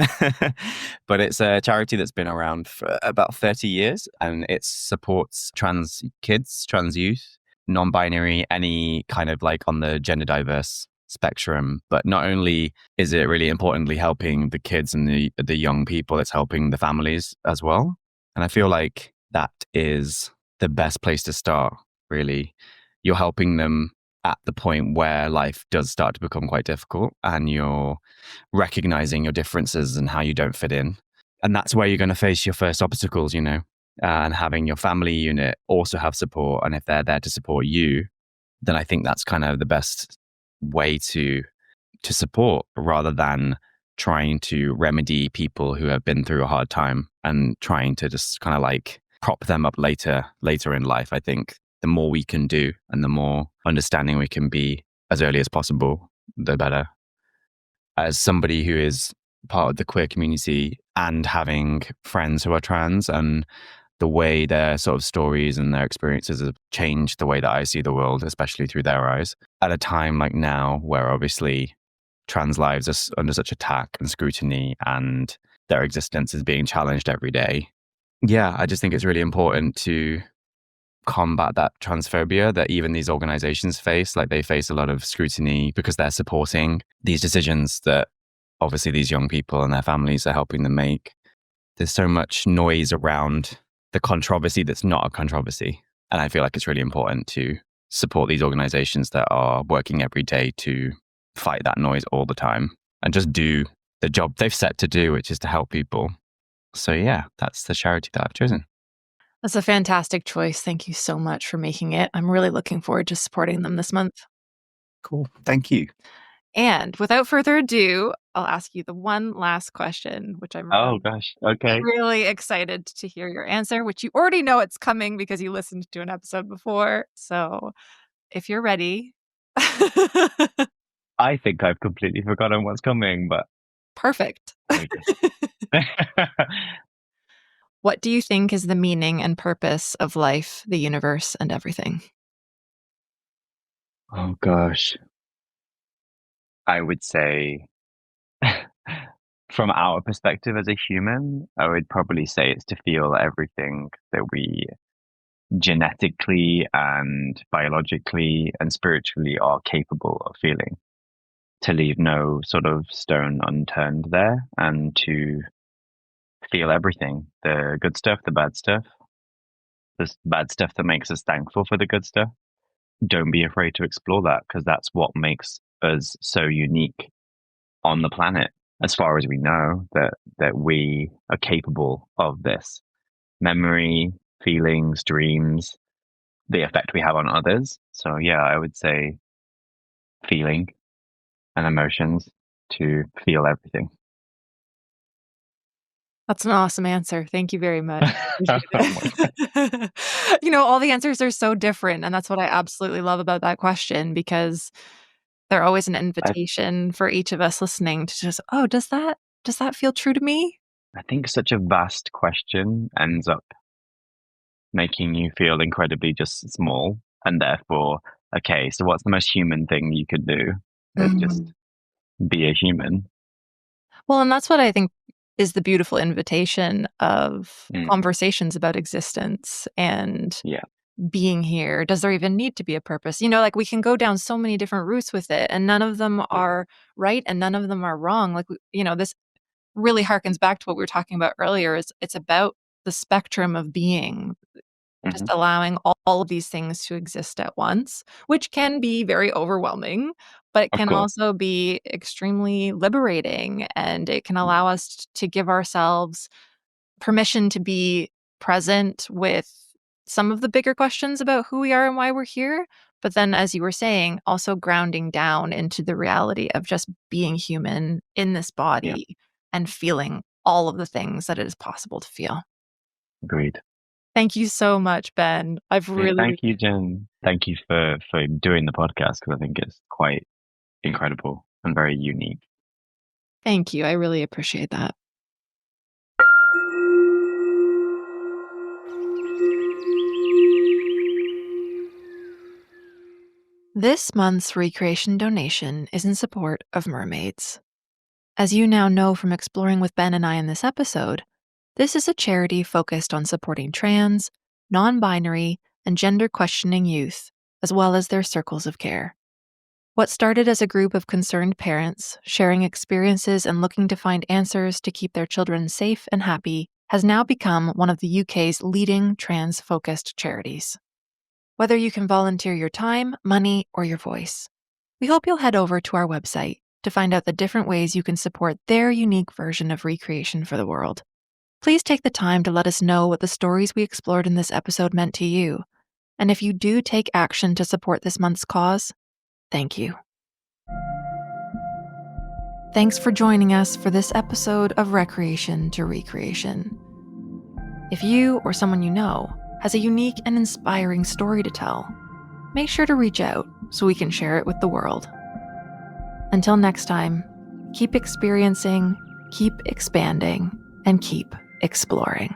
but it's a charity that's been around for about 30 years, and it supports trans kids, trans youth, non-binary, any kind of like on the gender diverse spectrum. But not only is it really importantly helping the kids and the young people, it's helping the families as well. And I feel like that is the best place to start, really. You're helping them at the point where life does start to become quite difficult, and you're recognizing your differences and how you don't fit in. And that's where you're going to face your first obstacles, and having your family unit also have support. And if they're there to support you, then I think that's kind of the best way to support, rather than trying to remedy people who have been through a hard time and trying to just kind of like prop them up later in life. I think the more we can do and the more understanding we can be as early as possible, the better. As somebody who is part of the queer community and having friends who are trans, and the way their sort of stories and their experiences have changed the way that I see the world, especially through their eyes, at a time like now where obviously trans lives are under such attack and scrutiny, and their existence is being challenged every day. Yeah, I just think it's really important to combat that transphobia that even these organizations face. Like, they face a lot of scrutiny because they're supporting these decisions that obviously these young people and their families are helping them make. There's so much noise around the controversy that's not a controversy. And I feel like it's really important to support these organizations that are working every day to fight that noise all the time and just do the job they've set to do, which is to help people. So yeah, that's the charity that I've chosen. That's a fantastic choice. Thank you so much for making it. I'm really looking forward to supporting them this month. Cool. Thank you. And without further ado, I'll ask you the one last question, which I'm Oh, gosh. Okay. really excited to hear your answer, which you already know it's coming because you listened to an episode before. So if you're ready. I think I've completely forgotten what's coming, but Perfect. there we go. What do you think is the meaning and purpose of life, the universe, and everything? Oh, gosh. I would say From our perspective as a human, I would probably say it's to feel everything that we genetically and biologically and spiritually are capable of feeling, to leave no sort of stone unturned there, and to feel everything, the good stuff, the bad stuff, the bad stuff that makes us thankful for the good stuff. Don't be afraid to explore that, because that's what makes us so unique on the planet, as far as we know, that we are capable of this. Memory, feelings, dreams, the effect we have on others. So yeah, I would say feeling and emotions, to feel everything. That's an awesome answer. Thank you very much. Appreciate Oh my it. All the answers are so different, and that's what I absolutely love about that question, because they're always an I, invitation for each of us listening to just, "Oh, does that feel true to me?" I think such a vast question ends up making you feel incredibly just small, and therefore, okay, so what's the most human thing you could do? Is just Mhm. be a human. Well, and that's what I think is the beautiful invitation of Mm, conversations about existence and yeah. being here. Does there even need to be a purpose? Like, we can go down so many different routes with it, and none of them are right and none of them are wrong. Like, this really harkens back to what we were talking about earlier. Is It's about the spectrum of being, just Hmm. allowing all of these things to exist at once, which can be very overwhelming, but it Of can course. also be extremely liberating, and it can allow us to give ourselves permission to be present with some of the bigger questions about who we are and why we're here. But then, as you were saying, also grounding down into the reality of just being human in this Yeah. body and feeling all of the things that it is possible to feel. Agreed. Thank you so much, Ben. I've Yeah, really, thank you, Jen. Thank you for doing the podcast, because I think it's quite incredible and very unique. thank you. I really appreciate that. This month's recreation donation is in support of mermaids. As you now know from exploring with Ben and I in this episode, this is a charity focused on supporting trans, non binary, and gender questioning youth, as well as their circles of care. What started as a group of concerned parents sharing experiences and looking to find answers to keep their children safe and happy has now become one of the UK's leading trans focused charities. Whether you can volunteer your time, money, or your voice, we hope you'll head over to our website to find out the different ways you can support their unique version of recreation for the world. Please take the time to let us know what the stories we explored in this episode meant to you. And if you do take action to support this month's cause, thank you. Thanks for joining us for this episode of Recreation to Recreation. If you or someone you know has a unique and inspiring story to tell, make sure to reach out so we can share it with the world. Until next time, keep experiencing, keep expanding, and keep exploring.